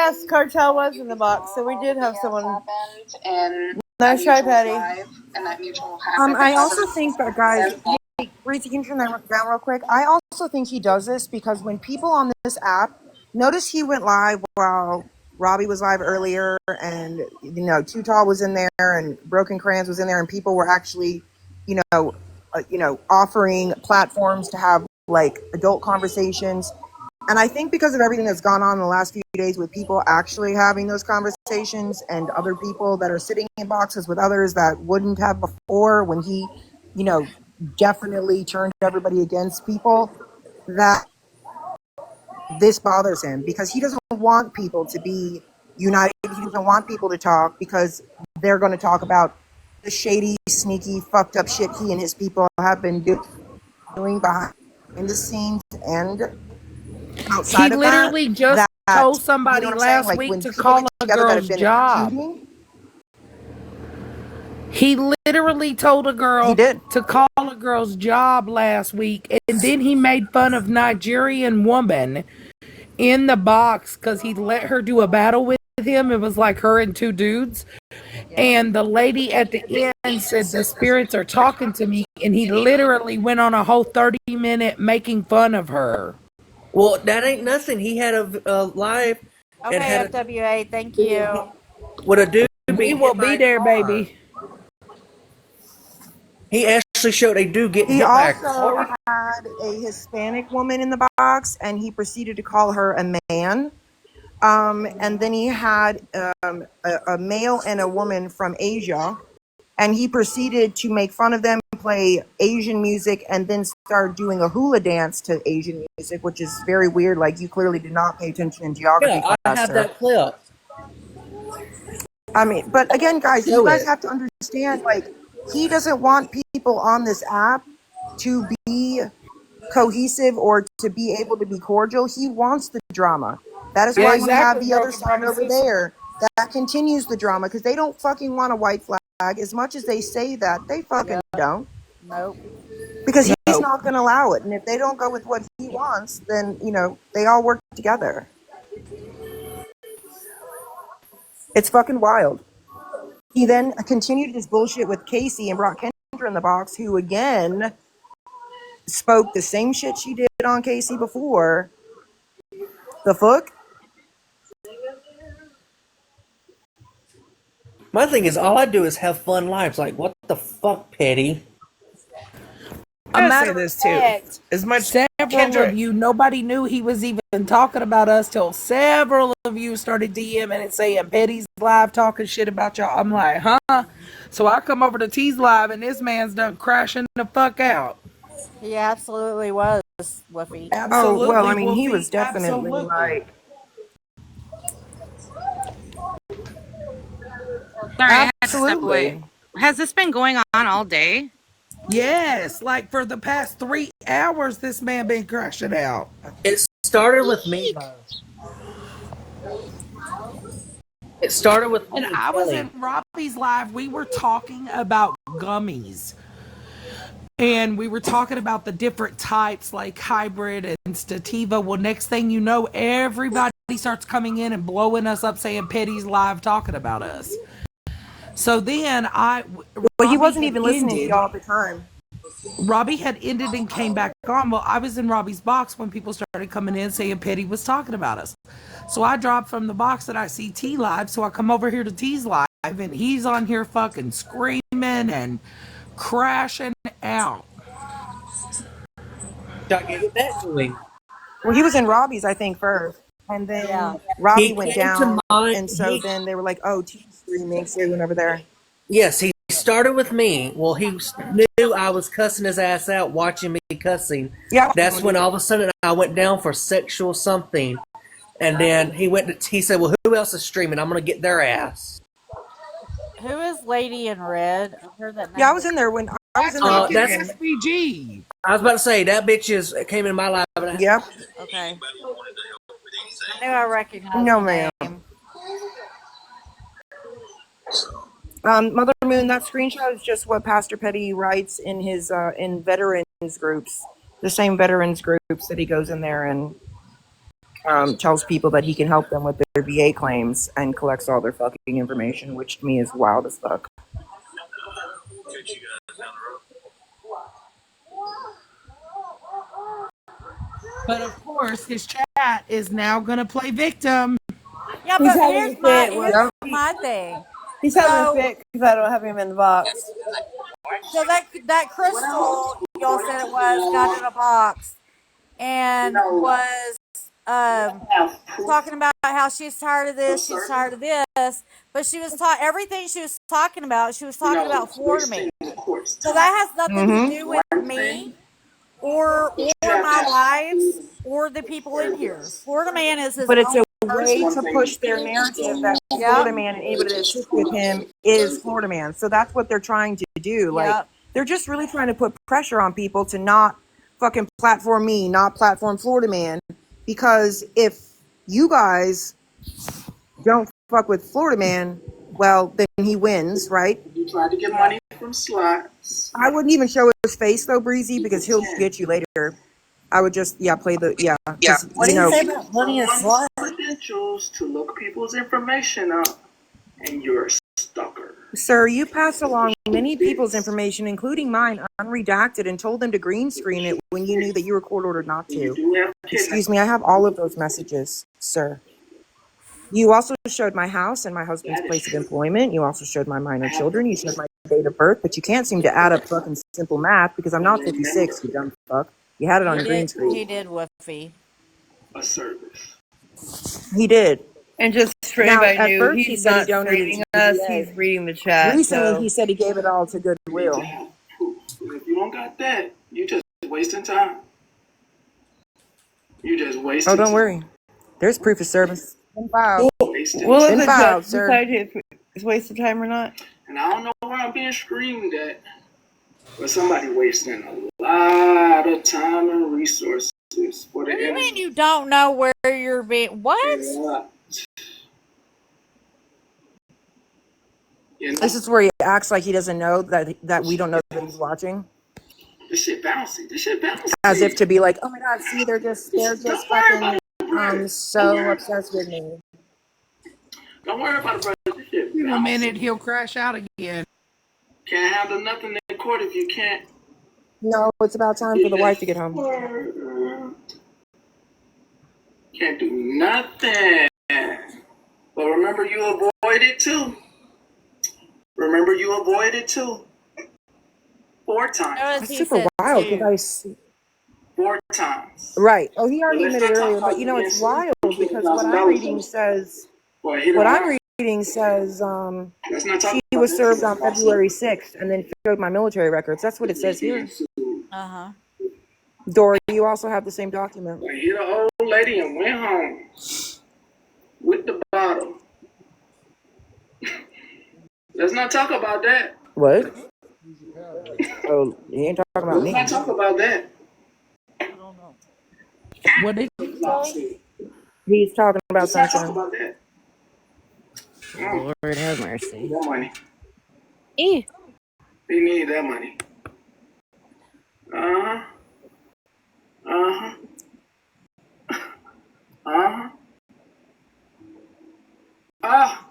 Yes, Cartel was in the box, so we did have someone. Nice try, Patty. I also think that, guys, hey, Reese, can you turn that down real quick? I also think he does this because when people on this app, notice he went live while Robbie was live earlier, and Too Tall was in there, and Broken Crayons was in there, and people were actually, offering platforms to have like adult conversations. And I think because of everything that's gone on in the last few days with people actually having those conversations and other people that are sitting in boxes with others that wouldn't have before when he, you know, definitely turned everybody against people, that this bothers him because he doesn't want people to be united. He doesn't want people to talk because they're going to talk about the shady, sneaky, fucked up shit he and his people have been doing behind the scenes and He outside of that, literally just told somebody what I'm saying? last Like week when to people call get a together that have girl's been job. cheating, He literally told a he girl did. to call a girl's job last week, and then he made fun of Nigerian woman in the box because he let her do a battle with him. It was like her and two dudes. And the lady at the end said, the spirits are talking to me. And he literally went on a whole 30-minute making fun of her. Well, that ain't nothing. He had a live and Okay, had FWA, thank you. with a dude We being will hit by be a there, car. baby. He actually showed a dude getting He hit by a also car. had a Hispanic woman in the box, and he proceeded to call her a man. And then he had a male and a woman from Asia, and he proceeded to make fun of them, play Asian music, and then start doing a hula dance to Asian music, which is very weird. Like, you clearly did not pay attention in geography Yeah, I class, have sir. that clip. I mean, but again, guys, you Show guys it. have to understand, like, he doesn't want people on this app to be cohesive or to be able to be cordial. He wants the drama. That is Yeah, why you have exactly, the other broken side over promises. there that continues the drama because they don't fucking want a white flag as much as they say that. They fucking don't. Nope. Because he's No. not going to allow it. And if they don't go with what he wants, then, they all work together. It's fucking wild. He then continued his bullshit with Casey and brought Kendra in the box, who again spoke the same shit she did on Casey before. The fuck? My thing is, all I do is have fun lives. Like, what the fuck, Petty? A I matter say of this too. fact, As much several Kendra, of you, nobody knew he was even talking about us till several of you started DMing and saying Petty's live talking shit about y'all. I'm like, huh? So I come over to T's live and this man's done crashing the fuck out. he absolutely was, Woofy. Oh, well, I Absolutely, mean, he was Wolfie. definitely Absolutely. like, Sorry, I had to step away. absolutely. Has this been going on all day? Yes, like for the past 3 hours, this man been crashing out. It started with me, though. It started with And me and I was Kelly. in Robbie's live. We were talking about gummies. And we were talking about the different types like hybrid and sativa. Well, next thing you know, everybody starts coming in and blowing us up saying Petty's live talking about us. So then But he Robbie wasn't had even listening to ended. y'all at the time. Robbie had ended and came back on. Well, I was in Robbie's box when people started coming in saying Petty was talking about us. So I dropped from the box that I see T live. So I come over here to T's live and he's on here fucking screaming and crashing out. I gave it back to him. Well, he was in Robbie's, I think, first. And Yeah. then Robbie He went came to down. mine. And so then they were like, oh, T's streaming. So he went over there. Yes, he started with me. Well, he knew I was cussing his ass out, watching me cussing. Yeah. That's when all of a sudden I went down for sexual something, and then he said, "Well, who else is streaming? I'm gonna get their ass." Who is Lady in Red? I've heard that name. Yeah, I was in there when I was in there Fucking kicking. SVG. I was about to say that bitch came in my life. And Yep. Okay. I knew I recognized No, the ma'am. name. Mother Moon, that screenshot is just what Pastor Petty writes in his in veterans groups, the same veterans groups that he goes in there and tells people that he can help them with their VA claims and collects all their fucking information, which to me is wild as fuck. But of course, his chat is now going to play victim. Yeah, He's but having a fit. here's my thing. He's having a So, fit because I don't have him in the box. so that crystal y'all said it was got in a box and was talking about how she's tired of this, she's tired of this, but she was everything she was talking about. She was talking about Florida Man. So that has nothing to do with me or my lives or the people in here. Florida Man is his But it's own a way to push their narrative that Florida Man and anybody that sits with him is Florida Man. So that's what they're trying to do. Like, they're just really trying to put pressure on people to not fucking platform me, not platform Florida Man. Because if you guys don't fuck with Florida Man, well, then he wins, right? You tried to get money from slots. I wouldn't even show his face though, Breezy, because he'll get you later. I would just, play the, What do you say about money and slots? Credentials to look people's information up, and you're a stalker. Sir, you passed along many people's information, including mine, unredacted, and told them to green screen it when you knew that you were court ordered not You to. do have kids. Excuse me, I have all of those messages, sir. You also showed my house and my husband's place of employment. You also showed my minor children. You showed my date of birth, but you can't seem to add up fucking simple math because I'm not 56, you dumb fuck. You had it on green screen. He did, Woofy. A service. He did. And just for Now, anybody at new, first he he's said he not donated reading to us, VA. he's reading the chat. Recently, So. he said he gave it all to Goodwill. To have proof. If you don't got that, you just wasting time. You just wasting Oh, don't time. worry. There's proof of service. Been filed. Wasting We'll let time. the filed, judge sir. decide if it's a waste of time or not. And I don't know where I'm being screamed at, but somebody wasting a lot of time and resources for the What do you mean enemy. you don't know where you're being? What? Yeah. You know, This is where he acts like he doesn't know that we don't know that he's watching. this shit bouncy. This shit bouncy. As if to be like, oh my god, see, they're just fucking so obsessed with me. Don't worry about it, brother. This shit In a bouncy. minute, he'll crash out again. Can't handle nothing in court if you can't. No, it's about time for the wife to get home. Can't do nothing. But remember, you avoided too. Remember, you avoided too. 4 times. Notice That's he super said wild two. because 4 times. right. Oh, he already Let's admitted not talk earlier, about but you know the it's incident. wild because what I'm reading says Let's not talk she about was this. served on February 6th and then showed my military records. That's what it says here. Uh-huh. Dora, you also have the same document. I hit an old lady and went home with the bottle. Let's not talk about that. What? Oh, you ain't talking about Let's not me. talk about that. What did he say? He's talking about Let's not talk sunshine. about that. Lord have mercy. That money. E. They need that money. Uh-huh. Uh-huh. Uh-huh. Ah.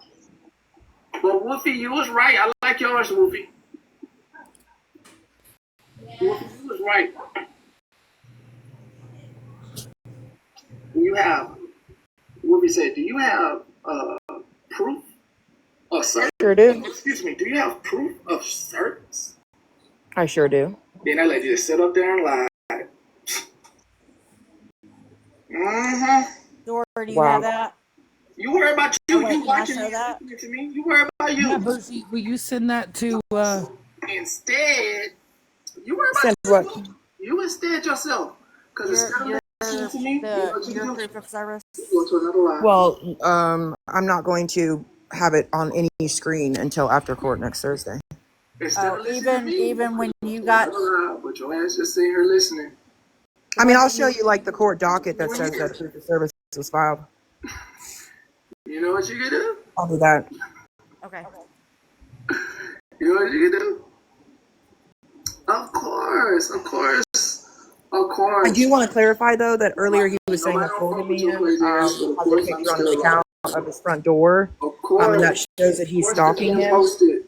But Wolfie, you was right. I like yours, Wolfie. Wolfie, you was right. Do you have, Wolfie said, do you have proof of service? Sure do. Excuse me, do you have proof of service? I sure do. Then that lady just sit up there and lie. Mm-hmm. Dora, do you Wow. have that? You worry about you. Wait, You can I watching show me, that? listening to me. You worry about you. Yeah, Boosie, will you send that to, Instead, you worry about Send you. what? You instead yourself. Because instead of listening to me, you know what you Your do? proof of service? You go to another lie. Well, I'm not going to have it on any screen until after court next Thursday. Instead of Oh, listening to me, even when you go got to another lie, but your ass just sitting here listening. I mean, I'll show you like the court docket that says that proof of service was filed. You know what you can do? I'll do that. okay. You know what you can do? Of course. Of course. I do want to clarify though that earlier he was saying Nobody a don't Florida fuck with your man crazy ass, but of has a course I'm picture on his still account of his front door, Of and course. that shows that he's Of course stalking they him. posted.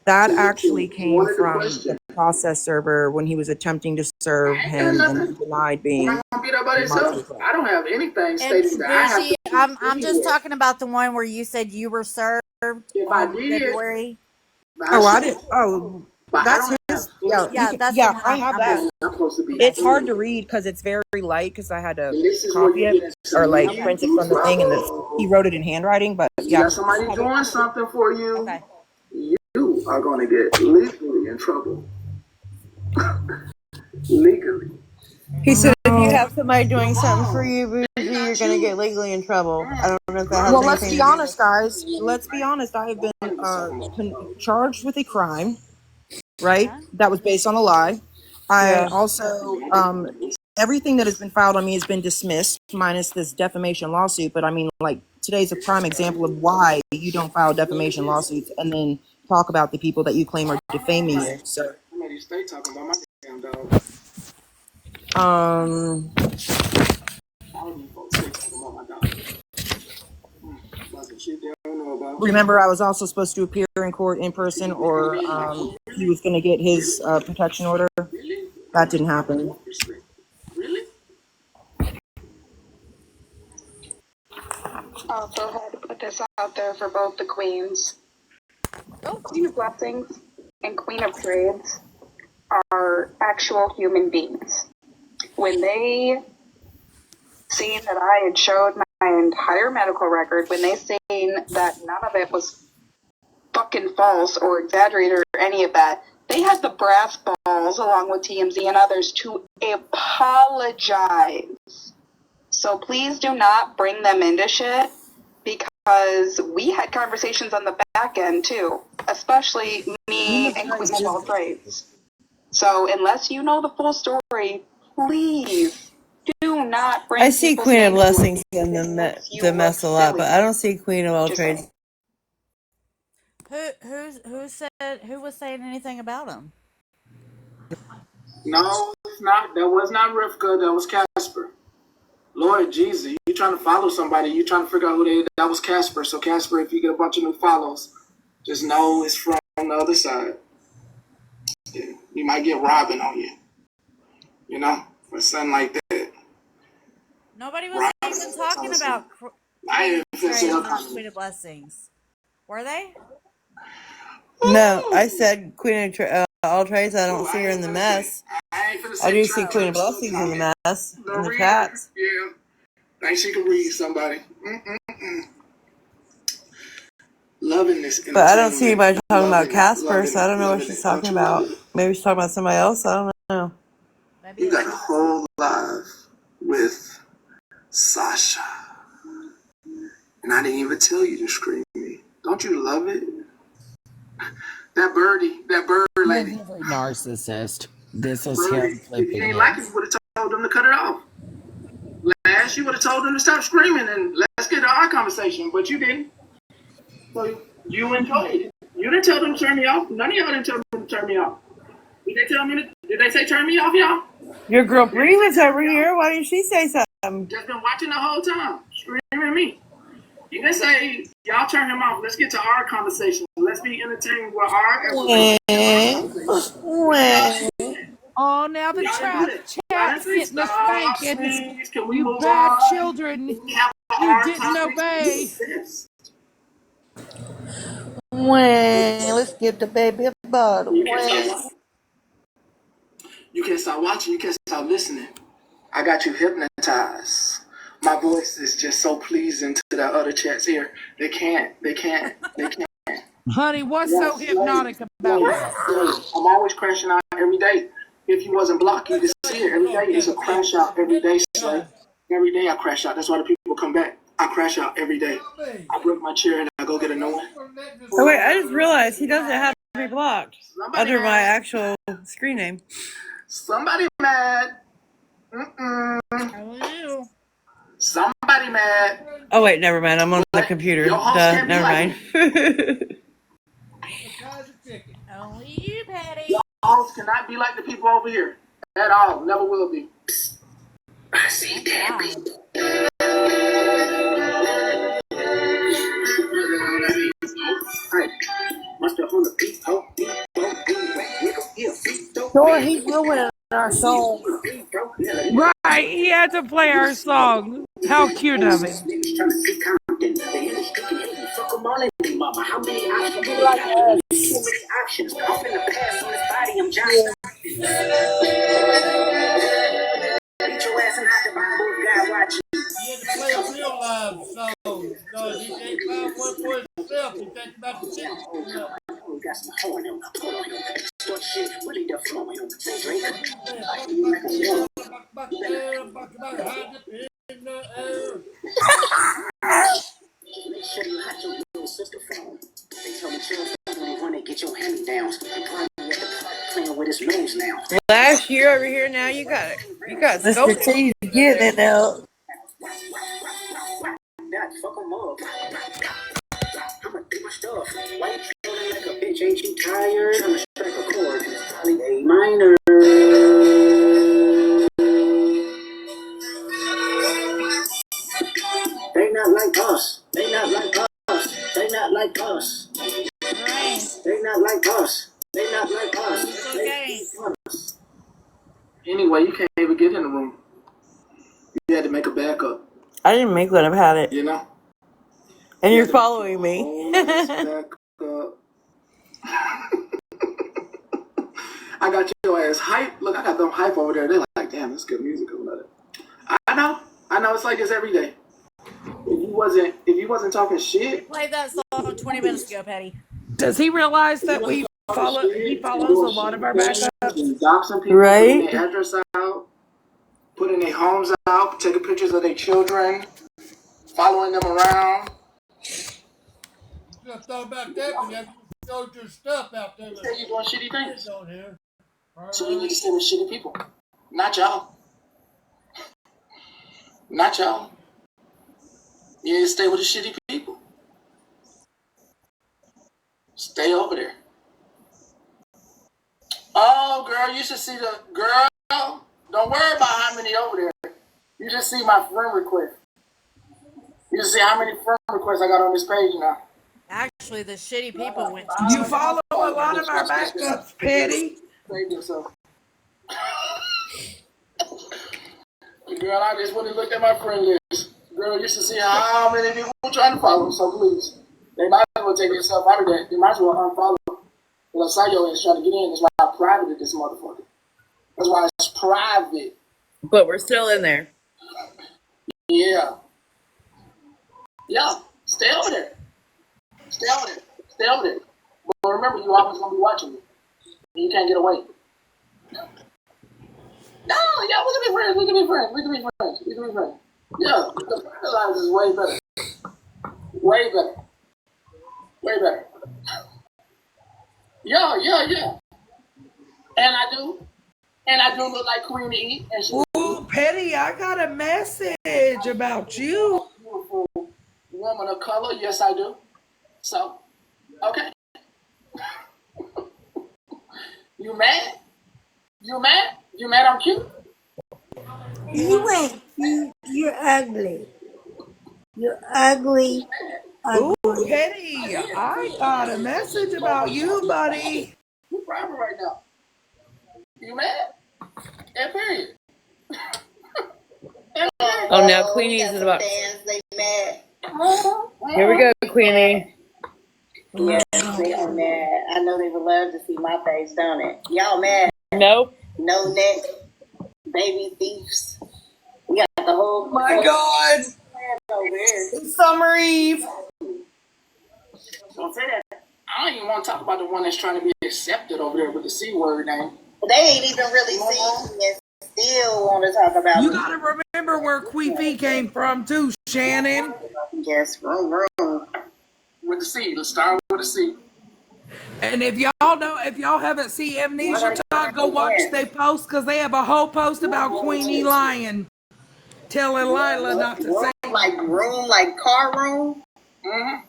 That actually You came wanted the from question. the process server when he was attempting to serve I ain't him, got and nothing. he denied I'm being not gonna beat up by denied itself. himself. I don't have anything And stating that I have Bushy, to I'm be just anywhere. talking about the one where you said you were served If I on did, February. I Oh, I should. did. Oh, But I that's don't his. have Yeah, Yeah, that's the yeah, one I have I'm that. asking. I'm supposed to be Okay. It's hard free. to read because it's very light because I had to And this is where copy you it get or into like me. print it from the thing, and he wrote it in handwriting. But You yeah, got somebody I have it. doing something for you, Okay. you are going to get legally in trouble. Legally. He said if you No. have somebody doing something for you, Bougie, you're gonna get legally in trouble. I don't know if that has Well, let's anything be to do honest, guys. Let's be honest. I have been charged with a crime, right? Uh-huh. That was based on a lie. I Yeah. also, everything that has been filed on me has been dismissed, minus this defamation lawsuit. But I mean, like, today's a prime example of why you don't file defamation lawsuits and then talk about the people that you claim are defaming you. So, I'm ready to stay talking about my damn dog. um, All of you folks stay talking about my dog. About some shit they don't know about. remember, I was also supposed to appear in court in person, or he was going to get his protection order. Really? That didn't happen. Really? Also had to put this out there for both the queens. Queen of Blessings and Queen of Trades are actual human beings. When they seen that I had showed my entire medical record, when they seen that none of it was fucking false or exaggerated or any of that, they had the brass balls, along with TMZ and others, to apologize. So please do not bring them into shit, because we had conversations on the back end too, especially me and Queen of all trades. So unless you know the full story, please do not bring I see people's Queen of names into Blessings it. in It makes you the mess a look lot, silly. but I don't see Queen of all Just trades. Who was saying anything about him? No, it's not. That was not Rivka. That was Casper. Lord Jesus, you trying to follow somebody, you trying to figure out who they. That was Casper. So Casper, if you get a bunch of new follows, just know it's from the other side. Yeah, you might get Robin on you. You know, or something like that. Nobody was even talking about I Queen ain't of finna say Trades her or comment. Queen of Blessings. Were they? No, I said Queen of all trades. I don't see her in the mess. I ain't finna I say do see Trap Queen of Trap Blessings in comment. the mess in the reader. chats. Yeah. Think she can read somebody. Loving this. But I don't see entertainment. anybody talking about Loving it, Casper, loving so I it, don't know what loving she's it. talking Don't you love about. it? Maybe she's talking about somebody else. I don't know. Maybe You it's got a whole live with Sasha. And I didn't even tell you to scream me. Don't you love it? That bird lady. He's a narcissist. This is Birdie. him If flipping you ain't like it, his. you would have told them to cut it off. Last, you would have told them to stop screaming and let's get to our conversation, but you didn't. So you enjoyed it. You didn't tell them to turn me off. None of y'all didn't tell them to turn me off. Did they tell me to, did they say turn me off, y'all? Your girl Bree was over here. Why didn't she say something? Just been watching the whole time, screaming at me. You didn't say, y'all turn him off. Let's get to our conversation. Let's be entertained with our Oh, now the chat's getting a spanking. Can we You move bad on? children. Can we have You our didn't topics? obey. Yes. Let's get the baby a bottle. You can't stop watching. You can't stop watching. You can't stop listening. I got you hypnotized. My voice is just so pleasing to the other chat's ear. They can't. Honey, what's so hypnotic about that? I'm always crashing out every day. If you wasn't blocked, you could see it every day. It's a crash out every day, Slay. Every day I crash out. That's why the people come back. I crash out every day. I break my chair and I go get a new one. Oh wait, I just realized he doesn't have me blocked under my mad. actual screen name. Somebody mad. Somebody mad. Oh wait, never mind. I'm on the computer. Your host Duh, can't be never like mind. only you, Patty. Hosts cannot be like the people over here at all. Never will be. I see dead people. Sure, he's ruining our song. Right, he had to play our song. How cute of him. Last year over here, now you got it. You got Mr. T's getting it now. They not like us. They not like us. They not like us. They not like us. They not like us. Okay. Anyway, you can't even get in the room. You had to make a backup. I didn't make one. I've had it. You know? And you're following me. I got your ass hype. Look, I got them hype over there. They're like, damn, that's good music. I love it. I know. It's like this every day. If you wasn't talking shit. Played that song 20 minutes ago, Patty. Does he realize that he follows a lot of our backups? Doxing people, Right? putting their address out, putting their homes out, taking pictures of their children, following them around. You thought about that when you showed your stuff out there. You say you're doing shitty things. On here. So we need to stay with shitty people. Not y'all. Not y'all. You need to stay with the shitty people. Stay over there. Oh, girl, you should see the girl. Don't worry about how many over there. You just see my friend request. You just see how many friend requests I got on this page now. Actually, the shitty people went to You follow a lot of our backups, Petty. Save yourself. Girl, I just went and looked at my friend list. Girl, you should see how many people trying to follow, so please. They might as well take themselves out of that. They might as well unfollow. Well, I saw your ass trying to get in. That's why I privated this motherfucker. That's why it's private. But we're still in there. Yeah. Yeah. Stay over there. Stay over there. Stay over there. But remember, you always going to be watching me. You can't get away. No, yeah, we can be friends. We can be friends. We can be friends. We can be friends. Yeah, the fertilizer is way better. Way better. Way better. Yeah. And I do look like Queen E. And she Ooh, Petty, I got a message about you. Beautiful woman of color. Yes, I do. So, okay. You mad? You mad? You mad I'm cute? You're ugly. You're ugly. Ooh, Petty, I got a message about you, buddy. You private right now. You mad? Yeah, period. Oh, now Queenie's is about. They mad. Here we go, Queenie. Yeah, they are mad. I know they would love to see my face, don't it? Y'all mad? Nope. No neck, baby thieves. We got the whole. My God. It's Summer Eve. Don't say that. I don't even want to talk about the one that's trying to be accepted over there with the C word name. They ain't even really seen me and still want to talk about You me. gotta remember where Queefy came from too, Shannon. Yes, wrong. With the C. Let's start with the C. And if y'all haven't seen Amnesia Talk, go watch they post, because they have a whole post about Queenie lying, telling Lila not to say. Like room, like car room? Mm-hmm.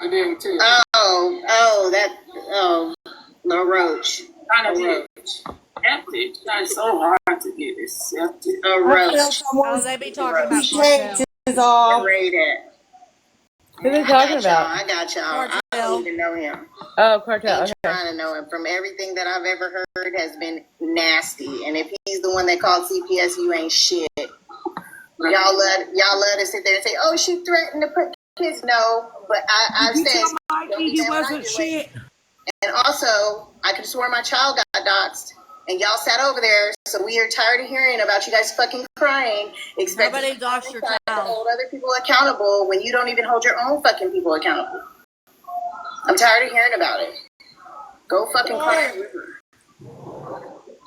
I didn't tell you. Oh, Lil Roach. Kind of did. Accepted. That's so hard to get accepted. A roast. Oh, they be talking about He Cartel. is off. That. Who are they talking about? I got y'all. I don't even know him. Oh, Cartel. I'm trying to know him. From everything that I've ever heard has been nasty. And if he's the one that called CPS, you ain't shit. Y'all love to sit there and say, "Oh, she threatened to put kids." No, but I've said he wasn't shit. And also, I could have sworn my child got doxxed, and y'all sat over there. So we are tired of hearing about you guys fucking crying. Nobody doxed your to child. hold other people accountable when you don't even hold your own fucking people accountable. I'm tired of hearing about it. Go fucking cry.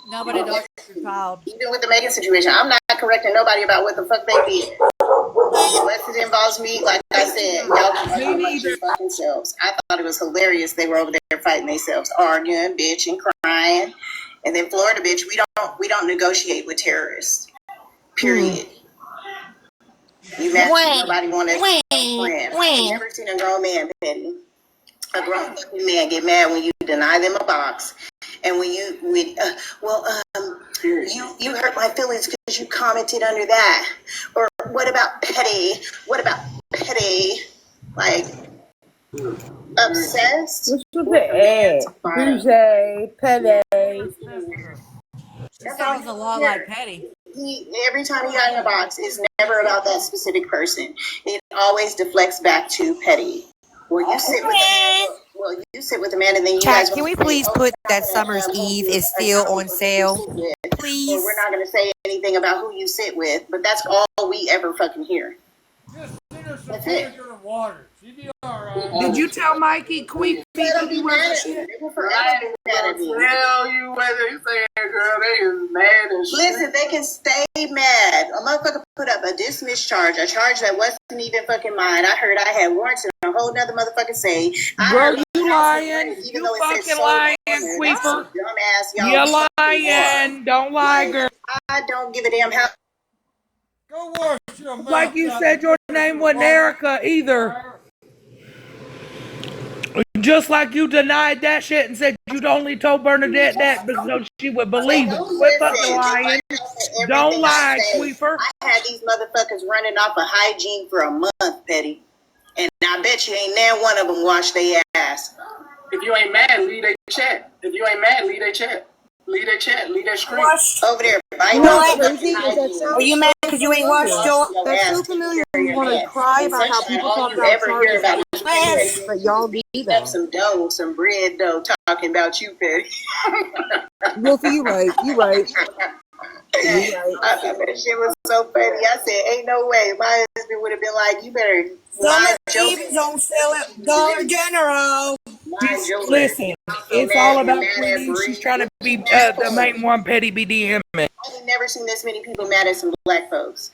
Nobody doxed your child. Even with the Megan situation, I'm not correcting nobody about what the fuck they did. Unless it involves me, like I said, y'all can argue your fucking selves. I thought it was hilarious they were over there fighting themselves, arguing, bitching, crying. And then Florida, bitch, we don't negotiate with terrorists. Period. You mad? Nobody wanted a friend. I've never seen a grown man, Petty. A grown fucking man get mad when you deny them a box, and when you hurt my feelings because you commented under that. Or what about Petty? What about Petty? Like obsessed. What's with the A? Bougie, Petty. That sounds a lot like Petty. Every time he got in a box, it's never about that specific person. It always deflects back to Petty. Well, you sit with a man, and then you guys. Can we please put that Summer's Eve is still on sale? Please. Well, we're not going to say anything about who you sit with, but that's all we ever fucking hear. That's it. Did you tell Mikey Queefy he wasn't shit? Tell you whether you say it, girl, they is mad as shit. Listen, they can stay mad. A motherfucker put up a dismissed charge, a charge that wasn't even fucking mine. I heard I had warrants and a whole nother motherfucker say. Girl, you lying. You fucking lying, Queefer. You lying. Don't lie, girl. I don't give a damn how. Go wash your mouth. Like you said, your name wasn't Erica either. Just like you denied that shit and said you'd only told Bernadette that because she would believe it. Quit fucking lying. Don't lie, Queefer. I had these motherfuckers running off of hygiene for a month, Petty. And I bet you ain't now one of them wash their ass. If you ain't mad, leave they chat. If you ain't mad, leave they chat. Leave that chat. Leave that screen. Over there. Are you mad because you ain't washed your? That's so familiar. You want to cry about how people talk about charges, but y'all be that. Some dough, some bread dough, talking about you, Petty. Wolfie, you right. You right. I thought that shit was so funny. I said, ain't no way. My husband would have been like, you better lie, Joseph. Don't sell it. Dollar General. Listen, it's all about Queenie. She's trying to be the main one. Petty be DMing. I've never seen this many people mad at some black folks.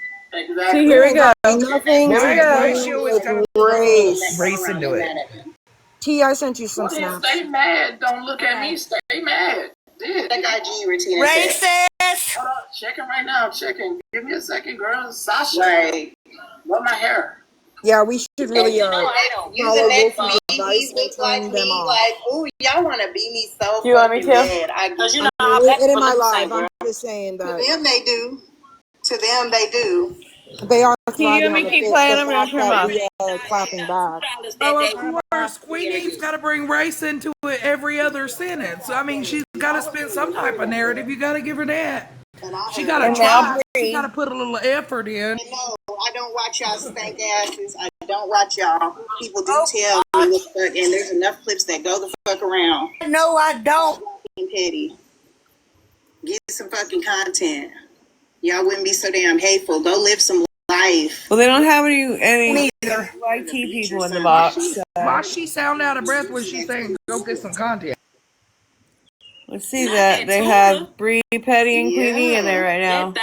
See, here we go. Nothing. Here we go. Ratio is gonna race into it. T, I sent you some snaps. Stay mad. Don't look at me. Stay mad. That IG routine. Racist. Hold on. Checking right now. Checking. Give me a second, girl. Sasha. Right. Love my hair. Yeah, we should really follow Wolfie's advice and turn them off. Like, ooh, y'all want to be me so. Do you want me to? Bad. Because you know it in my life. I'm just saying that. To them they do. To them they do. They are Let me keep playing. I'm gonna turn off. We are clapping back. Oh, of course, Queenie's got to bring race into it every other sentence. I mean, she's got to spend some type of narrative. You got to give her that. She got to try. She got to put a little effort in. No, I don't watch y'all stank asses. I don't watch y'all. People do tell me what the fuck, and there's enough clips that go the fuck around. No, I don't. Petty. Get some fucking content. Y'all wouldn't be so damn hateful. Go live some life. Well, they don't have any YT people in the box. So. Why she sound out of breath when she's saying go get some content? Let's see that. They have Bree, Petty, and Queenie in there right now.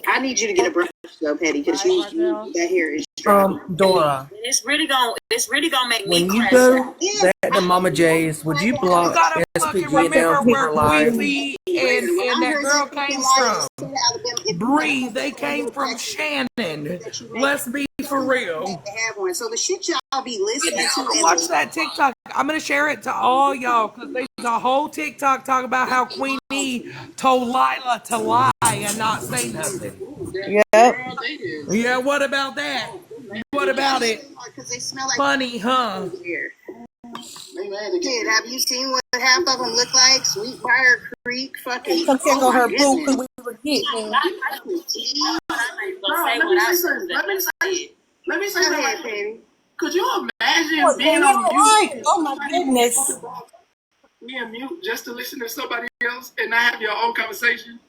I need you to get a brush though, Petty, because that hair is Dora. It's really gonna make me when you go back to Mama J's, would you block SPG down for life? Queefy and that girl came from. Bree, they came from Shannon. Let's be for real. To have one. So the shit y'all be listening to. Watch that TikTok. I'm gonna share it to all y'all because there's a whole TikTok talking about how Queen E told Lila to lie and not say nothing. Yep. Yeah, what about that? What about it? Because they smell like Funny, huh? here. Kid, have you seen what half of them look like? Sweetbriar Creek, fucking. Come check on her boo because we were getting. Let me say Go something. ahead, baby. Could you imagine What, being you on like? mute? Oh my goodness. Being mute just to listen to somebody else and not have your own conversation?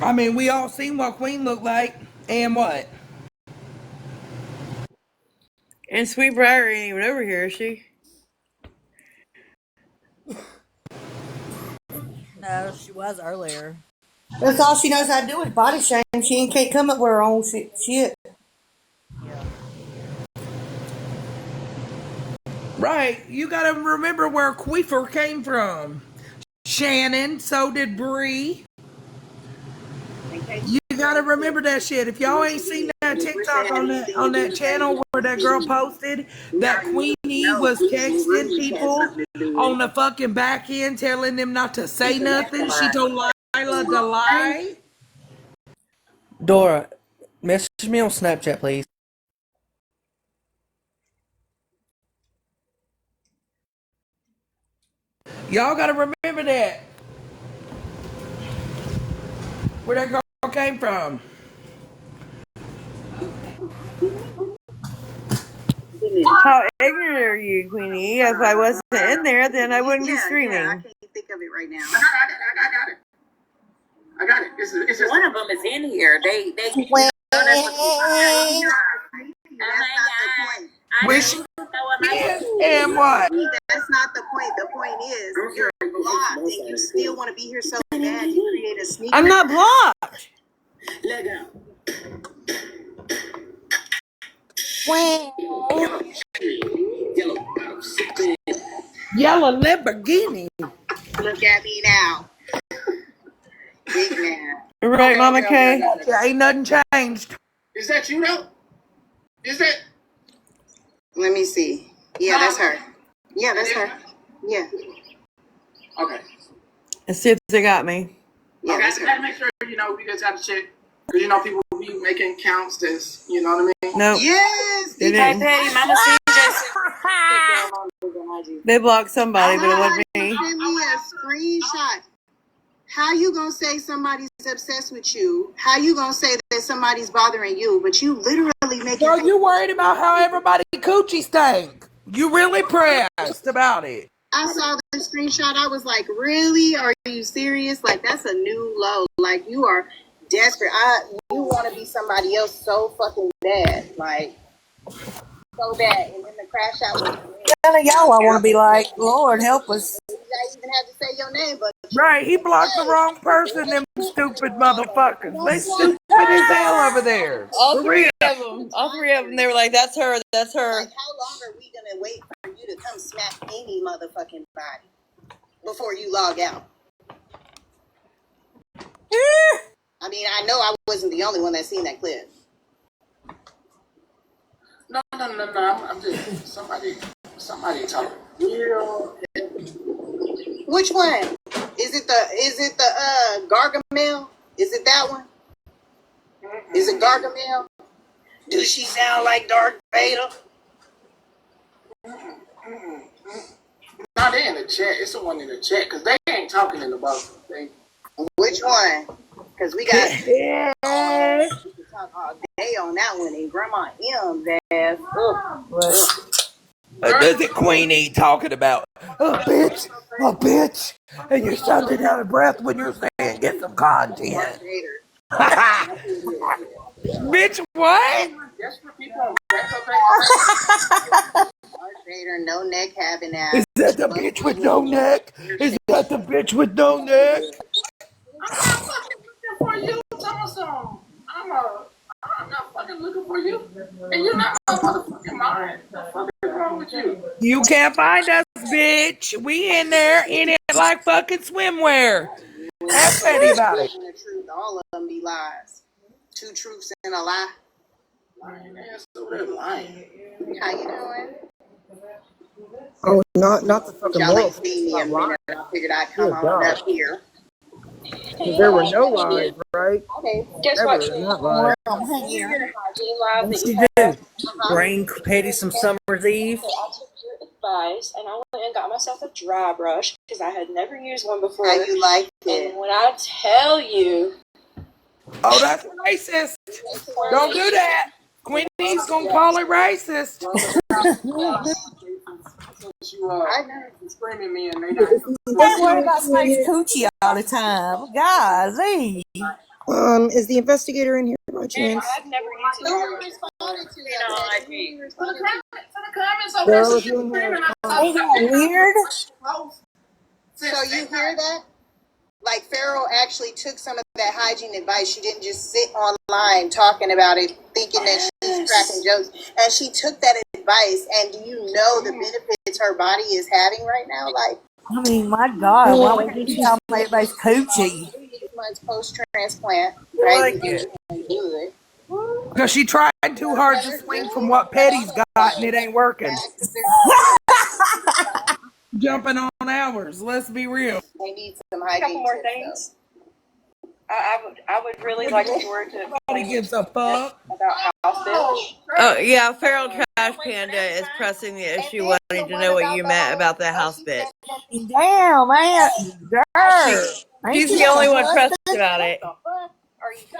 I mean, we all seen what Queen looked like and what? And Sweetbriar ain't even over here, is she? No, she was earlier. That's all she knows how to do is body shame. She can't come up with her own shit. Yeah. Right. You gotta remember where Queefer came from. Shannon, so did Bree. You gotta remember that shit. If y'all ain't seen that TikTok on that channel where that girl posted that Queenie was texting people on the fucking back end telling them not to say nothing. She told Lila to lie. Dora, message me on Snapchat, please. Y'all gotta remember that. Where that girl came from. How ignorant are you, Queenie? If I wasn't in there, then I wouldn't be streaming. Yeah, I can't think of it right now. I got it. It's just One of them is in here. They Well, Wish and what? That's not the point. The point is you're blocked and you still want to be here so bad. You create a sneak. I'm not blocked. let go. Well, Yellow Lamborghini. Look at me now. Big man. right, Mama K. Yeah, ain't nothing changed. Is that you though? Is that? Let me see. Yeah, that's her. Yeah, that's her. Yeah. Okay. Let's see if they got me. Yeah, Okay, I that's just gotta her. make sure, we just have to check. Because, people be making counts that's, you know what I mean? Nope. Yes. They Hey, didn't. Patty, Mama C just They blocked somebody, but it wasn't me. Send me a screenshot. How you gonna say somebody's obsessed with you? How you gonna say that somebody's bothering you? But you literally making. Girl, you worried about how everybody coochie stank. You really pressed about it. I saw the screenshot. I was like, really? Are you serious? Like, that's a new low. Like, you are desperate. You want to be somebody else so fucking bad. Like, so bad. And then the crash out. None of y'all I want to be like, Lord, help us. I even have to say your name, but. Right, he blocked the wrong person, them stupid motherfuckers. They stupid as hell over there. All For three real. of them. All three of them. They were like, that's her. That's her. Like, how long are we going to wait for you to come smack any motherfucking body before you log out? I mean, I know I wasn't the only one that seen that clip. No. I'm just somebody talking real. Which one? Is it the Gargamel? Is it that one? Is it Gargamel? Does she sound like Darth Vader? No, they in the chat. It's the one in the chat because they ain't talking in the box. Which one? Because we got we can talk all day on that one. And Grandma M's ass. What is it Queenie talking about? A bitch. And you're sounding out of breath when you're saying get some content. Bitch, what? Darth Vader, no neck having ass. Is that the bitch with no neck? Is that the bitch with no neck? I'm not fucking looking for you, Thomason. I'm not fucking looking for you. And you're not my motherfucking mind. What the fuck is wrong with you? You can't find us bitch. We in there in it like fucking swimwear. Ask Betty about it. The truth, all of them be lies. 2 truths and a lie. How you doing? Oh, not the fucking Y'all moral. ain't seen me in a minute. I figured I'd come on up here. There were no lies, right? Okay, guess what? Ever, not lies. What you do? Bring Petty some Summer's Eve? So I took your advice and I went and got myself a dry brush because I had never used one before. How you like it? And when I tell you, Oh, that's racist. Don't do that. Queenie's gonna call it racist. I know. Screaming me and they They worry about somebody's coochie all the time. Golly. Is the investigator in here by chance? I've never used it. Who responded to that? Who responded to comments Girl, if you in here, Ain't that weird? So you hear that? Like Farrell actually took some of that hygiene advice. She didn't just sit online talking about it, thinking that she's cracking jokes. And she took that advice. And do you know the benefits her body is having right now? Like, I mean, my God, why would you talking about everybody's coochie? 8 months post-transplant, right? Good. Because she tried too hard to swing from what Petty's got and it ain't working. Jumping on ours. Let's be real. They need some A couple hygiene more tips, things. I would really like for to Nobody gives a fuck. about house bitch. Oh yeah, Feral Trash Panda is pressing the issue, wanting to know what you meant about the house bitch. Damn, man. Girl. She's the only one pressing about it.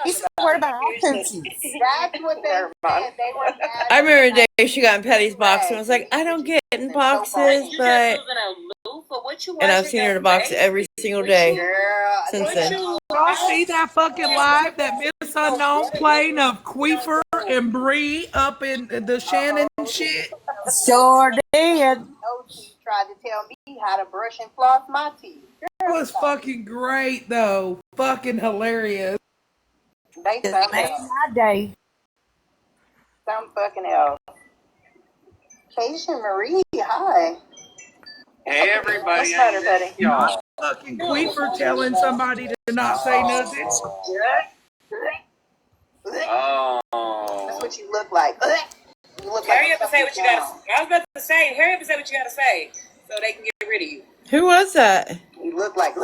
He's worried about our coochies. That's what they said. They were mad. I remember the day she got in Petty's box and was like, I don't get in boxes, but and I've seen her in a box every single day since then. Y'all see that fucking live that Miss Unknown playing of Queefer and Bree up in the Shannon shit? Sure did. She tried to tell me how to brush and floss my teeth. That was fucking great though. Fucking hilarious. They Made something else. my day. Some fucking else. Keisha Marie, hi. Hey everybody, What's better, Betty? y'all. Fucking Queefer telling somebody to not say nothing. Oh. That's what you look like. You look Hurry like up and say what you gotta say. I was about to say, hurry up and say what you gotta say so they can get rid of you. Who was that? You look like.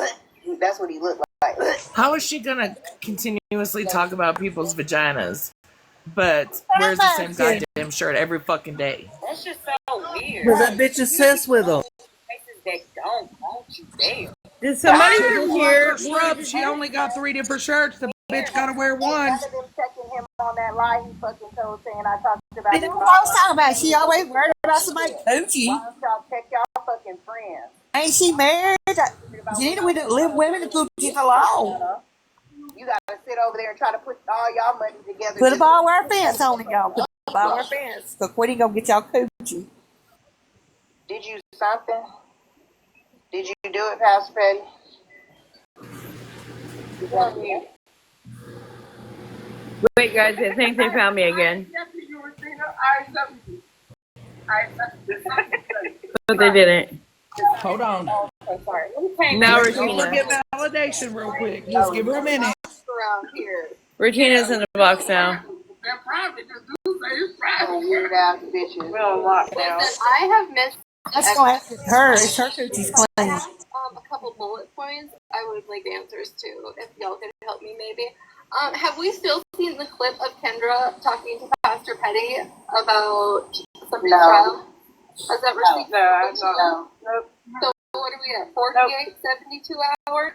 That's what he looked like. How is she gonna continuously talk about people's vaginas, but wears the same goddamn shirt every fucking day? That's just so weird. Because that bitch obsessed with them. Places that don't want you there. Did somebody Here, hear? she only got 3 different shirts. The bitch gotta wear one. None of them checking him on that lie he fucking told, saying I talked about That's what I was talking about. She always worried about somebody's coochie. Why don't y'all check y'all fucking friends? Ain't she married? Gina, we don't live women to coochies alone. You gotta sit over there and try to put all y'all money together. Put a barbed wire fence on it, y'all. Put a barbed wire fence. So Quitty gonna get y'all coochie. Did you something? Did you do it, Pastor Petty? Wait, guys, I think they found me again. But they didn't. Hold on. Sorry. Now Let's go Regina. get validation real quick. Just give her a minute. Around here. Regina's in the box now. They're private. Just do say it's private. Oh, weird ass bitches. We're on lockdown. I have missed Let's go after her. It's her coochie's clean. a couple bullet points I would like answers to, if y'all could help me maybe. Have we still seen the clip of Kendra talking to Pastor Petty about something No. Has ever No. seen No, I'm not. No. Nope. So what are we at? 48, 72 hours?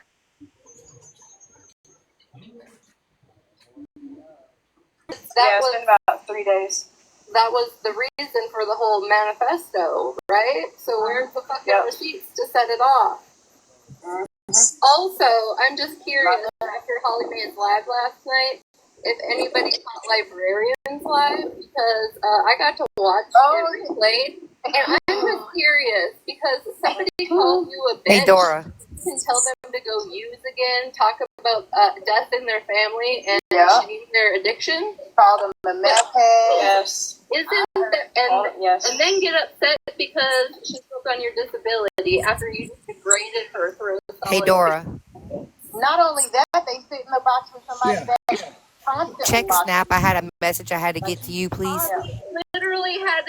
Yeah, That it's was been about 3 days. that was the reason for the whole manifesto, right? So where's the fucking receipts to set it off? Also, I'm just curious, after Holly May's live last night, if anybody caught Librarians live, because I got to watch it replayed, and I'm just curious, because somebody calls you a bitch, Hey, Dora. you can tell them to go use again, talk about death in their family, and shame their addiction. Call them a meth head. Yes. Isn't that, and then get upset because she spoke on your disability after you degraded her through a solid. Hey, Dora. Not only that, they sit in the box with somebody that constantly Check boxes. Snap. I had a message I had to get to you, please. Literally had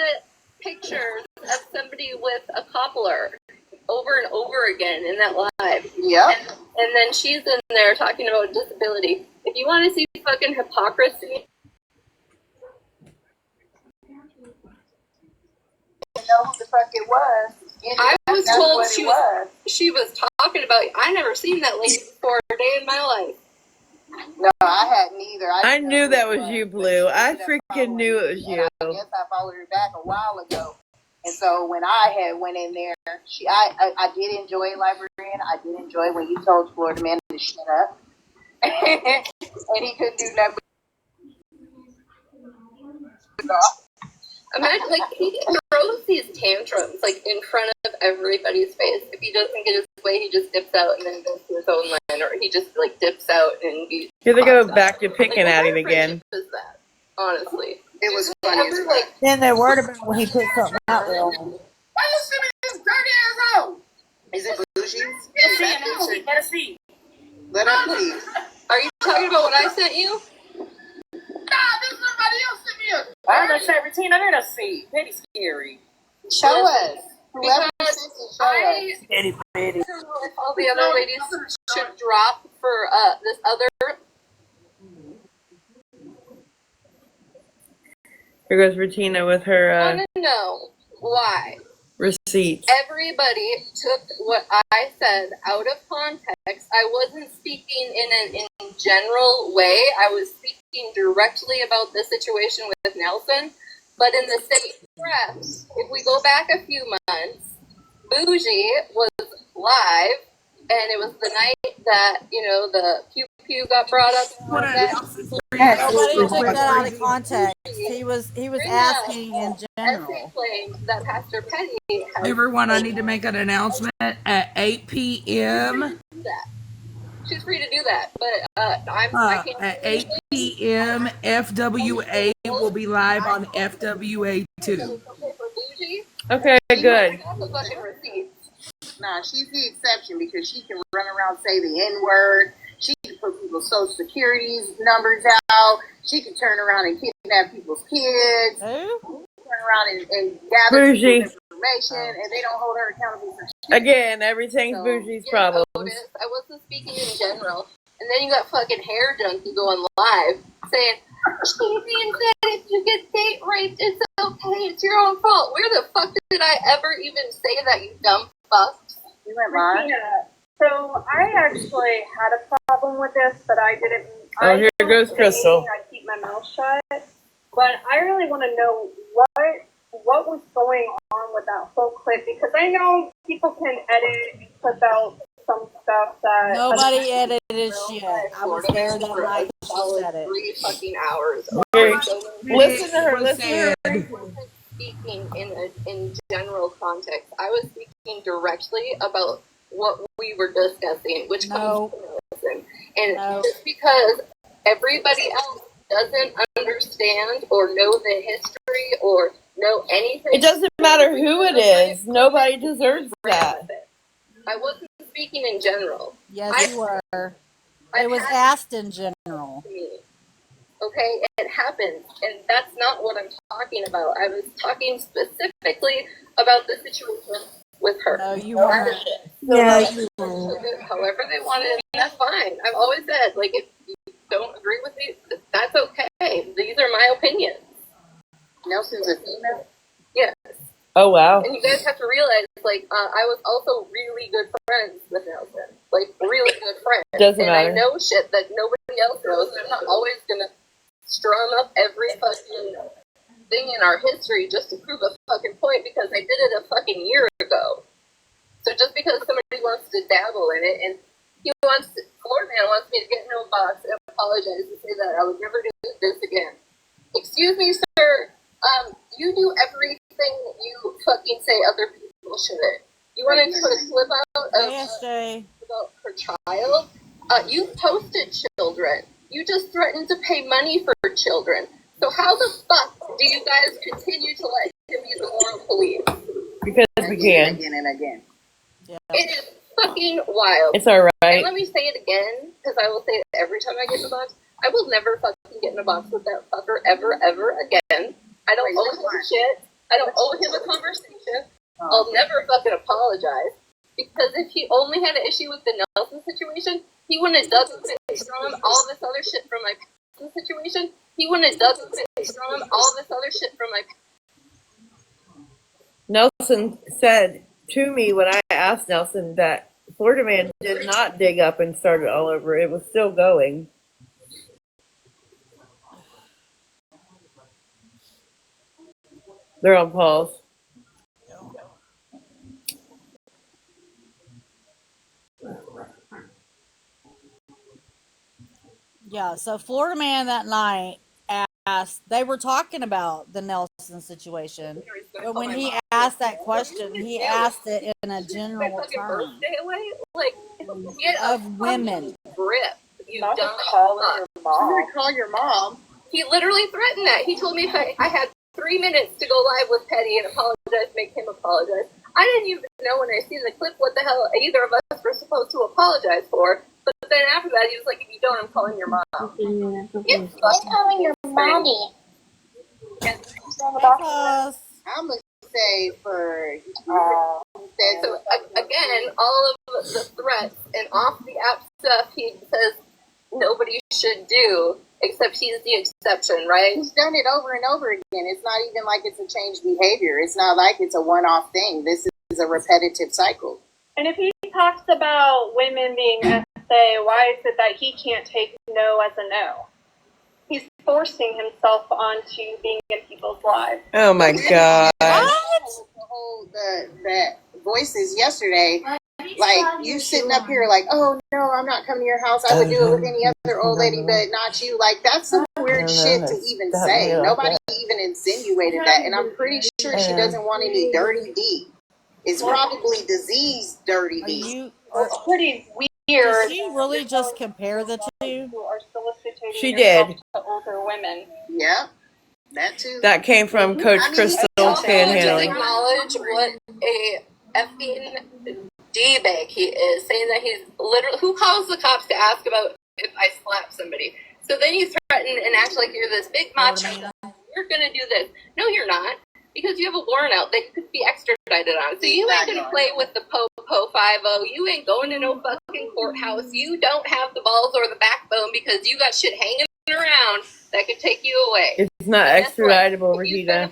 pictures of somebody with a cobbler over and over again in that live. Yeah. And then she's in there talking about disability. If you want to see fucking hypocrisy, Know who the fuck it was. I was told was. she was talking about. I never seen that lady before a day in my life. No, I hadn't either. I knew that was you, Blue. I freaking knew it was you. I guess I followed her back a while ago. And so when I had went in there, I did enjoy Librarian. I did enjoy when you told Florida Man to shut up. And he couldn't do nothing. Imagine, like, he throws these tantrums, like, in front of everybody's face. If he doesn't get his way, he just dips out and then goes to his own land, or he just, like, dips out and he... Here they go back to picking at him again. What is that, honestly? It was funny. Like, Then they're worried about when he put something out there. Why you send me this dirty asshole? Is it bougie? Let us see. Let her please. Are you talking about what I sent you? Nah, this somebody else sent me a... I'm gonna say, Regina, let us see. Pretty scary. Show us. Whoever Because sent it, show us. Petty, petty. I don't know if all the other ladies should drop for this other... Here goes Regina with her I want to know why receipts. everybody took what I said out of context. I wasn't speaking in general way. I was speaking directly about the situation with Nelson. But in the same breath, if we go back a few months, Bougie was live, and it was the night that, you know, the pew pew got brought up. Nobody took that out of context. He was asking in general. Essay claims that Pastor Penny has Everyone, I need to make an announcement at 8 p.m. She's free to do that, but I can't. At 8 p.m., FWA will be live on FWA2. Okay, good. Nah, she's the exception because she can run around say the N-word. She can put people's social security numbers out. She can turn around and kidnap people's kids. Turn around and gather Bougie. information, and they don't hold her accountable for shit. Again, everything's Bougie's problems. I wasn't speaking in general. And then you got fucking hair junkie going live saying, she means that if you get date raped, it's okay, it's your own fault. Where the fuck did I ever even say that, you dumb fuck? You went live? So I actually had a problem with this, but I didn't. Oh, here goes Crystal. I keep my mouth shut. But I really want to know what was going on with that whole clip, because I know people can edit and clip out some stuff that Nobody edited shit. I was there that night. She said it. 3 fucking hours. Okay. Listen to her. Listen to her. I wasn't speaking in general context. I was speaking directly about what we were discussing, which comes from Nelson. And just because everybody else doesn't understand or know the history or know anything, It doesn't matter who it is. Nobody deserves that. I wasn't speaking in general. Yes, you were. It was asked in general. Okay, it happens, and that's not what I'm talking about. I was talking specifically about the situation with her. No, you weren't. Yeah, you weren't. However they wanted it, that's fine. I've always said, like, if you don't agree with me, that's okay. These are my opinions. Nelson's a female? Yes. Oh, wow. And you guys have to realize, like, I was also really good friends with Nelson. Like, really good friends. Doesn't and matter. I know shit that nobody else knows. I'm not always going to strum up every fucking thing in our history just to prove a fucking point because I did it a fucking year ago. So just because somebody wants to dabble in it and Florida Man wants me to get in a box and apologize and say that I would never do this again. Excuse me, sir. You do everything you fucking say other people shouldn't. You want to put a clip out of about her child? You posted children. You just threatened to pay money for children. So how the fuck do you guys continue to let him be the moral police? Because we can. Again and again. It is fucking wild. It's alright. And let me say it again, because I will say it every time I get in a box. I will never fucking get in a box with that fucker ever again. I don't owe him shit. I don't owe him a conversation. I'll never fucking apologize. Because if he only had an issue with the Nelson situation, he wouldn't have dug from all this other shit from my situation. He wouldn't have dug from all this other shit from my. Nelson said to me when I asked Nelson that Florida Man did not dig up and start it all over. It was still going. They're on pause. Yeah, so Florida Man that night asked, they were talking about the Nelson situation, but when he asked that question, he asked it in a general term Like, get of women. Grip. You Not don't call your mom. I'm gonna call your mom. He literally threatened that. He told me if I had 3 minutes to go live with Petty and apologize, make him apologize. I didn't even know when I seen the clip what the hell either of us were supposed to apologize for. But then after that, he was like, if you don't, I'm calling your mom. I'm calling your mommy. I'm gonna say for so again, all of the threats and off the app stuff he says nobody should do, except he's the exception, right? He's done it over and over again. It's not even like it's a changed behavior. It's not like it's a one-off thing. This is a repetitive cycle. And if he talks about women being SA, why is it that he can't take no as a no? He's forcing himself onto being in people's lives. Oh my god. The voices yesterday, like you sitting up here like, oh no, I'm not coming to your house. I would do it with any other old lady, but not you. Like that's some weird shit to even say. Nobody even insinuated that, and I'm pretty sure she doesn't want any dirty D. It's probably diseased dirty D. It's pretty weird. Did she really just compare the two? Who are soliciting She did. to older women. Yeah, that too. That came from Coach Crystal Panhandling. Just acknowledge what a effing D-bag he is, saying that he's literally, who calls the cops to ask about if I slap somebody? So then you threaten and act like you're this big macho, you're gonna do this. No, you're not, because you have a warrant out that you could be extradited on. So you ain't gonna play with the Po 5-0, you ain't going to no fucking courthouse, you don't have the balls or the backbone because you got shit hanging around that could take you away. It's not extraditable, Regina.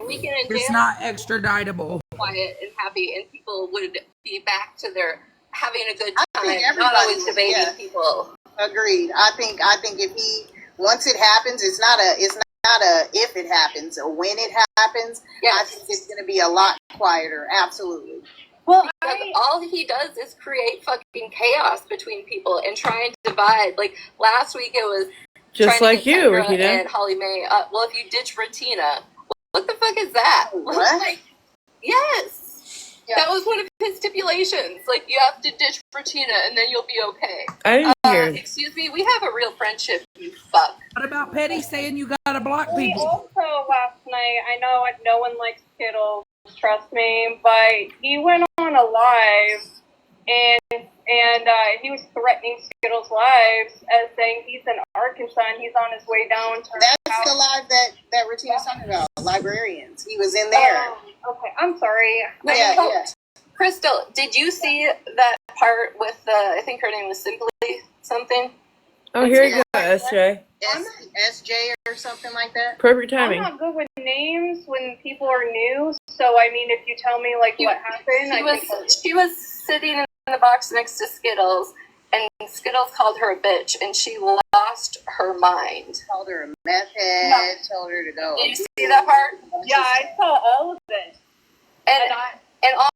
It's not extraditable. Quiet and happy, and people would be back to their having a good I time, think not everybody always would, debating yeah. people. Agreed. I think if he once it happens, it's not a if it happens or when it happens. Yes. I think it's going to be a lot quieter. Absolutely. Well, because all he does is create fucking chaos between people and try and divide. Like last week, it was Just trying like to get you, Kendra Regina. and Holly Mae. Well, if you ditch Retina, what the fuck is that? What? Like, yes, that was one of his stipulations. Like you have to ditch Retina and then you'll be okay. I didn't hear it. Excuse me, we have a real friendship. You fuck. What about Petty saying you gotta block We people? also last night, I know no one likes Skittles, trust me, but he went on a live and he was threatening Skittles' lives as saying he's in Arkansas and he's on his way down to That's the live that Retina's talking about. Librarians. He was in there. Okay, I'm sorry. Yeah. Crystal, did you see that part with I think her name was Simply something? Oh, here you go, SJ. SJ or something like that. Perfect timing. I'm not good with names when people are new, so I mean, if you tell me like what happened, She was sitting in the box next to Skittles, and Skittles called her a bitch, and she lost her mind. Told her a meth head. Told her to go. Did you see that part? Yeah, I saw all of it. And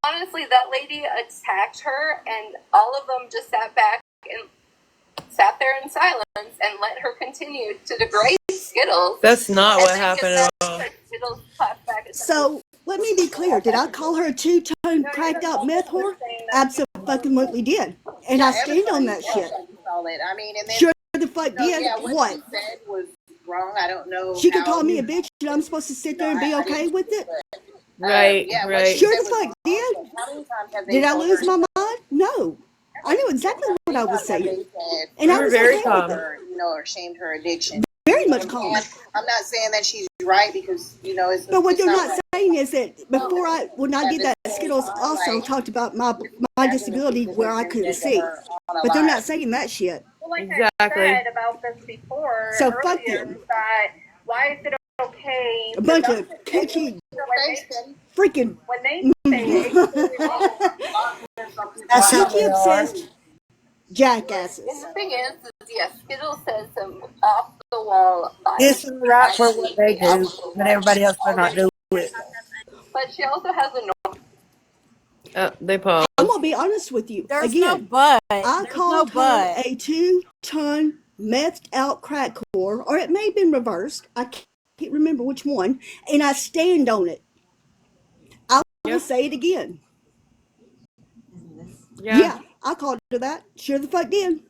honestly, that lady attacked her, and all of them just sat back and sat there in silence and let her continue to degrade Skittles. That's not what happened at all. Skittles clapped back at So, let me be clear. Did I call her a two-tone cracked out meth whore? Absolutely did. And I stand on that shit. I mean, and then Sure the fuck did. Yeah, What? she said was wrong. I don't know. She could call me a bitch, and I'm supposed to sit there and be okay with it. Right, Yeah, what right. she Sure said the was fuck did. How many times have they Did I told lose her? my mind? No. I knew exactly what I was saying, and You I were was very okay calm. with it. Her, or shamed her addiction. Very much calm. And I'm not saying that she's right because it's. But what it's they're not not right. saying is that when I did that, Skittles also talked about my disability where I couldn't see. But they're not saying that shit. Well, like Exactly. I said about this before, So fuck earlier, them. that why is it okay? A for bunch them of to kitschy say freaking. when they say it's That's how Kitschy they are. obsessed jackasses. And the thing is yeah, Skittles says some off the wall. This is right for what they do, but everybody else better not do it. But she also has a They paused. I'm gonna be honest with you. There's Again, no but. I There's called no but. her a 2-ton methed out crack whore, or it may have been reversed. I can't remember which one, and I stand on it. I will say it again. Yeah, I called her that. Sure the fuck did.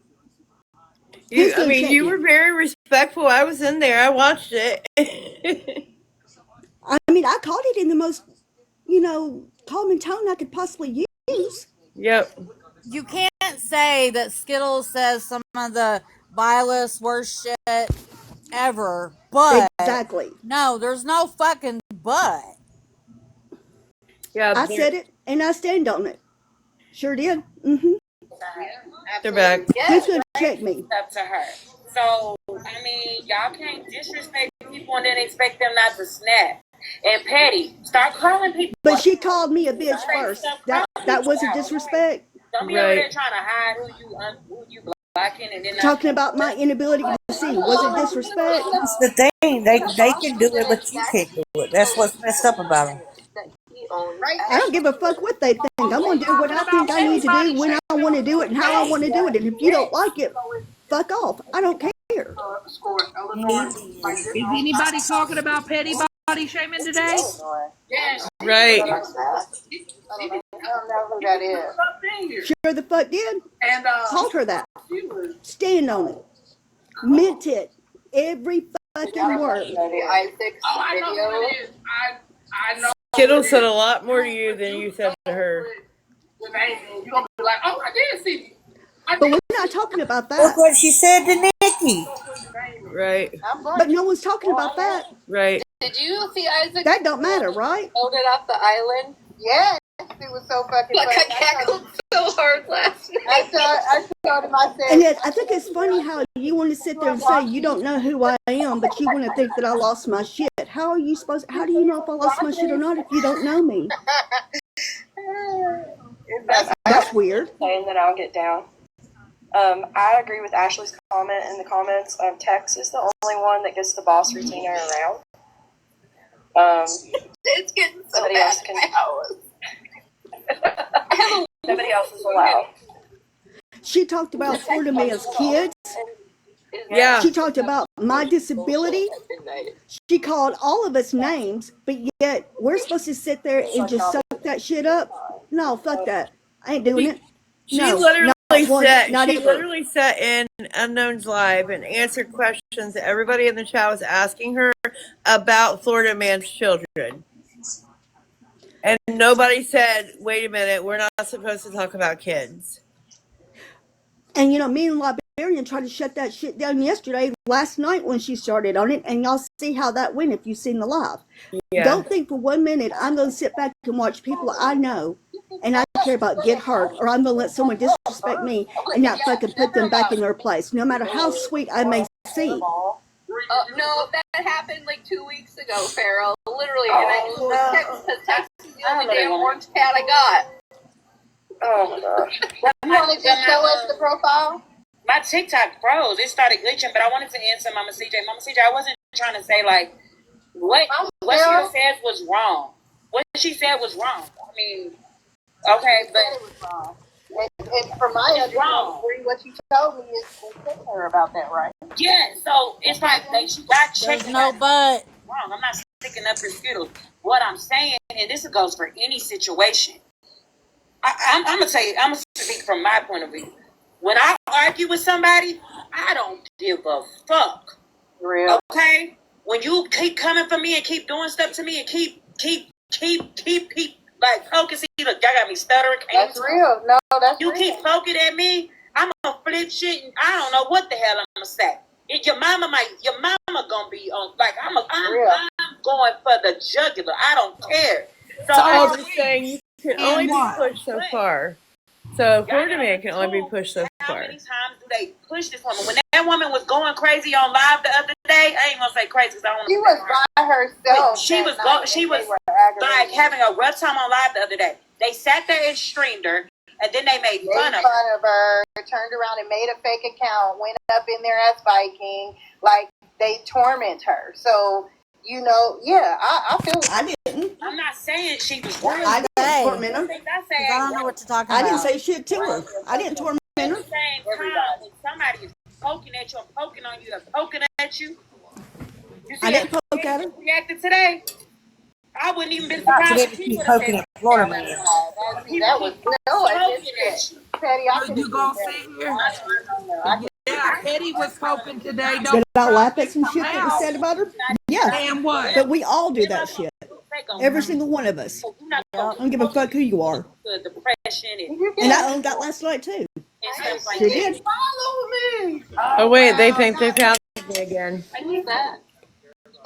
Who's gonna check You me? were very respectful. I was in there. I watched it. I mean, I called it in the most, calming tone I could possibly use. Yep. You can't say that Skittles says some of the vilest, worst shit ever, but Exactly. no, there's no fucking but. Yeah, I said it, and I stand on it. Sure did. Mm-hmm. They're back. Who's gonna check me? Up to her. So I mean, y'all can't disrespect people and then expect them not to snap. And Patty, start calling people. But she called me a bitch first. That wasn't disrespect. Don't be over there trying to hide who you blocking and then not Talking about my inability to see. Was it disrespect? That's the thing. They can do it, but you can't do it. That's what's messed up about them. I don't give a fuck what they think. I'm gonna do what I think I need to do when I want to do it and how I want to do it. And if you don't like it, fuck off. I don't care. Is anybody talking about petty body shaming today? Right. I don't know who that is. Sure the fuck did. And Called her that. Stand on it. Meant it. Every fucking word. Isaac's I know video. who it is. I know. Kittle said a lot more to you than you said to her. With Amy, you gonna be like, oh, I did see you. But we're not talking about Look that. what she said to Nikki. Right. But no one's talking about that. Right. Did you see Isaac? That don't matter, right? Hold it off the island. Yes, it was so fucking Like funny. I cackled so hard last night. I told him, I said, And yet, I think it's funny how you want to sit there and say you don't know who I am, but you want to think that I lost my shit. How do you know if I lost my shit or not if you don't know me? That's weird. saying that I'll get down. I agree with Ashley's comment in the comments. Tex is the only one that gets the boss retainer around. It's getting so Somebody bad. else can. Nobody else is allowed. She talked about Florida man's kids. Yeah. She talked about my disability. She called all of us names, but yet we're supposed to sit there and just suck that shit up. No, fuck that. I ain't doing it. She No, literally not once, sat. not She ever. literally sat in Unknown's live and answered questions that everybody in the chat was asking her about Florida man's children. And nobody said, "Wait a minute, we're not supposed to talk about kids." And me and Liberian tried to shut that shit down last night when she started on it, and y'all see how that went if you've seen the live. Yeah. Don't think for 1 minute I'm going to sit back and watch people I know and I care about get hurt, or I'm going to let someone disrespect me and not fucking put them back in their place, no matter how sweet I may seem. No, that happened like 2 weeks ago, Farrell. Literally, and I texted the only damn orange cat I got. Oh my gosh. you want to just show us the profile? My TikTok froze. It started glitching, but I wanted to answer Mama CJ. Mama CJ, I wasn't trying to say like what she said was wrong. What she said was wrong. I mean, okay, but And from my understanding, what you told me is her about that, right? yeah. So it's like she got checked. There's no but. Wrong. I'm not sticking up for Skittles. What I'm saying, and this goes for any situation. I'm gonna tell you. I'm gonna speak from my point of view. When I argue with somebody, I don't give a fuck Real. Okay? When you keep coming for me and keep doing stuff to me and keep like poking, see, look, y'all got me stuttering. That's real. No, that's you real. keep poking at me, I'm gonna flip shit and I don't know what the hell I'm gonna say. Your mama gonna be on, like, I'm going for the jugular. I don't care. So I'm just saying you can only be pushed so far. So Florida Man can only be pushed so how far. many times do they push this woman? When that woman was going crazy on live the other day, I ain't gonna say crazy because I don't want to. She was by herself. She was like having a rough time on live the other day. They sat there and streamed her, and then they made fun of her. Turned around and made a fake account. Went up in there as Viking. Like, they torment her. So, you know, yeah, I feel. I didn't. I'm not saying she was wrong. I didn't torment her. I don't know what you're talking about. I didn't say shit to her. I didn't torment her. At the same time, when somebody is poking at you and poking on you and poking at you, you see I didn't poke at her. Reacted today. I wouldn't even be surprised if people poking at Florida Man. That was Petty. You gonna sit here? Yeah, Petty was poking today. Did I laugh at some shit that was said about her? Yeah. And what? But we all do that shit. Every single one of us. I don't give a fuck who you are. And I owned that last night too. Sure did. Follow me. Oh wait, they think they found me again. Who's that?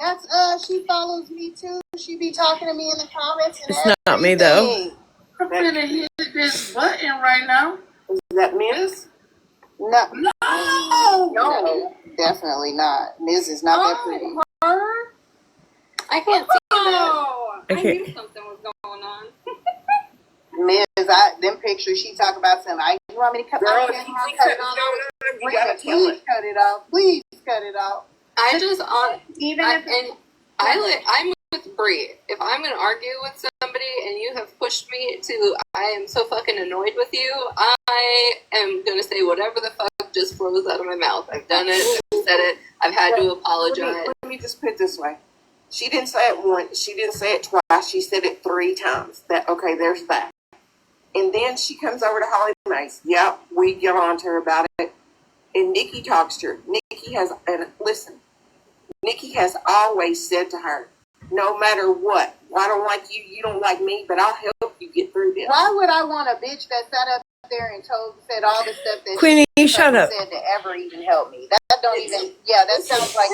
That's she follows me too. She be talking to me in the comments. And It's not me though. I'm gonna hit this button right now. Is that Miz? No. No, definitely not. Miz is not that pretty. I can't see that. Okay. I knew something was going on. Miz, them pictures, she talk about something. You want me to cut my hair? Please cut it off. Please cut it off. I just I'm with Bree. If I'm gonna argue with somebody and you have pushed me to, I am so fucking annoyed with you. I am gonna say whatever the fuck just flows out of my mouth. I've done it. I've said it. I've had to apologize. Let me just put it this way. She didn't say it once. She didn't say it twice. She said it 3 times. Okay, there's that. And then she comes over to Holly Mace. Yep, we get on to her about it. And Nikki talks to her. Nikki has always said to her, no matter what, I don't like you, you don't like me, but I'll help you get through this. Why would I want a bitch that sat up there and said all the stuff that Queenie, shut up. said to ever even help me? That don't even, that sounds like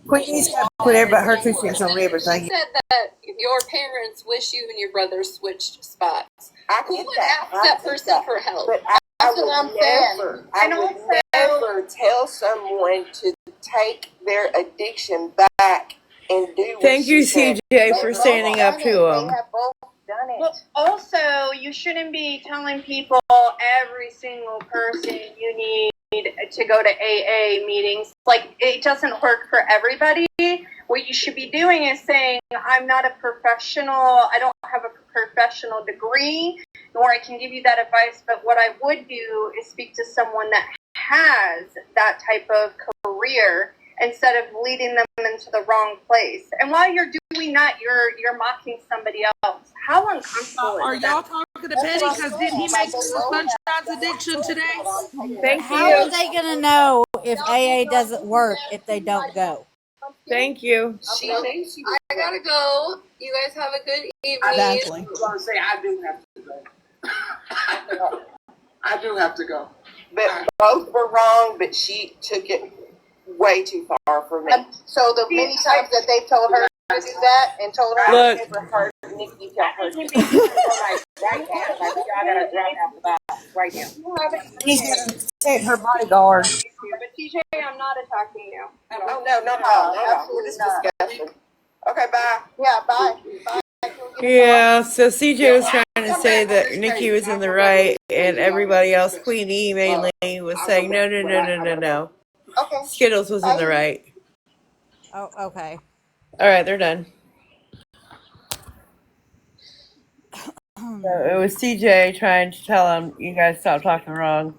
Queenie's got to put her 2 cents on everything. You said that your parents wish you and your brother switched spots. Who would ask that person for help? But I would never tell someone to take their addiction back and do what Thank you, she said. CJ, for standing up to him. Well, also, you shouldn't be telling people, every single person, you need to go to AA meetings. Like, it doesn't work for everybody. What you should be doing is saying, I'm not a professional, I don't have a professional degree, nor I can give you that advice, but what I would do is speak to someone that has that type of career instead of leading them into the wrong place. And while you're doing that, you're mocking somebody else. How uncomfortable Are is y'all that? talking to Petty? Because didn't he make the Sunshine's addiction today? Thank How you. are they going to know if AA doesn't work if they don't go? Thank you. I gotta go. You guys have a good evening. Exactly. I was gonna say I do have to go. I do have to go. But both were wrong, but she took it way too far for me. So the many times that they told her to do that and told her Look. to never hurt Nikki tell her to. right now, like, y'all gotta drop out the box right now. He's going to say her bodyguard. But TJ, I'm not attacking you. Oh, no. We're just discussing. Okay, bye. Yeah, bye. Bye. Yeah, so CJ was trying to say that Nikki was in the right, and everybody else, Queenie mainly, was saying no. Okay. Skittles was in the right. Oh, okay. All right, they're done. So it was CJ trying to tell him, you guys stop talking wrong,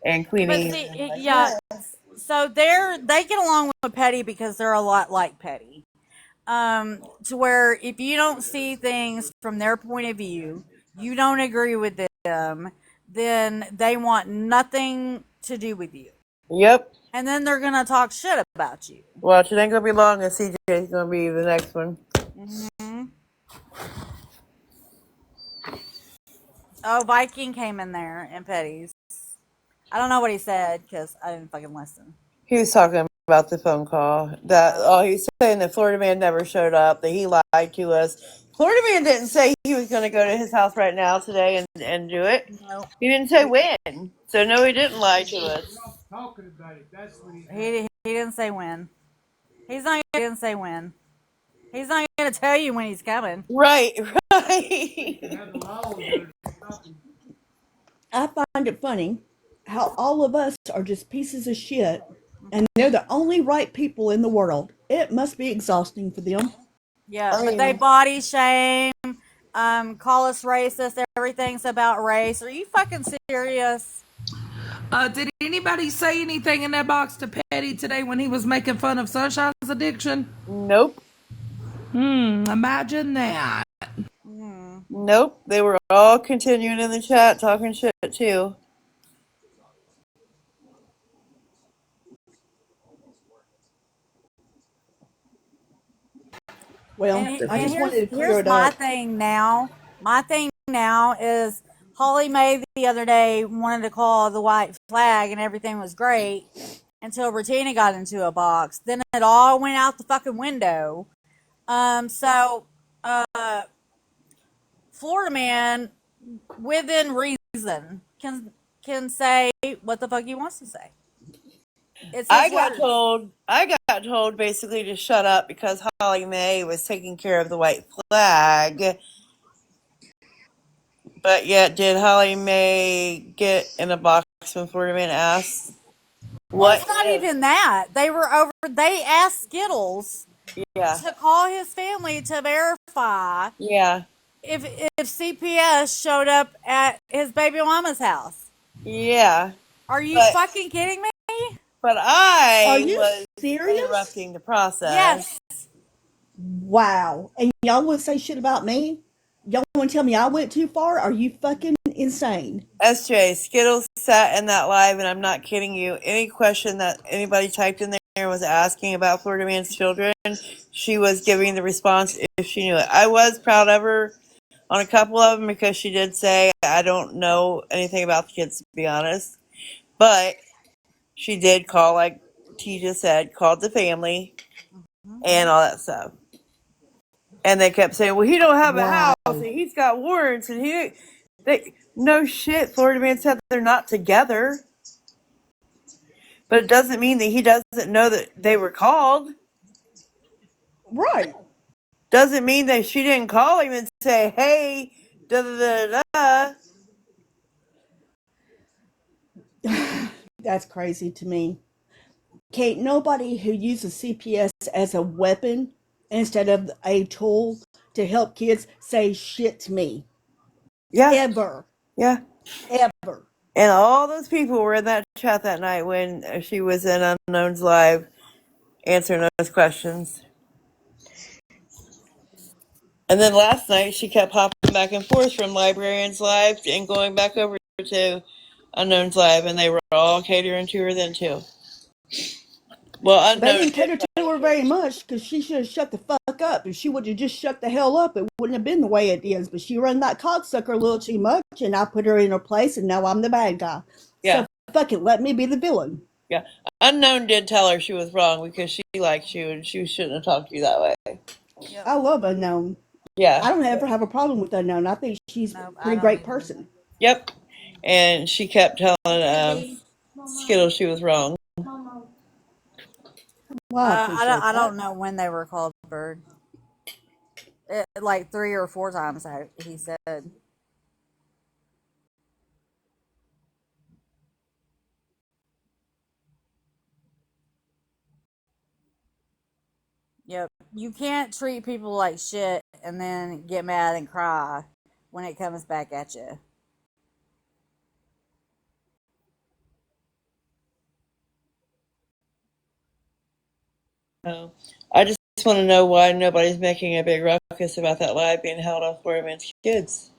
and But Queenie. see, yeah, so they get along with Petty because they're a lot like Petty. To where if you don't see things from their point of view, you don't agree with them, then they want nothing to do with you. Yep. And then they're gonna talk shit about you. Watch, it ain't gonna be long, and CJ is gonna be the next one. Mm-hmm. Oh, Viking came in there and Petty's. I don't know what he said because I didn't fucking listen. He was talking about the phone call. He's saying that Florida Man never showed up, that he lied to us. Florida Man didn't say he was going to go to his house right now today and do it. Nope. He didn't say when. So, no, he didn't lie to us. Talking about it. That's what He didn't say when. He didn't say when. He's not going to tell you when he's coming. Right. I find it funny how all of us are just pieces of shit and they're the only right people in the world. It must be exhausting for them. Yeah, they body shame, call us racist. Everything's about race. Are you fucking serious? Did anybody say anything in that box to Petty today when he was making fun of Sunshine's addiction? Nope. Imagine that. Nope. They were all continuing in the chat talking shit too. Well, I just wanted to clear it my up. thing now. My thing now is Holly Mae the other day wanted to call the white flag and everything was great until Regina got into a box. Then it all went out the fucking window. Florida Man, within reason, can say what the fuck he wants to say. I got told basically to shut up because Holly Mae was taking care of the white flag. But yet, did Holly Mae get in a box when Florida Man asked? Well, it's not even that. They asked Skittles to call his family to verify if CPS showed up at his baby mama's house. Yeah. Are you fucking kidding me? But I Are you was serious? interrupting the process. Yes. Wow. And y'all want to say shit about me? Y'all want to tell me I went too far? Are you fucking insane? SJ, Skittles sat in that live, and I'm not kidding you. Any question that anybody typed in there was asking about Florida Man's children, she was giving the response if she knew it. I was proud of her on a couple of them because she did say, I don't know anything about the kids, to be honest. But she did call, like T just said, called the family and all that stuff. And they kept saying, well, he don't have a house, and he's got warrants, and no shit, Florida Man said they're not together. But it doesn't mean that he doesn't know that they were called. Right. Doesn't mean that she didn't call him and say, hey, da-da-da-da. That's crazy to me. Can't nobody who uses CPS as a weapon instead of a tool to help kids say shit to me. Yeah. Ever. Yeah. Ever. And all those people were in that chat that night when she was in Unknown's Live answering those questions. And then last night she kept hopping back and forth from Librarian's Live and going back over to Unknown's Live, and they were all catering to her then too. Well, They didn't cater to her very much because she should have shut the fuck up. If she would have just shut the hell up, it wouldn't have been the way it is. But she run that cocksucker a little too much, and I put her in her place, and now I'm the bad guy. Yeah. So fuck it, let me be the villain. Yeah. Unknown did tell her she was wrong because she liked you and she shouldn't have talked to you that way. I love Unknown. Yeah. I don't ever have a problem with Unknown. I think she's a pretty great person. Yep. And she kept telling Skittles she was wrong. Well, I don't know when they were called Bird. Like 3 or 4 times, he said. Yep. You can't treat people like shit and then get mad and cry when it comes back at you. I just want to know why nobody's making a big ruckus about that live being held on Florida Man's kids.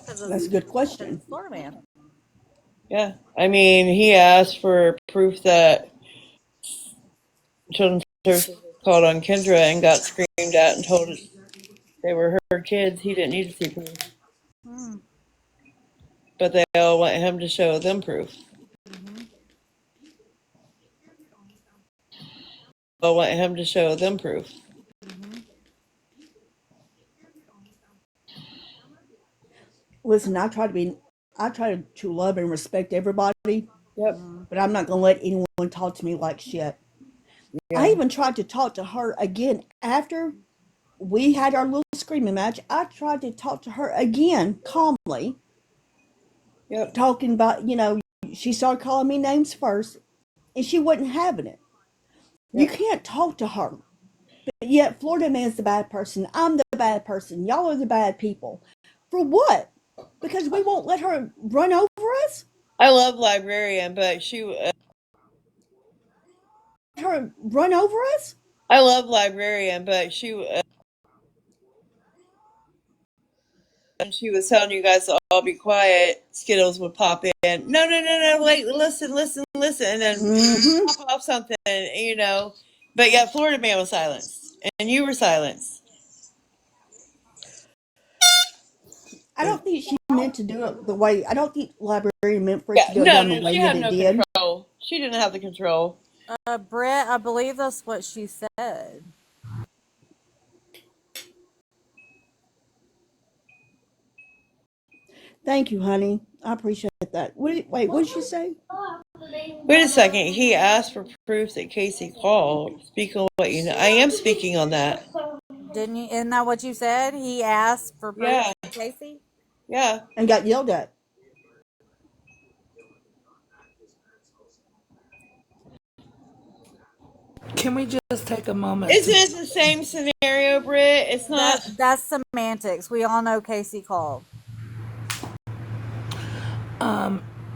That's a good question. Florida Man. Yeah. I mean, he asked for proof that Children's Services called on Kendra and got screamed at and told they were her kids. He didn't need to see proof. But they all want him to show them proof. All want him to show them proof. Listen, I try to love and respect everybody. Yep. But I'm not gonna let anyone talk to me like shit. Yeah. I even tried to talk to her again after we had our little screaming match. I tried to talk to her again calmly. Yep. Talking about, she started calling me names first, and she wasn't having it. You can't talk to her. But yet, Florida Man's the bad person. I'm the bad person. Y'all are the bad people. For what? Because we won't let her run over us? I love Librarian, but Her run over us? I love Librarian, but and she was telling you guys to all be quiet, Skittles would pop in. No, wait, listen. And then pop off something, But yeah, Florida Man was silenced. And you were silenced. I don't think she meant to do it the way, I don't think Librarian meant for it to go No, down the way she that had it no did. control. She didn't have the control. Brett, I believe that's what she said. Thank you, honey. I appreciate that. Wait, what did she say? Wait a second. He asked for proof that Casey called. Speak on what you know. I am speaking on that. Didn't you? Isn't that what you said? He asked for proof, Yeah. Casey? Yeah. And got yelled at. Can we just take a moment? Isn't it the same scenario, Britt? It's not. That's semantics. We all know Casey called.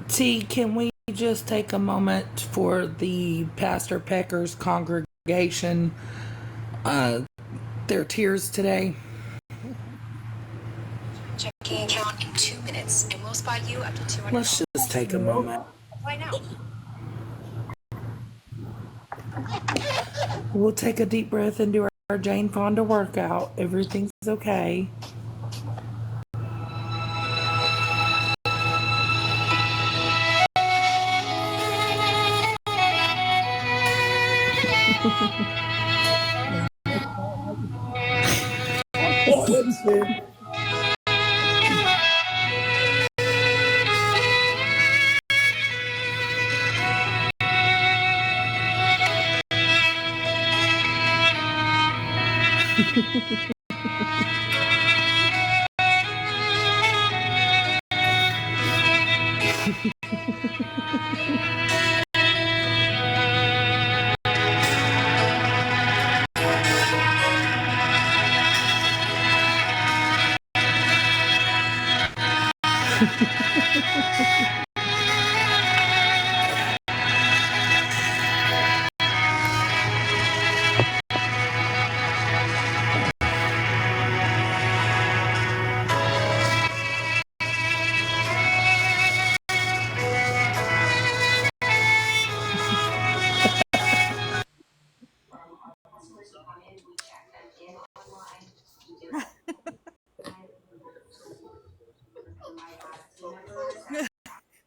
T, can we just take a moment for the Pastor Pecker's congregation, their tears today? Checking account in 2 minutes, and we'll spot you up to 200. Let's just take a moment. Why now? We'll take a deep breath and do our Jane Fonda workout. Everything's okay.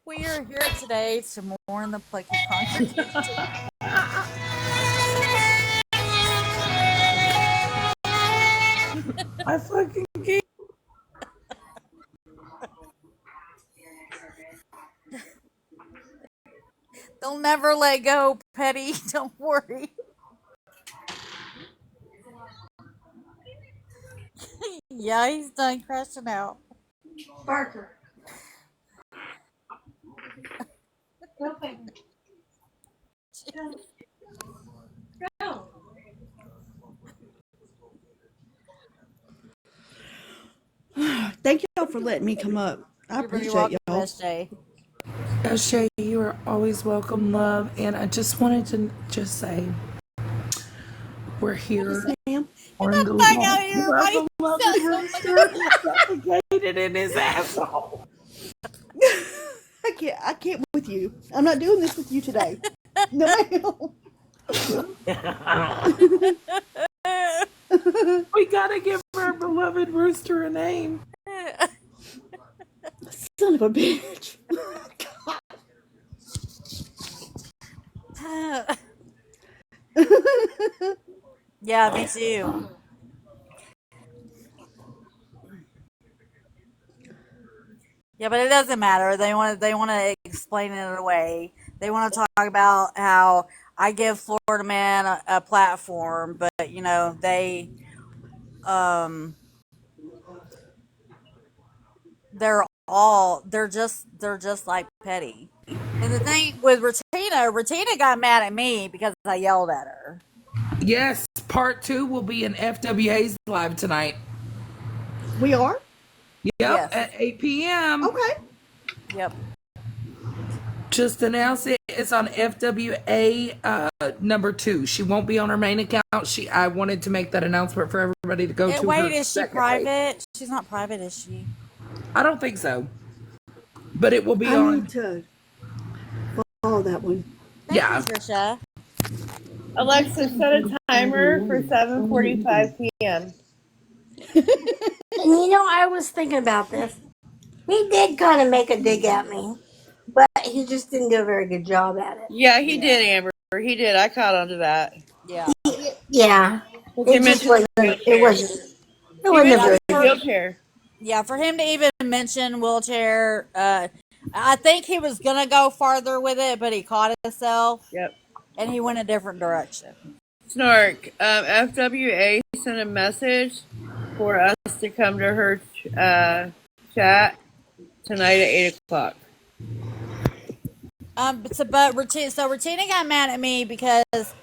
We are here today to mourn the Plucky congregation. I fucking can't. They'll never let go, Petty. Don't worry. Yeah, he's done crashing out. Barker. Thank y'all for letting me come up. I appreciate y'all. SJ. SJ, you are always welcome, love. And I just wanted to just say, we're here. Ma'am. Suffocated in his asshole. I I can't with you. I'm not doing this with you today. No, ma'am. We gotta give our beloved rooster a name. Son of a bitch. Yeah, me too. Yeah, but it doesn't matter. They want to explain it away. They want to talk about how I give Florida Man a platform, but you know um they're just like petty. And the thing with Retina got mad at me because I yelled at her. Yes, part 2 will be in FWA's live tonight. We are? Yep, Yes. at 8 p.m. Okay. Yep. Just announce it. It's on FWA number 2. She won't be on her main account. I wanted to make that announcement for everybody to go to. Wait, her is she second private? page. She's not private, is she? I don't think so. But it will be I on. need to follow that one. Thank you, Trisha. Alexa, set a timer for 7:45 p.m. And you know, I was thinking about this. He did kind of make a dig at me, but he just didn't do a very good job at it. Yeah, he did, Amber. He did. I caught on to that. Yeah. Yeah, He it just mentioned wasn't. wheelchair. It wasn't. It He wasn't a mentioned very. wheelchair. Yeah, for him to even mention wheelchair, I think he was gonna go farther with it, but he caught himself. Yep. And he went a different direction. Snark. FWA sent a message for us to come to her chat tonight at 8 o'clock. But Retina got mad at me because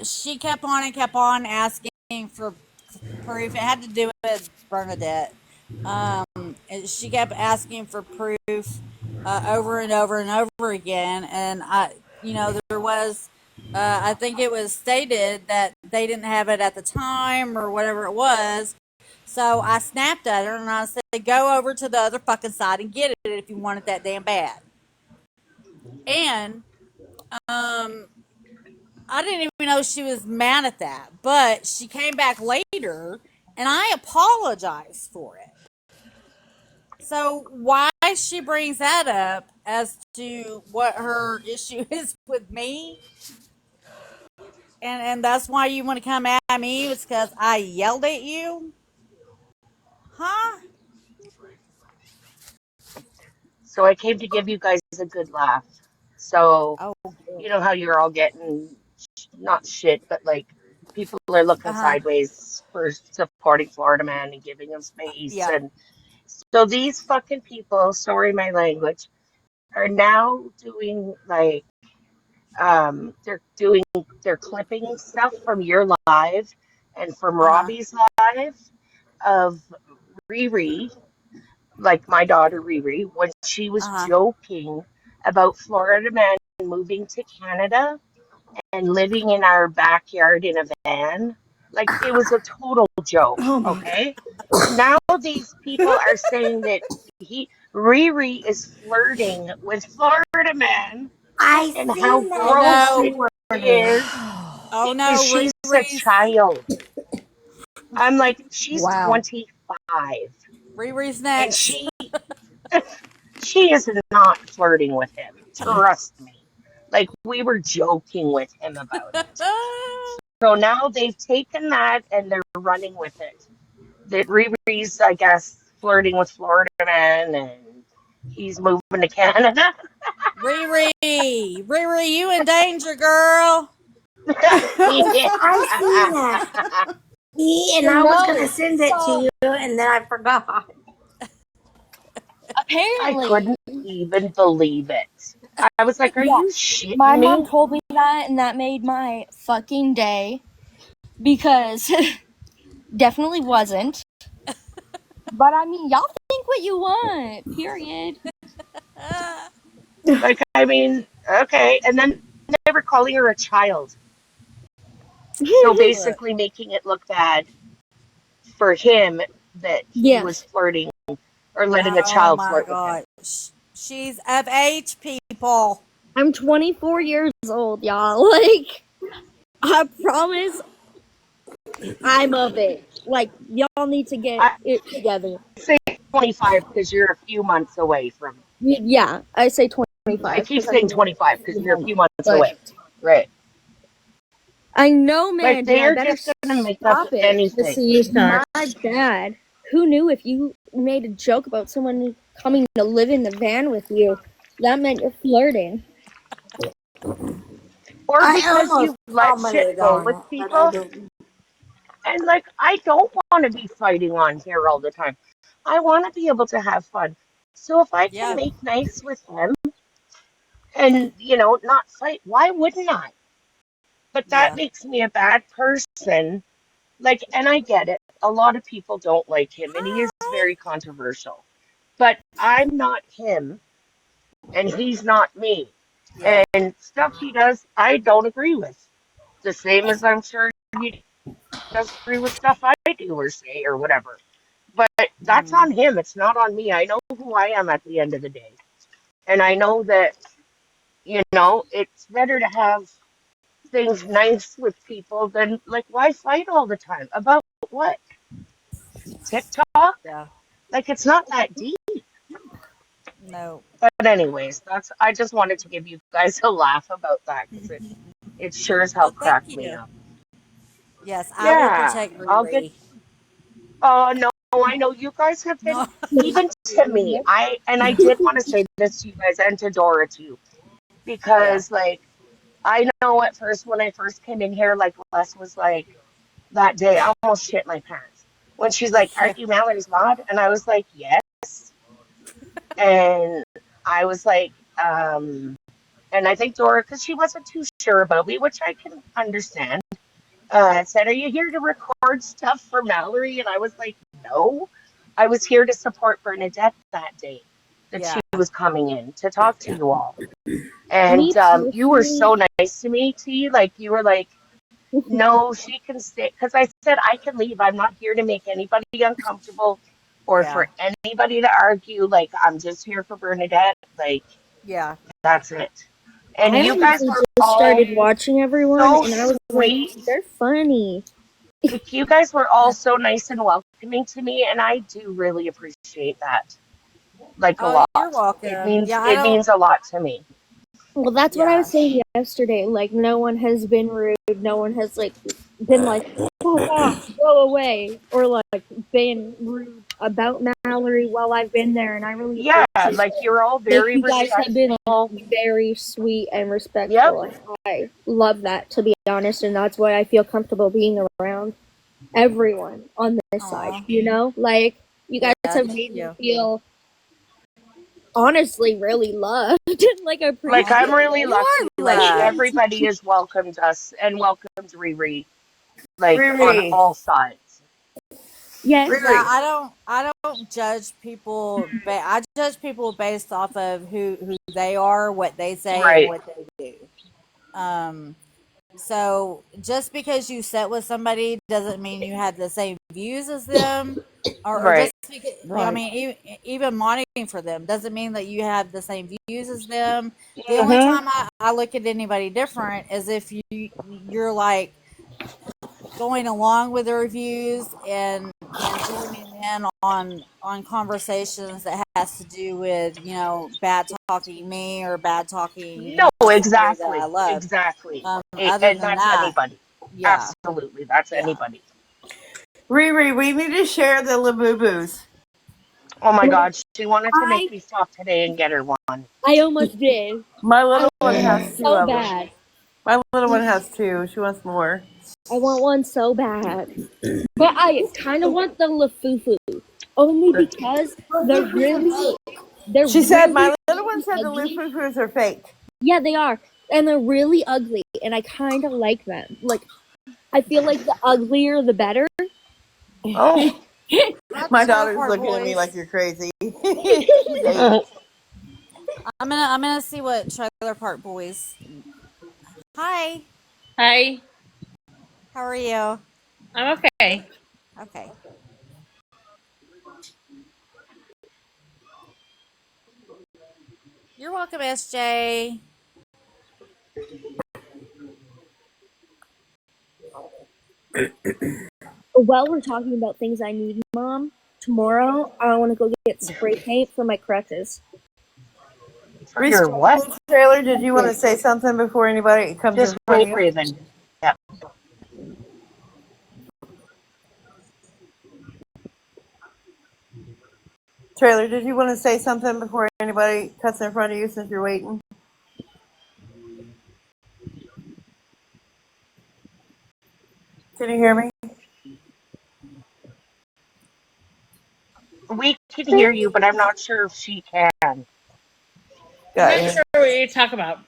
she kept on asking for proof. It had to do with Bernadette. She kept asking for proof over and over and over again, and there was. I think it was stated that they didn't have it at the time or whatever it was. So I snapped at her and I said, go over to the other fucking side and get it if you want it that damn bad. And I didn't even know she was mad at that. But she came back later and I apologized for it. So why she brings that up as to what her issue is with me, and that's why you want to come at me, it's because I yelled at you? Huh? So I came to give you guys a good laugh. So, you know how you're all getting, not shit, but like people are looking sideways for supporting Florida Man and giving him space. Yeah. And so these fucking people, sorry my language, are now doing like, they're clipping stuff from your live and from Robbie's live of Riri, like my daughter Riri, when she was joking about Florida Man moving to Canada and living in our backyard in a van. Like, it was a total joke, okay? Now these people are saying that Riri is flirting with Florida Man and how gross it is. Oh no, she's a child. I'm like, she's 25. Riri's next. And she is not flirting with him. Trust me. Like, we were joking with him about it. So now they've taken that and they're running with it. That Riri's, I guess, flirting with Florida Man and he's moving to Canada. Riri, you in danger, girl. I see that. I was gonna send it to you, and then I forgot. I Apparently, couldn't even believe it. I was like, are you shitting My me? mom told me that, and that made my fucking day. Because definitely wasn't. But I mean, y'all think what you want, period. Like, I mean, okay. And then they were calling her a child. So basically making it look bad for him that he was flirting or letting a child flirt with him. She's of age, people. I'm 24 years old, y'all. Like, I promise I'm of age. Like, y'all need to get I it together. say 25 because you're a few months away from. Yeah, I say I 25 keep because saying I'm 25 because you're a few months but away. Right. I know, Like man, dude. they I are better just gonna make up stop it. anything. My bad. Who knew if you made a joke about someone coming to live in the van with you, that meant you're flirting? Or I because you almost let shit commented go on with it, but I people. didn't. And like, I don't want to be fighting on here all the time. I want to be able to have fun. So if I can Yeah. make nice with them and, you know, not fight, why wouldn't I? But that Yeah. makes me a bad person. Like, and I get it. A lot of people don't like him and he is very controversial. But I'm not him and he's not me. Yeah. And stuff he does, I don't agree with. The same as I'm sure he doesn't agree with stuff I do or say or whatever. But that's on him. It's not on me. I know who I am at the end of the day. And I know that, you know, it's better to have things nice with people than, like, why fight all the time? About what? TikTok? Yeah. Like, it's not that deep. No. But anyways, I just wanted to give you guys a laugh about that because it sure as hell Well, thank cracked me you. up. Yes, I will Yeah, protect I'll get. Riri. Oh no, I know you guys have been No. even to me. I did want to say this to you guys and to Dora too, Yeah. because like I know at first when I first came in here, like Les was like that day, I almost shit my pants when she's like, Yeah. "Aren't you Mallory's mod?" And I was like, "Yes," and I was like, and I think Dora, because she wasn't too sure about me, which I can understand. Said, "Are you here to record stuff for Mallory?" And I was like, "No, I was here to support Bernadette that day that Yeah. she was coming in to talk to you all." Me And you were personally, so nice to me, T. Like, you were like, "No, she can stay." Because I said, "I can leave. I'm not here to make anybody uncomfortable or Yeah. for anybody to argue. Like, I'm just here for Bernadette. Like, Yeah. that's it." And I you guys honestly were just all started watching everyone, so and I was like, sweet. they're funny. Like you guys were all so nice and welcoming to me, and I do really appreciate that. Like a Oh, you're lot. welcome. Yeah, I It don't. means a lot to me. Well, that's what I Yeah. was saying yesterday. Like, no one has been rude. No one has like been like, "Fuck off, go away," or like been rude about Mallory while I've been there. And I really Yeah, appreciate like it. you're all Like, very you guys have been respectful. very sweet and Yep. respectful, and I love that, to be honest. And that's why I feel comfortable being around everyone on this side. Aw. You know, like you guys Yeah. have Thank made me you. feel honestly really loved, like Like appreciated. I'm really You are lucky. Like loved. everybody has welcomed us and welcomed Riri, like on Riri, all sides. Yes. Yeah, Riri. I don't judge people. I judge people based off of who they are, what they say, and Right. what they do. So just because you sit with somebody doesn't mean you have the same views as them, or Right. just because I Right. mean even monitoring for them doesn't mean that you have the same views as them. The only Mhm. time I look at anybody different is if you're like going along with the reviews and joining in on conversations that has to do with bad talking me or bad talking No, somebody that I exactly. love. Exactly. Other And than that's that, anybody. yeah, Absolutely. That's yeah. anybody. Riri, we need to share the Labubus. Oh my God, she wanted to make I me stop today and get her one. I almost did. My I little one want one has two so of them. bad. My little one has two. She wants more. I want one so bad. But I kind of want the Lafufu only because they're She said, my really, little one really said the ugly. Lufufus are fake. Yeah, they are, and they're really ugly, and I kind of like them. Like, I feel like the uglier the better. Oh. Hi, My Trailer daughter's Park looking at me like Boys. you're crazy. She's 8. I'm gonna see what Trailer Park Boys. Hi, Hi, how are you? I'm okay. Okay. You're welcome, SJ. While we're talking about things I need, Mom, tomorrow I want to go get spray paint for my crutches. For your what? Taylor, did you want to say something before anybody comes in Just front of wait, you? Raven. Yeah. Taylor, did you want to say something before anybody cuts in front of you since you're waiting? Can you hear me? We can hear you, but I'm not sure if she can. I'm not sure what you're talking about.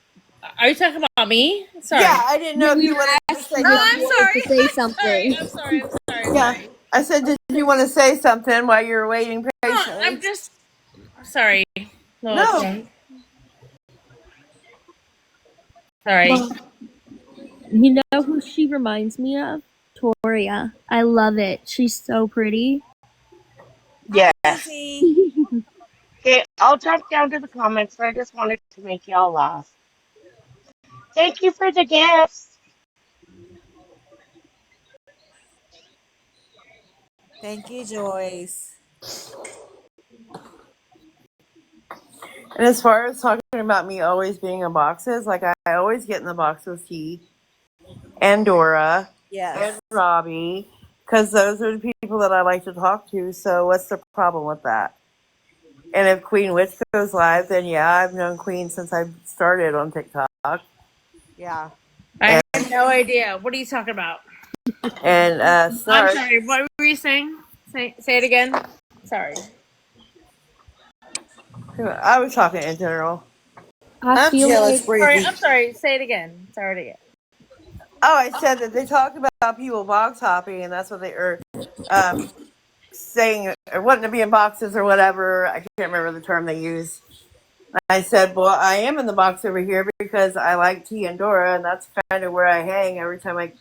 Are you talking about me? Sorry. Yeah, I didn't know if you wanted to say. No, I'm sorry. To say something. I'm sorry. Yeah, I said, did you want to say something while you were waiting patiently? I'm just sorry. No. Sorry. Mom, you know who she reminds me of? Toria. I love it. She's so pretty. Yes. Okay, I'll jump down to the comments. I just wanted to make y'all laugh. Thank you for the gifts. Thank you, Joyce. And as far as talking about me always being in boxes, like I always get in the box with T and Dora and Robbie, because those are the people that I like to talk to. So what's the problem with that? And if Queen Witch goes live, then yeah, I've known Queen since I started on TikTok. Yeah. I have no idea. What are you talking about? And I'm Snark. sorry. What were you saying? Say it again. Sorry. I was talking in general. I'm jealous, Breezy. I'm sorry. Say it again. Sorry again. Oh, I said that they talk about people box hopping, and that's what they are saying, or wanting to be in boxes or whatever. I can't remember the term they use. I said, well, I am in the box over here because I like T and Dora, and that's kind of where I hang every time I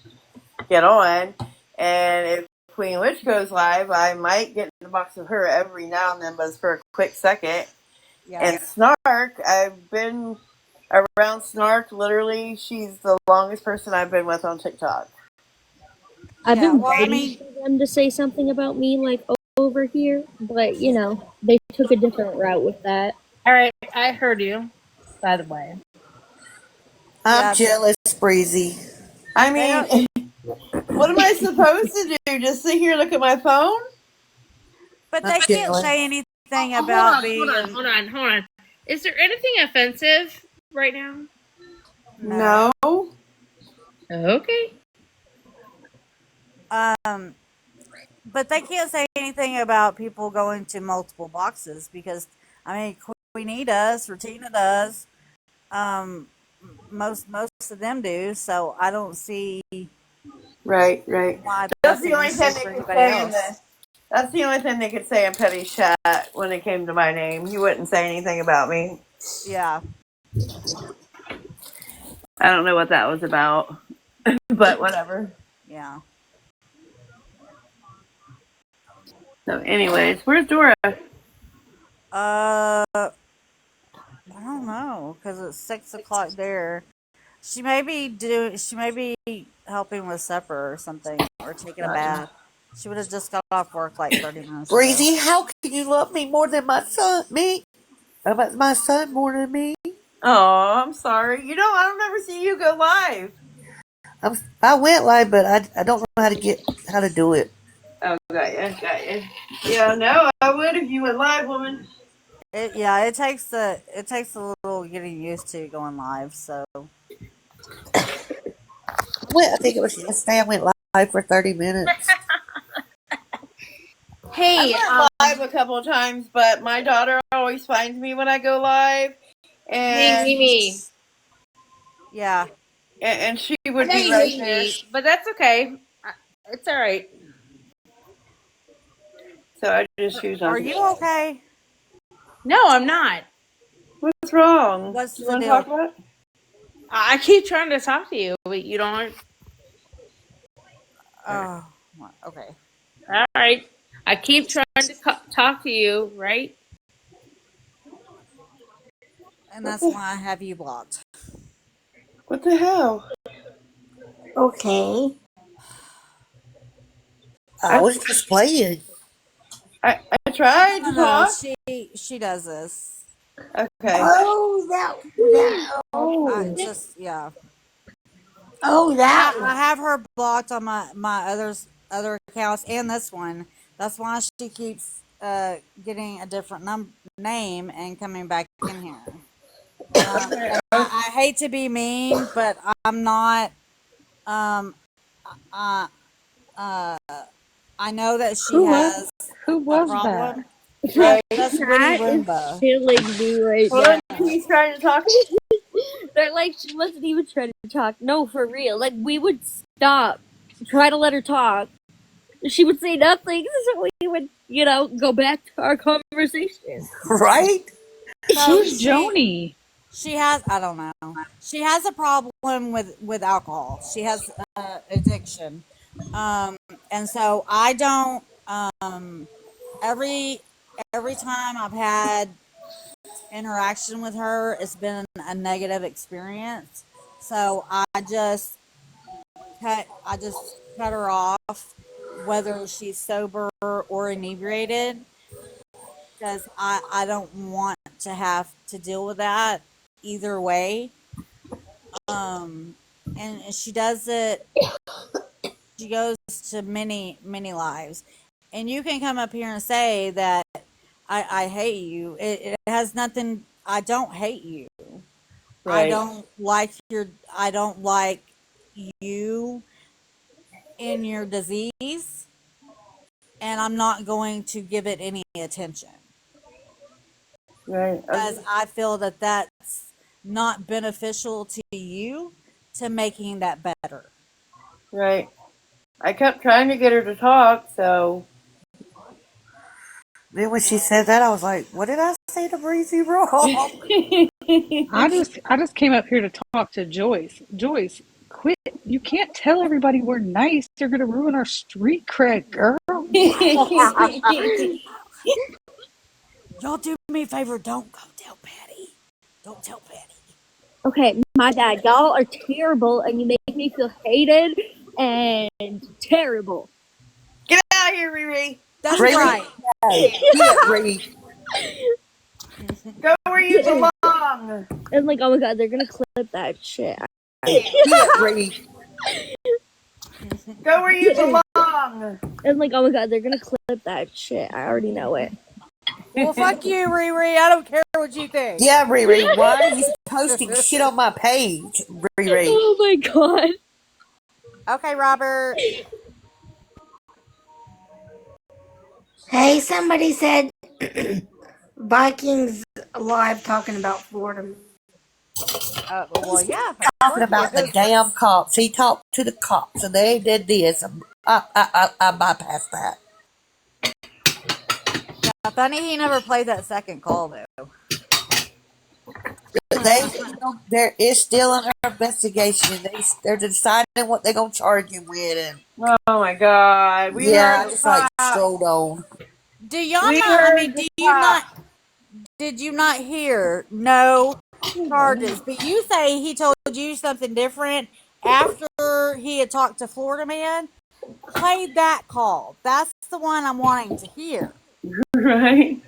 get on. And if Queen Witch goes live, I might get in the box with her every now and then, but it's for a quick second. Yeah. And Snark, I've been around Snark, literally, she's the longest person I've been with on TikTok. I've been well, I waiting mean- for them to say something about me, like over here, but you know, they took a different route with that. All right, I heard you. By the way, I'm jealous, Breezy. I mean, what am I supposed to do? Just sit here and look at my phone? But they can't say anything hold about on, being. hold on. Is there anything offensive right now? No. Okay. But they can't say anything about people going to multiple boxes because I mean Queenie does, Retina does, most of them do. So I don't see. Right. Why That's the an only issue thing for they could anybody say else. that's the only thing they could say in Petty Chat when it came to my name. He wouldn't say anything about me. Yeah. I don't know what that was about, but whatever. Yeah. So, anyways, where's Dora? I don't know because it's 6:00 there. She may be helping with supper or something or taking a bath. She would have just got off work like 30 minutes Breezy, ago. how can you love me more than my son? Me? About my son more than me? Oh, I'm sorry. I don't ever see you go live. I went live, but I don't know how to do it. Oh, got you. Yeah, no, I would if you went live, woman. It takes a little getting used to going live. So I think it was yesterday. I went live for 30 minutes. Hey, I went live a couple of times, but my daughter always finds me when I go live, and Mimi. Yeah. And she I would know be you right hate there. me, but that's okay. It's all right. So I just choose not Are to. you okay? No, I'm not. What's wrong? What's You the want to deal? talk about it? I keep trying to talk to you, but you don't. Oh, okay. All right. I keep trying to talk to you, right? And that's why I have you blocked. What the hell? Okay. I was just playing. I tried to No, talk. she does this. Okay. Oh, I just yeah. Oh, that I have her blocked on my other accounts and this one. That's why she keeps getting a different name and coming back in here. And I hate to be mean, but I'm not. I know that she has Who a was problem. Right. That's Winnie Cat is Roomba. killing me right Hold now. on, he's trying to talk. They're like, she wasn't even trying to talk. No, for real. Like, we would stop, try to let her talk. She would say nothing, so we would, go back to our conversation. Right? Who's Joni? She has, I don't know. She has a problem with alcohol. She has addiction. And so I don't, every time I've had interaction with her, it's been a negative experience. So I just cut her off, whether she's sober or inebriated, because I don't want to have to deal with that either way. And she does it. She goes to many lives, and you can come up here and say that I hate you. It has nothing. I don't hate you. Right. I don't like you in your disease, and I'm not going to give it any attention. Right. Because I feel that that's not beneficial to you to making that better. Right. I kept trying to get her to talk, so. Then when she said that, I was like, what did I say to Breezy wrong? I just came up here to talk to Joyce. Joyce, quit. You can't tell everybody we're nice. They're going to ruin our street cred, girl. Y'all do me a favor. Don't go tell Patty. Don't tell Patty. Okay, my bad. Y'all are terrible, and you make me feel hated and terrible. Get out of here, Riri. That's Riri. right. Yeah, Riri. Go where you belong. And like, oh my god, they're gonna clip that shit. Yeah, Riri. Go where you belong. And like, oh my god, they're gonna clip that shit. I already know it. Well, fuck you, Riri. I don't care what you think. Yeah, Riri. Why are you posting shit on my page, Riri? Oh my god. Okay, Robert. Hey, somebody said Vikings live talking about Florida. Well, yeah. Talking about the damn cops. He talked to the cops, and they did this. I bypassed that. Yeah, funny he never played that second call though. There is still under investigation. They're deciding what they're gonna charge him with, and Oh my god. We yeah, heard I just the like cop. strolled on. Do y'all We not? heard I mean, the do you not? cop. Did you not hear no charges? But you say he told you something different after he had talked to Florida Man. Play that call. That's the one I'm wanting to hear. Right?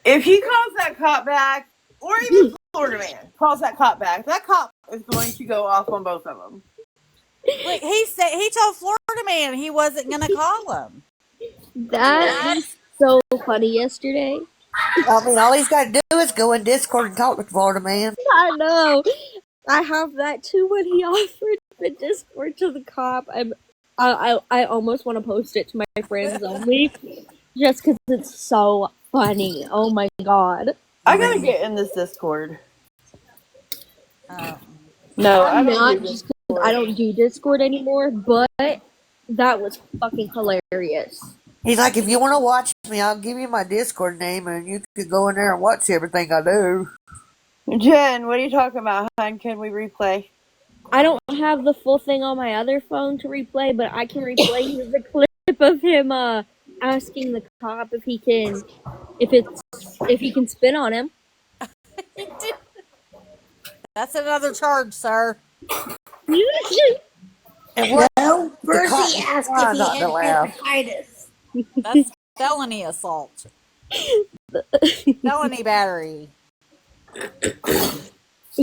If he calls that cop back, or even Florida Man calls that cop back, that cop is going to go off on both of them. Like he said, he told Florida Man he wasn't going to call him. That was so funny yesterday. I mean, all he's got to do is go in Discord and talk to Florida Man. I know. I have that too when he offered the Discord to the cop. I almost want to post it to my friends only, just because it's so funny. Oh my god. I gotta get in this Discord. Oh. No, I'm I don't not do just Discord. 'cause I don't do Discord anymore, but that was fucking hilarious. He's like, if you want to watch me, I'll give you my Discord name, and you can go in there and watch everything I do. Jen, what are you talking about, hon? Can we replay? I don't have the full thing on my other phone to replay, but I can replay the clip of him asking the cop if if he can spit on him. That's another charge, sir. And what? No, The first cop he was asked trying if he not to had laugh. hepatitis. That's felony assault. Felony battery.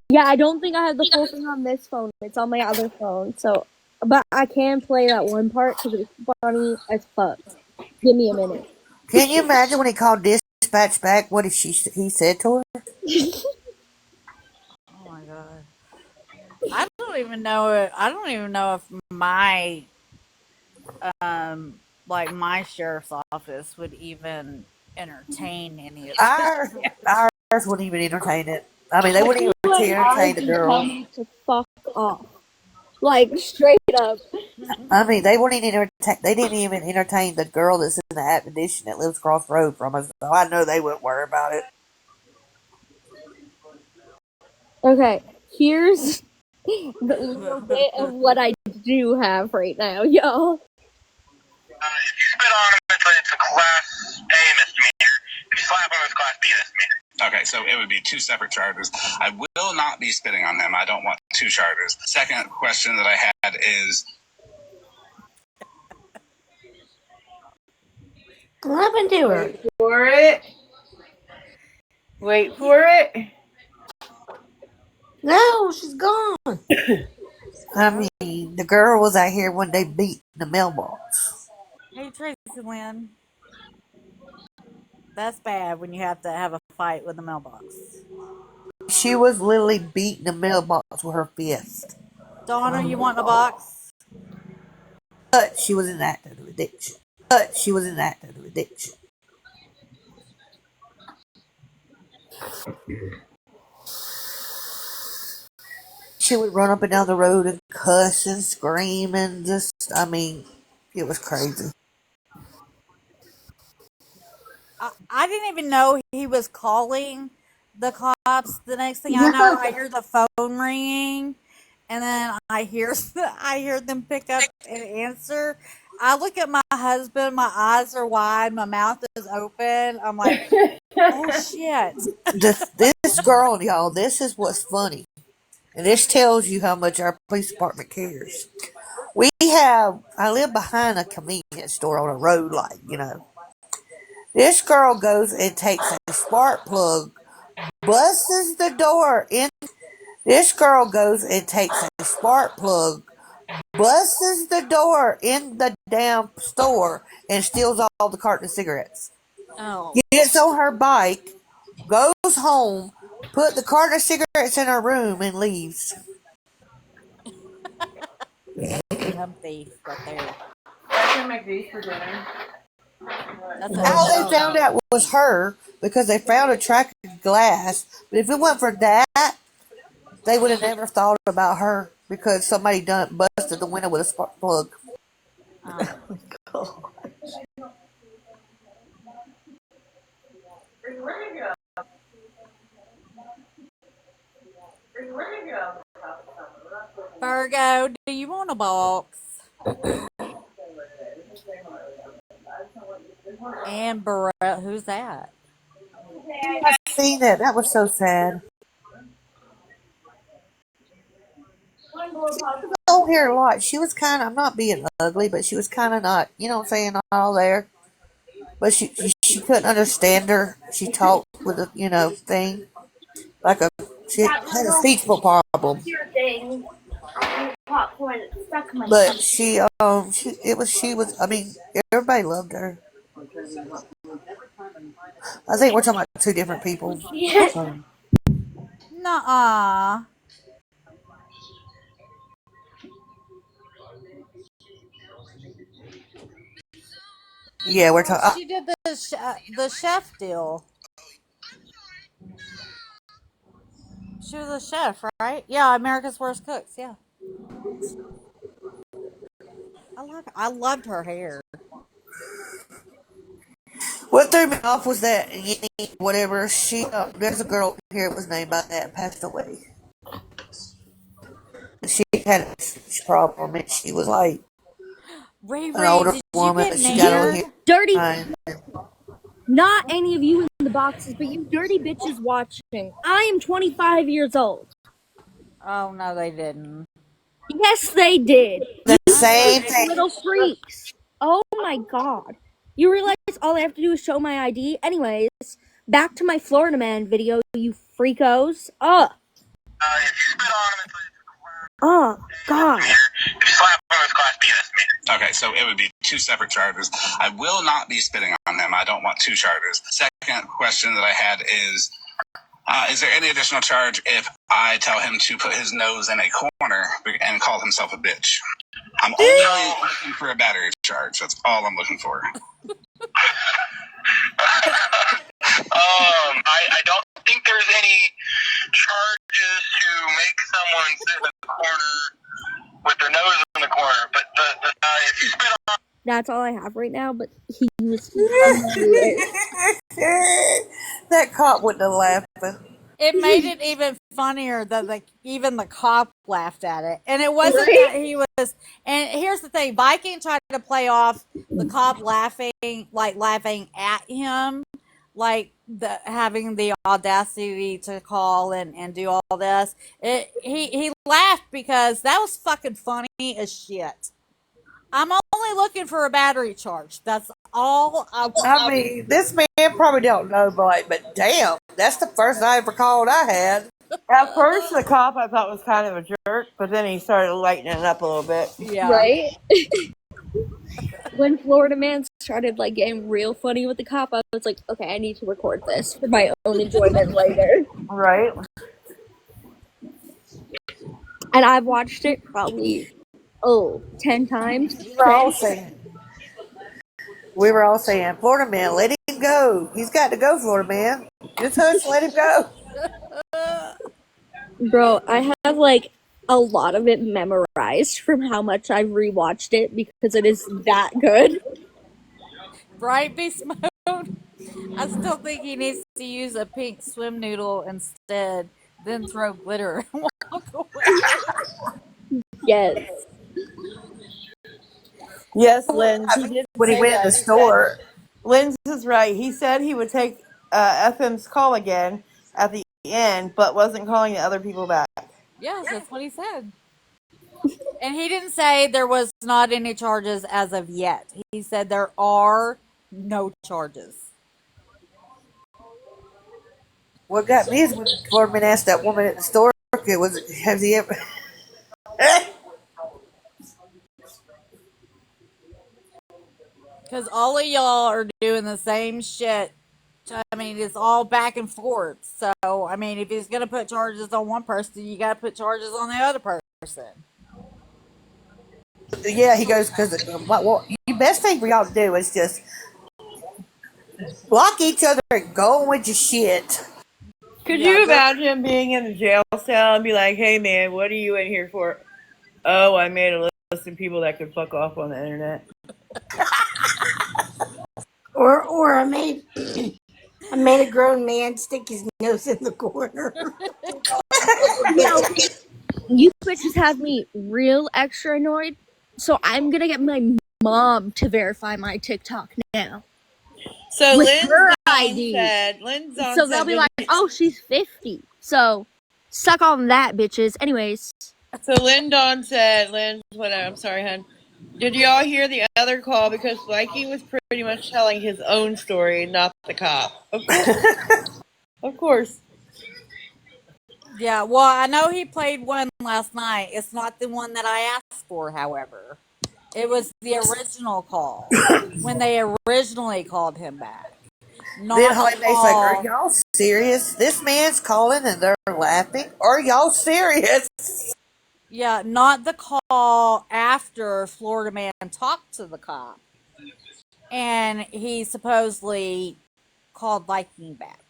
Yeah, I don't think I have the full thing on this phone. It's on my other phone. So, but I can play that one part because it's funny as fuck. Give me a minute. Can you imagine when he called dispatch back? What he said to her? Oh my god. I don't even know if my like my sheriff's office would even entertain any of this. Ours wouldn't even entertain it. I mean, they wouldn't even entertain the girl. Tell me to fuck off, like straight up. I mean, they wouldn't even entertain. They didn't even entertain the girl that's in the admonition that lives across the road from us. So I know they wouldn't worry about it. Okay, here's the little bit of what I do have right now, y'all. If you spit on him, it's a Class A misdemeanor. If you slap him, it's Class B misdemeanor. Okay, so it would be two separate charges. I will not be spitting on him. I don't want two charges. Second question that I had is... What happened to her? Wait for it. Wait for it. No, she's gone. I mean, the girl was out here when they beat the mailbox. Hey Tracy Lynn. That's bad when you have to have a fight with the mailbox. She was literally beating the mailbox with her fist. Donna, you want a box? But she was in active addiction. She would run up and down the road and cuss and scream and just, I mean, it was crazy. I didn't even know he was calling the cops. The next thing I know, I hear the phone ringing, and then I hear them pick up and answer. I look at my husband, my eyes are wide, my mouth is open. I'm like, oh shit. This girl, y'all, this is what's funny. And this tells you how much our police department cares. I live behind a convenience store on a road light, you know. This girl goes and takes a spark plug, busts the door in. This girl goes and takes a spark plug, busts the door in the damn store, and steals all the carton of cigarettes. Oh. Gets on her bike, goes home, put the carton of cigarettes in her room, and leaves. Dumb thief right there. I can make these for dinner. How they found out was her because they found a track of glass. But if it wasn't for that, they would have never thought about her because somebody busted the window with a spark plug. Oh. Virgo, do you want a box? And Barrett, who's that? I seen that. That was so sad. She was on here a lot. She was kind of, I'm not being ugly, but she was kind of not, you know what I'm saying, not all there. But she couldn't understand her. She talked with a, thing. She had a speech problem. But she was, I mean, everybody loved her. I think we're talking about two different people. Nuh-uh. Yeah, we're talking. She did the chef deal. She was a chef, right? Yeah, America's Worst Cooks. Yeah. I loved her hair. What threw me off was that whatever there's a girl here that was named by that, passed away. She had a problem, and she was like Ray, an older woman. She got over here. Dirty. Not any of you in the boxes, but you dirty bitches watching. I am 25 years old. Oh no, they didn't. Yes, they did. The You same freak thing. little freaks. Oh my god. You realize all I have to do is show my ID? Anyways, back to my Florida Man video, you freakos. If you spit on him, Oh, God. if you slap him, it's class B misdemeanor. Okay, so it would be two separate charges. I will not be spitting on him. I don't want two charges. Second question that I had is there any additional charge if I tell him to put his nose in a corner and call himself a bitch? I'm only looking for a battery charge. That's all I'm looking for. I don't think there's any charges to make someone sit in the corner with their nose in the corner, but if you spit on... That's all I have right now, but he was... That cop wouldn't have laughed. It made it even funnier that even the cop laughed at it. And it wasn't that he was... And here's the thing. Viking tried to play off the cop laughing at him, like having the audacity to call and do all this. He laughed because that was fucking funny as shit. I'm only looking for a battery charge. That's all I mean, this man probably don't know, but damn, that's the first I ever called I had. At first, the cop I thought was kind of a jerk, but then he started lightening it up a little bit. Yeah. Right? When Florida Man started like getting real funny with the cop, I was like, okay, I need to record this for my own enjoyment later. Right. And I've watched it probably 10 times. We were all saying, Florida Man, let him go. He's got to go, Florida Man. Just hush, let him go. Bro, I have like a lot of it memorized from how much I've rewatched it because it is that good. Right, Beast Mode? I still think he needs to use a pink swim noodle instead, then throw glitter and walk away. Yes. Yes, Lynn. When he went in the store. Lynn's is right. He said he would take FM's call again at the end, but wasn't calling the other people back. Yes, that's what he said. And he didn't say there was not any charges as of yet. He said there are no charges. What got me is when Florida Man asked that woman at the store, has he ever... Because all of y'all are doing the same shit. I mean, it's all back and forth. So, I mean, if he's going to put charges on one person, you got to put charges on the other person. Yeah, he goes, because the best thing for y'all to do is just block each other and go on with your shit. Could you imagine being in the jail cell and be like, hey man, what are you in here for? Oh, I made a list of people that could fuck off on the internet. Or I made a grown man stick his nose in the corner. You bitches have me real extra annoyed, so I'm gonna get my mom to verify my TikTok now. So with Lynn's her on ID. So they'll be like, oh, she's 50. So suck on that, bitches. Anyways. So Lynn Dawn said, I'm sorry, hon. Did y'all hear the other call? Because Viking was pretty much telling his own story, not the cop. Of course. Of course. Yeah, well, I know he played one last night. It's not the one that I asked for, however. It was the original call. When they originally called him back. Then Holly Mae's like, are y'all serious? This man's calling and they're laughing? Are y'all serious? Yeah, not the call after Florida Man talked to the cop. And he supposedly called Viking back.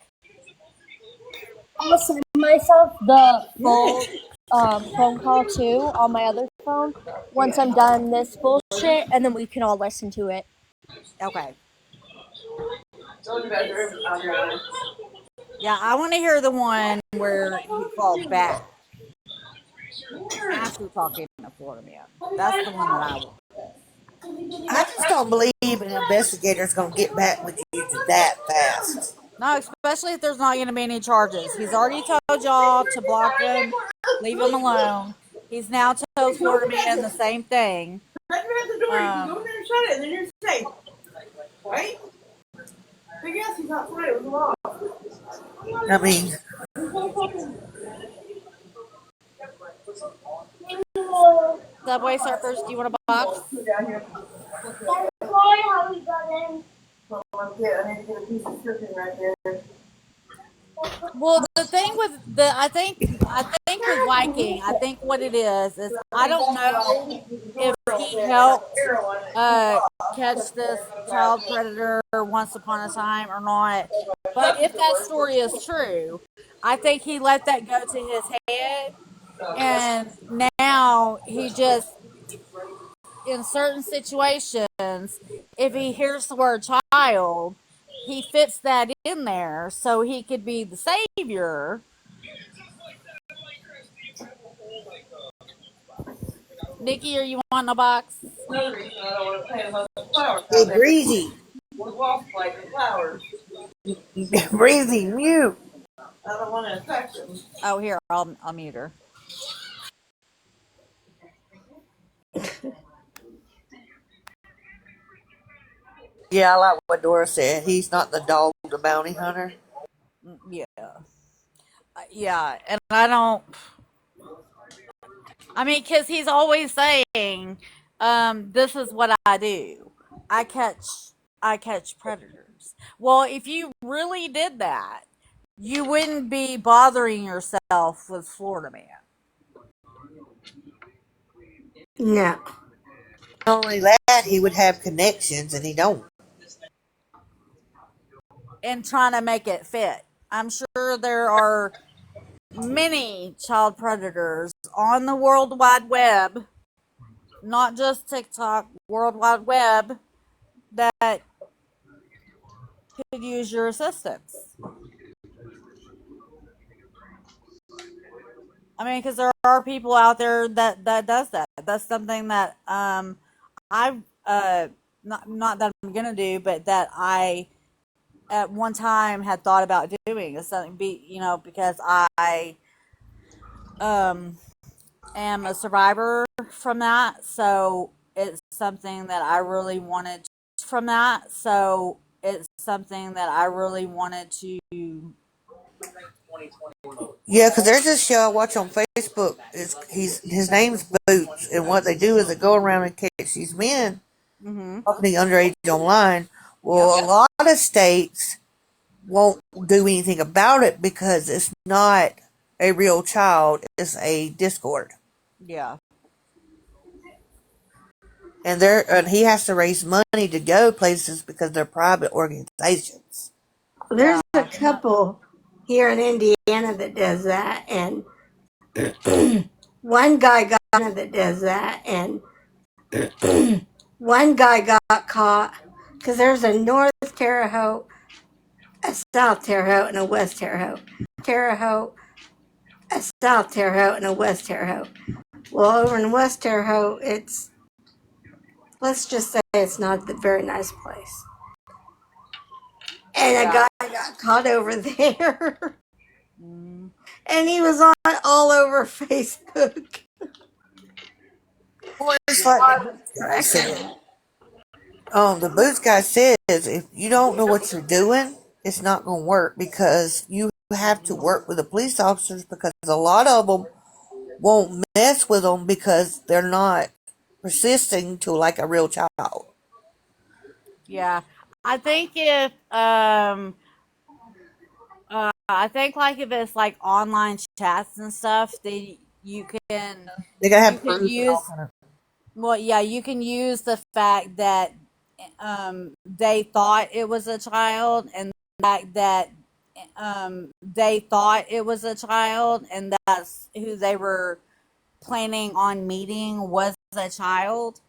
I'm gonna send myself the full phone call too on my other phone once I'm done this bullshit, and then we can all listen to it. Okay. Yeah, I want to hear the one where he called back after talking to Florida Man. That's the one that I want. I just don't believe an investigator's going to get back with you that fast. No, especially if there's not going to be any charges. He's already told y'all to block him, leave him alone. He's now told Florida Man the same thing. Let me at the door. You can go in there and shut it, and then you're safe. Right? But yes, he's outside. It was locked. I mean, Subway Surfers, do you want a box? Well, the thing with I think with Viking, I think what it is I don't know if he helped catch this child predator once upon a time or not. But if that story is true, I think he let that go to his head, and now he just, in certain situations, if he hears the word child, he fits that in there so he could be the savior. Nikki, are you wanting a box? Hey, Breezy. Breezy, mute. I don't want to affect him. Oh, here, I'll mute her. Yeah, I like what Dora said. He's not the dog, the bounty hunter. Yeah. Yeah, and I don't... I mean, because he's always saying, this is what I do. I catch predators. Well, if you really did that, you wouldn't be bothering yourself with Florida Man. No. Not only that, he would have connections, and he don't. And trying to make it fit. I'm sure there are many child predators on the World Wide Web, not just TikTok, World Wide Web, that could use your assistance. I mean, because there are people out there that does that. That's something that I've not that I'm gonna do, but that I at one time had thought about doing. Is something because I am a survivor from that, so it's something that I really wanted from that. So it's something that I really wanted to. Yeah, because there's this show I watch on Facebook. His name's Boots, and what they do is they go around and catch these men talking to underage online. Well, a lot of states won't do anything about it because it's not a real child; it's a Discord. Yeah. And he has to raise money to go places because they're private organizations. There's a couple here in Indiana that does that, and one guy got caught because there's a North Terre Haute, a South Terre Haute, and a West Terre Haute. A South Terre Haute, and a West Terre Haute. Well, over in West Terre Haute, let's just say it's not a very nice place. And a guy got caught over there. And he was on all over Facebook. Well, it's like the Boots guy says, if you don't know what you're doing, it's not going to work because you have to work with the police officers because a lot of them won't mess with them because they're not persisting to like a real child. Yeah, I think if if it's like online chats and stuff, you can use. Well, yeah, you can use the fact that they thought it was a child, and the fact that they thought it was a child, and that's who they were planning on meeting was a child.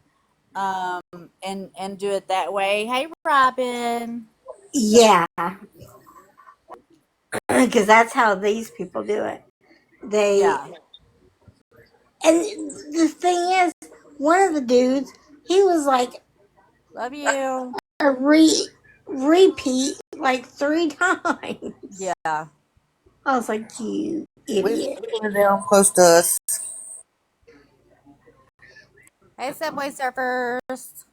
And do it that way. Hey, Robin. Yeah. Because that's how these people do it. And the thing is, one of the dudes, he was like Love you. A repeat like 3 times. Yeah. I was like, you We idiot. live down close to us. Hey, Subway Surfers.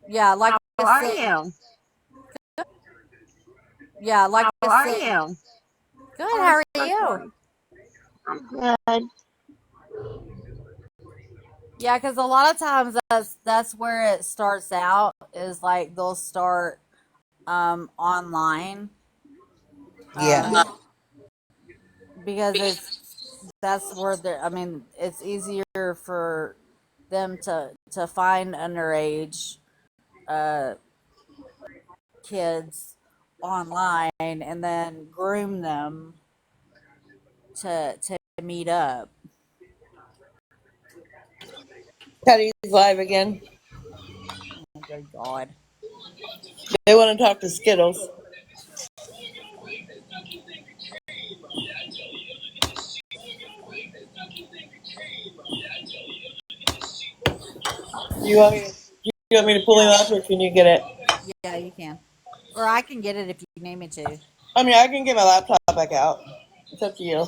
Yeah, like How I are said. you? Yeah, like How I are said. you? Good. Oh, How I'm are so you? sorry. I'm good. Yeah, because a lot of times that's where it starts out. Is like they'll start online. Yeah. Because that's where I mean it's easier for them to find underage uh, kids online and then groom them to meet up. Patty's live again. Oh, good God. They want to talk to Skittles. You want me to pull him up, or can you get it? Yeah, you can, or I can get it if you need me to. I mean, I can get my laptop back out. It's up to you.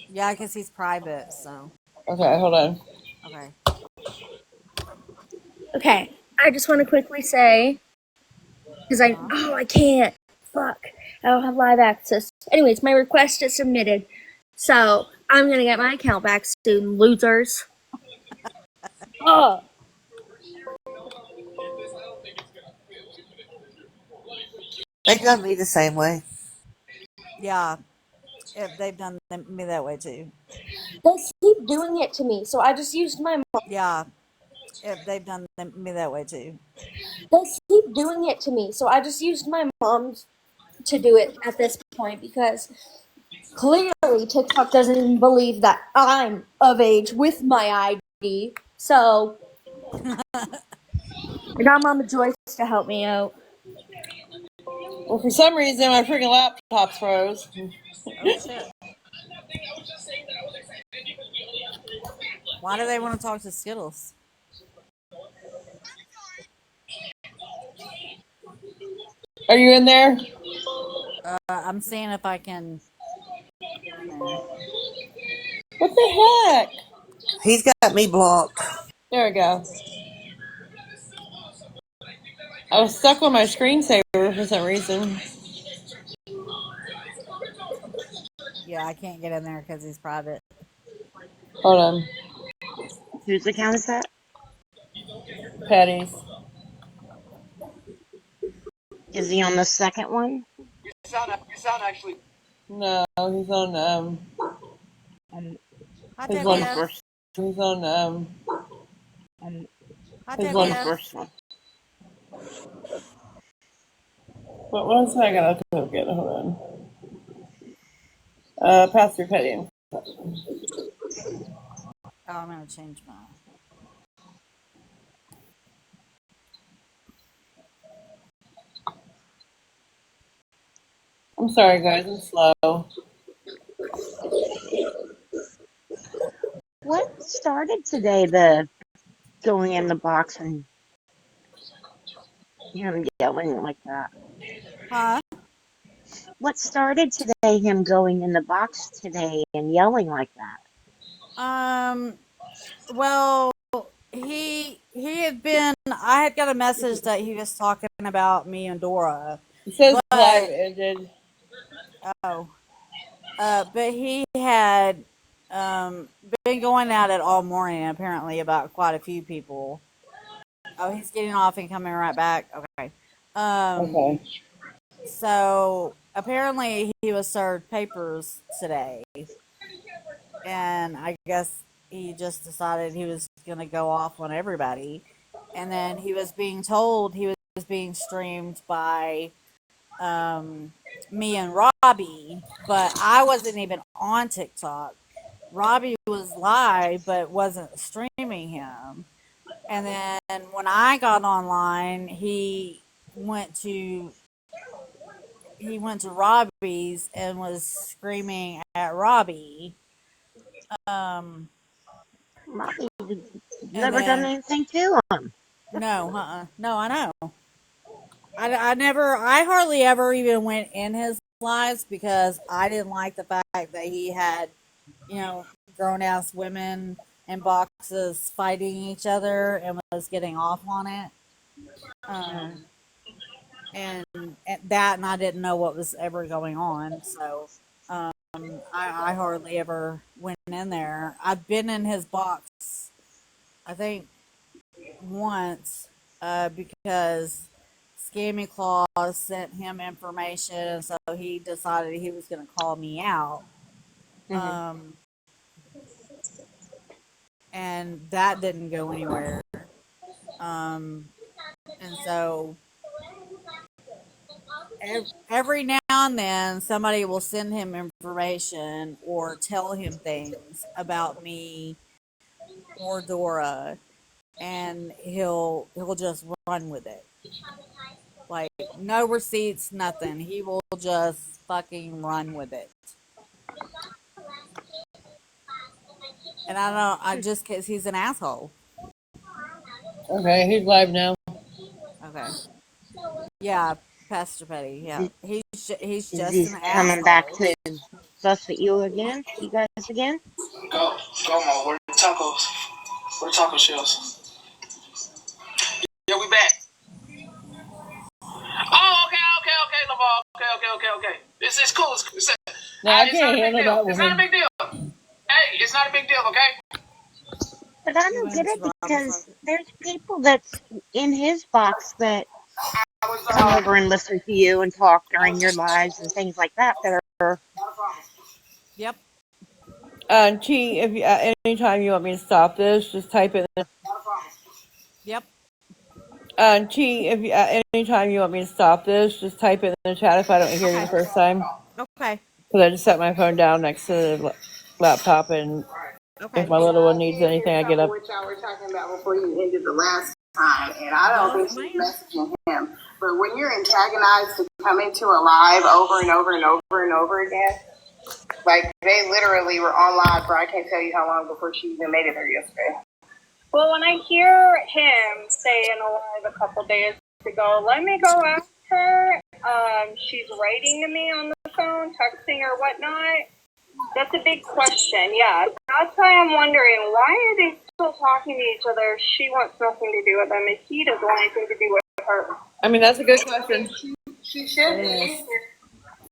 Yeah, because he's private. So Okay, hold on. okay. Okay, I just want to quickly say, because I can't. Fuck. I don't have live access. Anyways, my request is submitted. So, I'm gonna get my account back soon, losers. Oh. They got me the same way. Yeah, if they've done me that way too. They keep doing it to me, so I just used my mom. Yeah, if they've done me that way too. They keep doing it to me, so I just used my mom to do it at this point because clearly TikTok doesn't even believe that I'm of age with my ID. So I got Mama Joyce to help me out. Well, for some reason, my freaking laptop's froze. Oh shit. Why do they want to talk to Skittles? Are you in there? I'm seeing if I can get in there. What the heck? He's got me blocked. There we go. I was stuck on my screensaver for some reason. Yeah, I can't get in there because he's private. Hold on. Whose account is that? Patty's. Is he on the second one? He's on actually. No, he's on Hi, his On one. the Debbie. first. He's on Hi, his On one. the Debbie. first one. What was I gotta go get? Hold on. Pastor Petty. Oh, I'm gonna change mine. I'm sorry, guys. I'm slow. What started today? The going in the box and him yelling like that. Huh? What started today? Him going in the box today and yelling like that. Well, he had been. I had got a message that he was talking about me and Dora. It says live But ended. oh, but he had been going at it all morning. Apparently, about quite a few people. Oh, he's getting off and coming right back. Okay. Okay. So apparently he was served papers today, and I guess he just decided he was going to go off on everybody. And then he was being told he was being streamed by me and Robbie, but I wasn't even on TikTok. Robbie was live, but wasn't streaming him. And then when I got online, he went to Robbie's and was screaming at Robbie. Robbie Never done anything to him. No, no, I know. I hardly ever even went in his lives because I didn't like the fact that he had, grown ass women in boxes fighting each other and was getting off on it. And that, and I didn't know what was ever going on. So, I hardly ever went in there. I've been in his box, I think, once, because Scammy Claus sent him information, and so he decided he was going to call me out. And that didn't go anywhere. And so every now and then somebody will send him information or tell him things about me or Dora, and he'll just run with it. Like, no receipts, nothing. He will just fucking run with it. And because he's an asshole. Okay, he's live now. Okay. Yeah, Pastor Petty. Yeah, he's just Is an he asshole. coming back to fuss at you again? You guys again? Go, Mo. Where the tacos? Where the taco shells? Yeah, we back. Oh, okay, Laval. Okay. It's cool. No, I can't handle that It's not a big deal. Hey, it's not a big deal, okay? But I don't get it because there's people that's in his box that come over and listen to you and talk during your lives and things like that are. Yep. Chi, if you, anytime you want me to stop this, just type it. Yep. Chi, if you, anytime you want me to stop this, just type it in the chat if I don't hear you the first time. Okay. Because I just set my phone down next to the laptop, and if my little one needs anything, I get up. What y'all were talking about before you ended the last time, and I don't think she's messaging him. But when you're antagonized to come into a live over and over and over and over again, like they literally were on live for I can't tell you how long before she even made it there yesterday. Well, when I hear him say in a live a couple days ago, let me go ask her, she's writing to me on the phone, texting or whatnot, that's a big question, yeah. That's why I'm wondering, why are they still talking to each other if she wants nothing to do with them, if he doesn't want anything to do with her? I mean, that's a good question. She should be.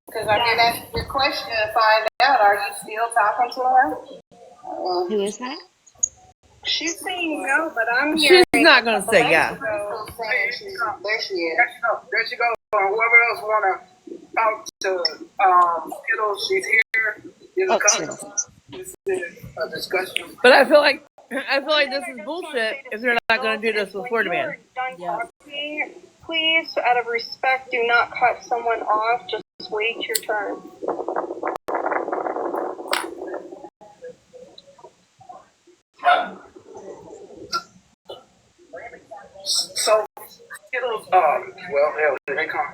Because I mean, that's your question to find out. Are you still talking to her? Who is that? She's saying no, but I'm hearing. She's not going to say yeah. There she is. There she goes. Whoever else want to talk to Skittles, she's here. This is a discussion. But I feel like this is bullshit if they're not going to do this with Florida Man. Please, out of respect, do not cut someone off. Just wait your turn. So, Skittles, well, hell, here they come.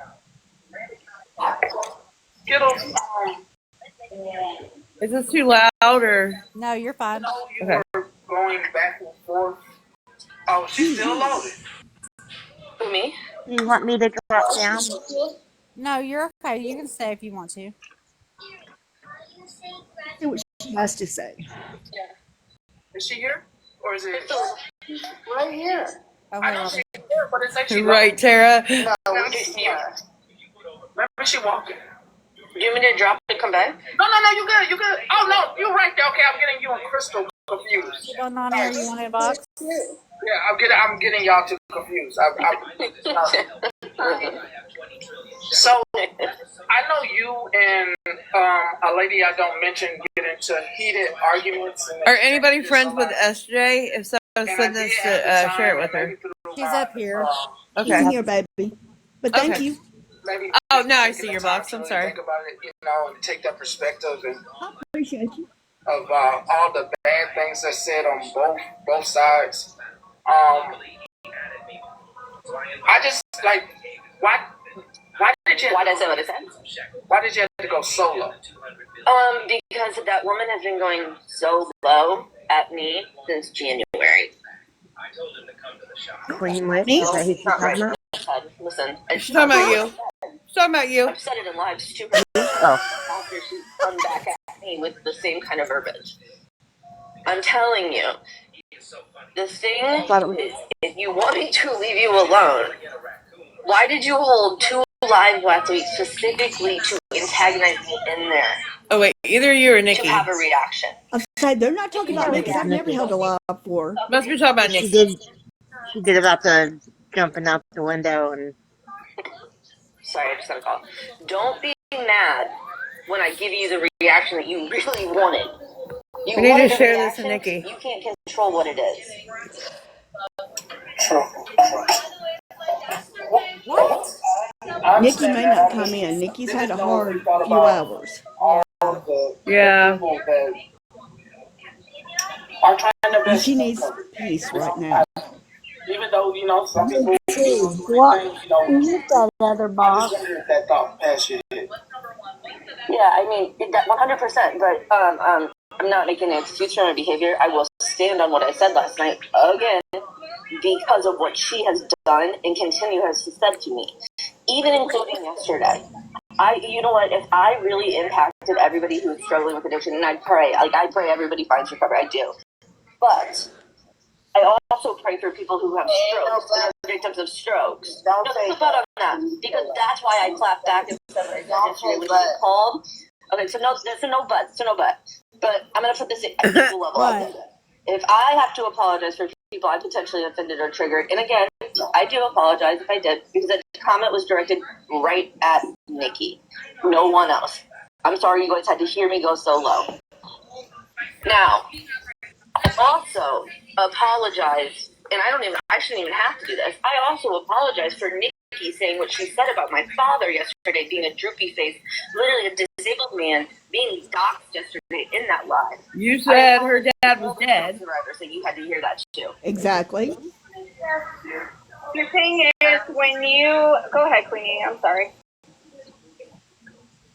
Skittles, Is this too loud or? No, you're fine. You were going back and forth. Oh, she's still loaded. Who, me? You want me to drop down? No, you're okay. You can stay if you want to. See what she has to say. Yeah. Is she here? Or is it? Right here. I know she's here, but it's like she Right, Tara. No, we didn't see her. Remember she walking. You want me to drop and come back? No, you good. Oh, no, you're right there. Okay, I'm getting you and Crystal confused. What's going on here? You want a box? Yeah, I'm getting y'all two confused. So, I know you and a lady I don't mention get into heated arguments. Are anybody friends with SJ? If so, send this to share it with her. She's up here. She's in here, baby. But thank you. Maybe oh, now I see your box. I'm sorry. Think about it, and take that perspective and I appreciate you. of all the bad things that said on both sides. I just like why did you? Why did I say what I said? Why did you have to go solo? Because that woman has been going so low at me since January. Queen Lick? Me? Is that who she's talking about? Listen, She's talking about you. She's talking about you. I've said it in lives to her after she's come back at me with the same kind of verbiage. I'm telling you, the thing is, if you want me to leave you alone, why did you hold 2 live last week specifically to antagonize me in there? Oh wait, either you or Nikki. To have a reaction. I'm saying they're not talking about me because I've never held a live before. Must be talking about She Nikki. did about the jumping out the window and. Sorry, I just got a call. Don't be mad when I give you the reaction that you really wanted. You We need to wanted a share this to reaction, Nikki. You can't control what it is. Nikki may not come in. Nikki's had a hard few hours. Yeah. Are trying their And best. she needs peace right now. Even though, some people What? think, Eat that other I box. just heard that thought pass your head. Yeah, I mean, that 100%, but I'm not making an excuse for my behavior. I will stand on what I said last night again because of what she has done and continue has said to me, even including yesterday. You know what, if I really impacted everybody who's struggling with addiction, and I pray everybody finds recovery, I do. But I also pray for people who have strokes and are victims of strokes. Don't put that on that, because that's why I clapped back and said what I said yesterday when she called. Okay, so no, that's a no but. But I'm going to put this at equal level. Right. If I have to apologize for people I potentially offended or triggered, and again, I do apologize if I did, because that comment was directed right at Nikki, no one else. I'm sorry you guys had to hear me go so low. Now, I also apologize, and I shouldn't even have to do this. I also apologize for Nikki saying what she said about my father yesterday being a droopy face, literally a disabled man being doxxed yesterday in that live. You said her dad was dead. So you had to hear that too. Exactly. The thing is, when you go ahead, Queenie. I'm sorry.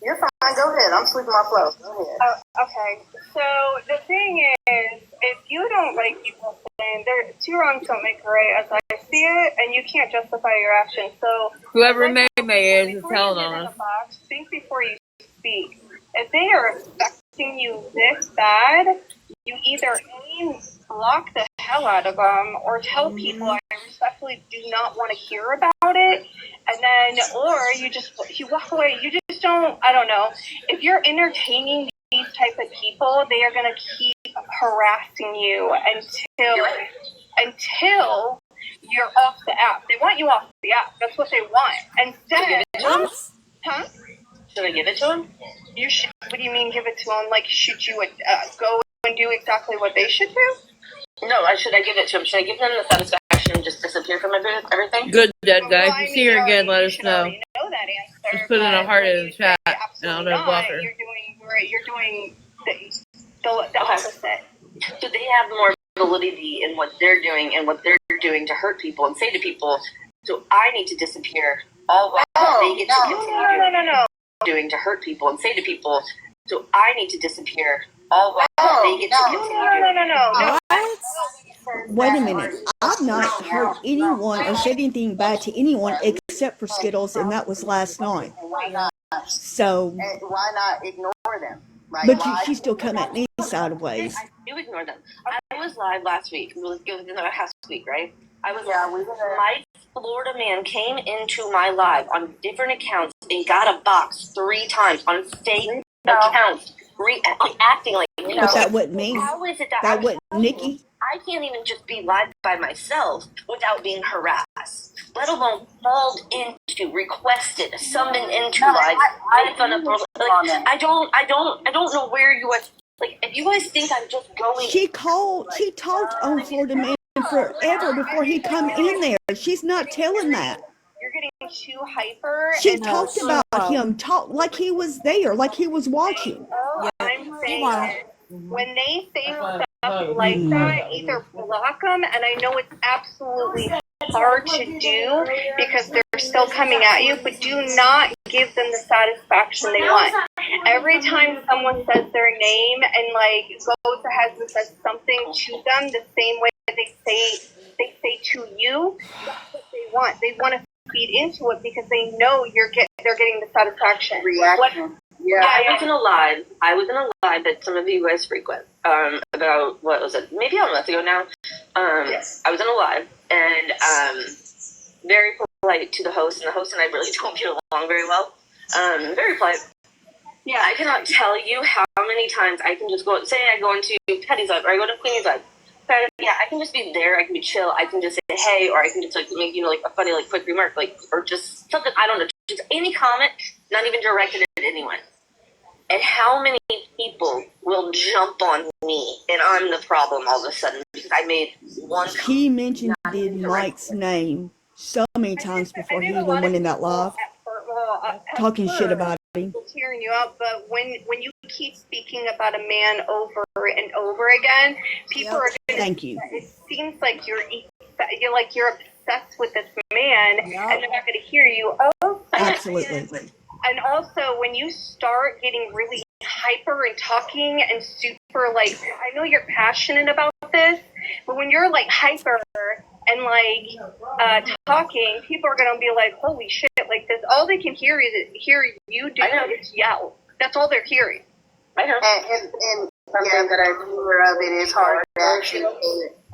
You're fine. Go ahead. I'm sweeping my flow. Go ahead. Okay. So the thing is, if you don't like people saying there, 2 wrongs don't make a right, as I see it, and you can't justify your actions. So Whoever May is telling on us. think before you speak. If they are affecting you this bad, you either block the hell out of them or tell people I respectfully do not want to hear about it, and then or you walk away. You just don't. I don't know. If you're entertaining these type of people, they are going to keep harassing you until you're off the app. They want you off the app. That's what they want. Instead, huh? Should I give it to him? You should. What do you mean, give it to them? Like, should you go and do exactly what they should do? No, should I give it to him? Should I give him the satisfaction and just disappear from everything? Good, dead guy. If you see her again, let us know. Know that answer. Just put in a heart in the chat, and I'll know block her. You're doing the opposite. So they have more validity in what they're doing and what they're doing to hurt people and say to people, so I need to disappear all while they get to continue doing to hurt people and say to people, so I need to disappear all while they get to continue No. Wait a minute. I've not hurt anyone or said anything bad to anyone except for Skittles, and that was last night. Why not? So. And why not ignore them? Like, But she still come at me sideways. I do ignore them. I was live last week. It was last week, right? My Florida man came into my live on different accounts and got a box 3 times on fake accounts, acting like But that wasn't me. How is it that wasn't Nikki? I can't even just be live by myself without being harassed, let alone called into, requested, summoned into live, made fun of. I don't know where you are. Like, if you guys think I'm just going. She talked on Florida Man forever before he come in there. She's not telling that. You're getting too hyper. She talked about him, like he was there, like he was watching. I'm saying when they say stuff like that, either block them, and I know it's absolutely hard to do because they're still coming at you, but do not give them the satisfaction they want. Every time someone says their name and like goes ahead and says something to them the same way they say they say to you, that's what they want. They want to feed into it because they know they're getting the satisfaction. Reaction. Yeah, I was in a live that some of you guys frequent. About what was it? Maybe a month ago now. Yes. I was in a live and very polite to the host, and the host and I really don't get along very well. Very polite. Yeah, I cannot tell you how many times I can just go. Say I go into Teddy's live or I go to Queenie's live. Yeah, I can just be there. I can be chill. I can just say hey, or I can just like make like a funny like quick remark, like or just something. I don't know. Just any comment, not even directed at anyone. And how many people will jump on me and I'm the problem all of a sudden because I made one comment. He mentioned Mike's name so many times before he even went in that live, talking shit about him. Tearing you up, but when you keep speaking about a man over and over again, people are going to. Thank you. It seems like you're obsessed with this man, and they're not going to hear you. Oh, absolutely. And also, when you start getting really hyper and talking and super like, I know you're passionate about this, but when you're like hyper and like talking, people are gonna be like, holy shit, like this. All they can hear you do is yell. That's all they're hearing. I know. And something that I hear of it is hard to actually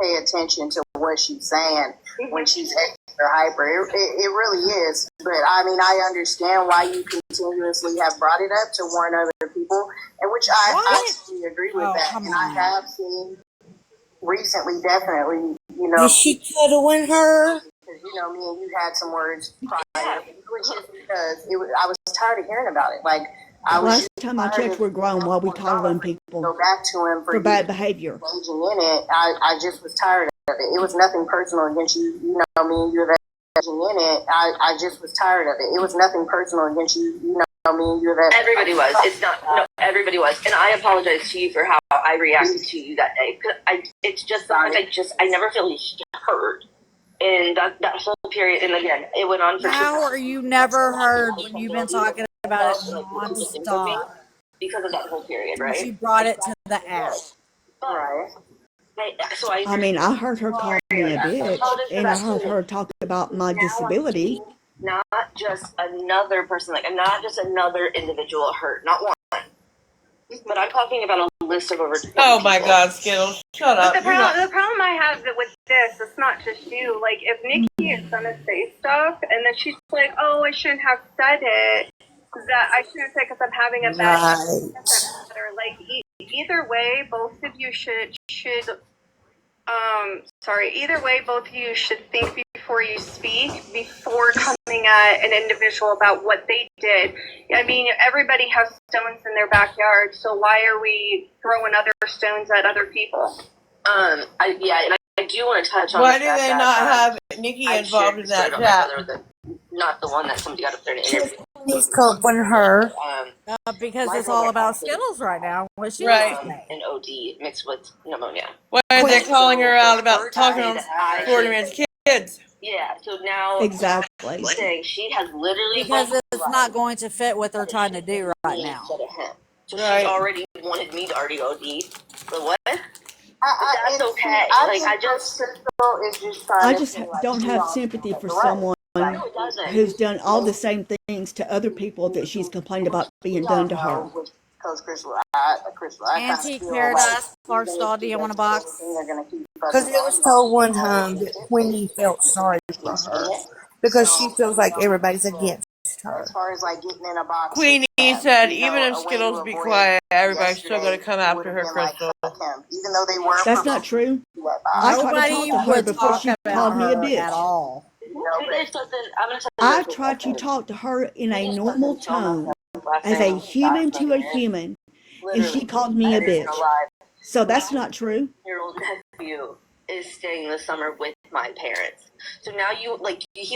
pay attention to what she's saying when she's extra hyper. It really is. But I mean, I understand why you continuously have brought it up to warn other people, and which I absolutely agree with that. And I have seen recently, definitely, you know. Is she cuddling her? Because, you know, me and you had some words prior, which is because I was tired of hearing about it. Like, Last time I checked, we're grown while we coddling people go back to him for bad behavior. Engaging in it, I just was tired of it. It was nothing personal against you. You know, me and you have engaging in it. I just was tired of it. It was nothing personal against you. You know, me and you have. Everybody was. It's not. No, everybody was. And I apologize to you for how I reacted to you that day. It's just sometimes I never feel heard. And that whole period, and again, it went on for. How are you never heard when you've been talking about it non-stop? Because of that whole period, right? She brought it to the app. Right. I mean, I heard her call me a bitch, and I heard her talk about my disability. Not just another person, like not just another individual hurt, not one. But I'm talking about a list of over 20 Oh my people. God, Skittles, shut up. But the problem I have with this, it's not just you. Like, if Nikki is gonna say stuff, and then she's like, "Oh, I shouldn't have said it. That I shouldn't say because I'm having a bad day." Like, either way, both of you should. Either way, both of you should think before you speak, before coming at an individual about what they did. I mean, everybody has stones in their backyard, so why are we throwing other stones at other people? And I do want to touch on. Why do they not have Nikki involved in that chat? Not the one that somebody got up there to interview. He's covering her. Because it's all about Skittles right now. What she Right. An OD mixed with pneumonia. Why are they calling her out about talking on Florida Man's kids? Yeah, so now Exactly. saying she has literally Because it's not going to fit what they're trying to do right now. instead of him. So Right. she already wanted me to already OD. But what? That's okay. I just don't have sympathy for someone who's done all the same things to other people that she's complained about being done to her. Antique Paradise, Clarksville, do you want a box? Because it was told one time that Queenie felt sorry for her because she feels like everybody's against her. As far as like getting in a box. Queenie said, even if Skittles be quiet, everybody's still going to come after her, Crystal. Even though they were. That's not true. I tried to talk to her before she called me a bitch. At all. I tried to talk to her in a normal tone, as a human to a human, and she called me a bitch. So that's not true. Your old nephew is staying this summer with my parents. So now he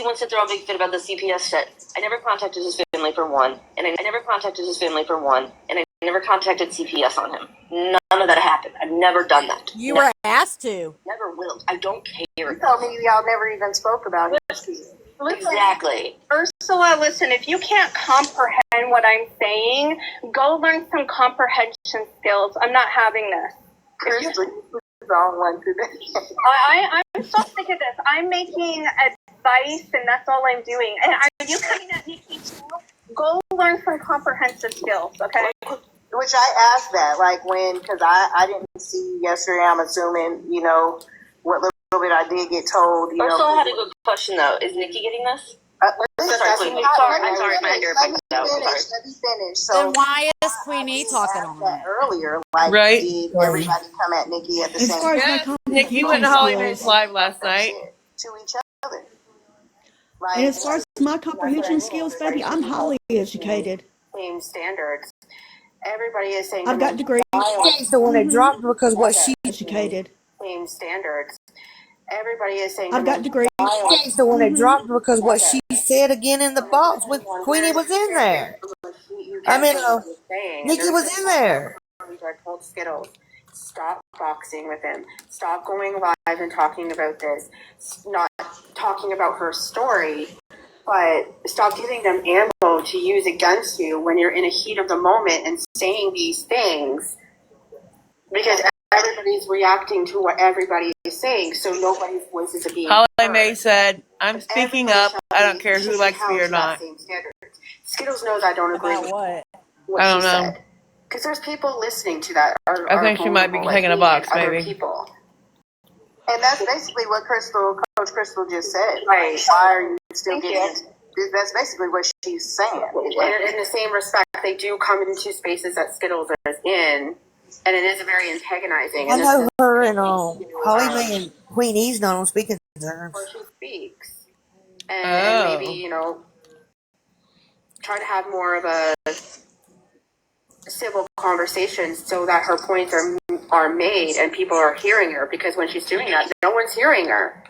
wants to throw a big fit about the CPS shit. I never contacted his family for one, and I never contacted CPS on him. None of that happened. I've never done that. You were asked to. Never will. I don't care. You told me y'all never even spoke about it. Exactly. Ursula, listen, if you can't comprehend what I'm saying, go learn some comprehension skills. I'm not having this. on one today. I'm so sick of this. I'm making advice, and that's all I'm doing. And are you coming at Nikki too? Go learn some comprehensive skills, okay? Which I asked that, like because I didn't see yesterday, I'm assuming, what little bit I did get told, Also, I had a good question though. Is Nikki getting this? I'm sorry, my hair Let me finish. So Then why is Queenie talking on that that? earlier? Right. Did everybody come at Nikki at the As same far as time? my Yes, comprehension Nikki went to Holly Mae's skills, live last night. To each other. and as far as my comprehension skills, baby, I'm highly educated. Same standards. Everybody is saying I've got degrees. She's the one that dropped because what she Educated. same standards. Everybody is saying I've got degrees. She's the one that dropped because what she said again in the box when Queenie was in there. I mean, Nikki was in there. I told Skittles, stop boxing with him. Stop going live and talking about this. Not talking about her story, but stop giving them ammo to use against you when you're in a heat of the moment and saying these things. Because everybody's reacting to what everybody is saying, so nobody's voices are being Holly heard. Mae said, "I'm speaking up. I don't care who likes me or not." Skittles knows I don't agree with what? what I don't she know. said. Because there's people listening to that. I think she might be taking a box, maybe. People. And that's basically what Coach Crystal just said. Right. Why are you still getting? That's basically what she's saying. And in the same respect, they do come into spaces that Skittles is in, and it is very antagonizing. I know her and Holly Mae and Queenie's not on speaking terms. Where she speaks, and maybe try to have more of a civil conversation so that her points are made and people are hearing her, because when she's doing that, no one's hearing her.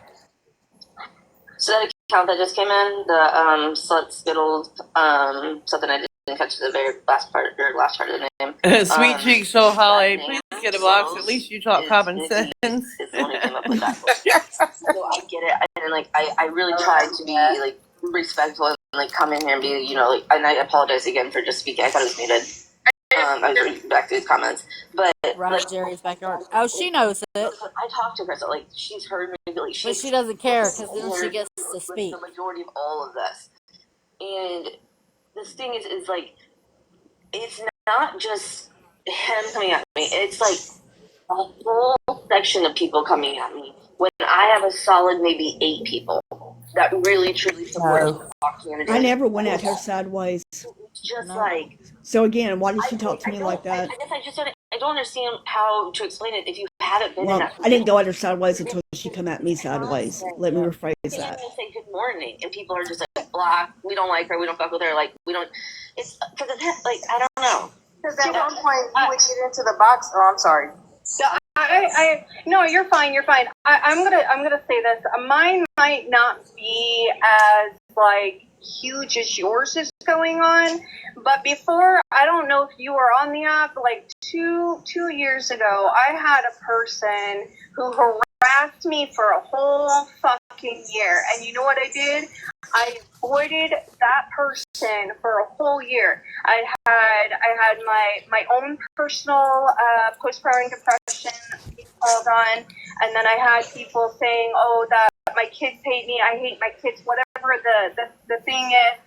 So that account that just came in, the Slut Skittles, something I didn't catch the very last part of the name. Sweet cheeks, so Holly, please get a box. At least you talk common sense. It's the one who came up with that question. So I get it, and I really tried to be respectful and come in here and be and I apologize again for just speaking. I thought it was muted. I was reading back through his comments, but Right, Jerry's backyard. Oh, she knows it. I talked to her, so she's heard me. But she doesn't care because then she gets to speak. The majority of all of this, and this thing is it's not just him coming at me. It's a whole section of people coming at me when I have a solid maybe 8 people that really truly support the community. I never went at her sideways. Just So again, why did she talk to me like that? I guess I don't understand how to explain it if you haven't been in Well, that. I didn't go at her sideways until she come at me sideways. Let me rephrase that. You say good morning, and people are just blah. We don't like her. We don't fuck with her. We don't. It's because I don't know. Because at one point you would get into the box. Oh, I'm sorry. No, you're fine. You're fine. I'm gonna say this. Mine might not be as huge as yours is going on, but before, I don't know if you were on the app, 2 years ago, I had a person who harassed me for a whole fucking year, and you know what I did? I avoided that person for a whole year. I had my own personal postpartum depression called on, and then I had people saying, "Oh, that my kids hate me. I hate my kids." Whatever the thing is,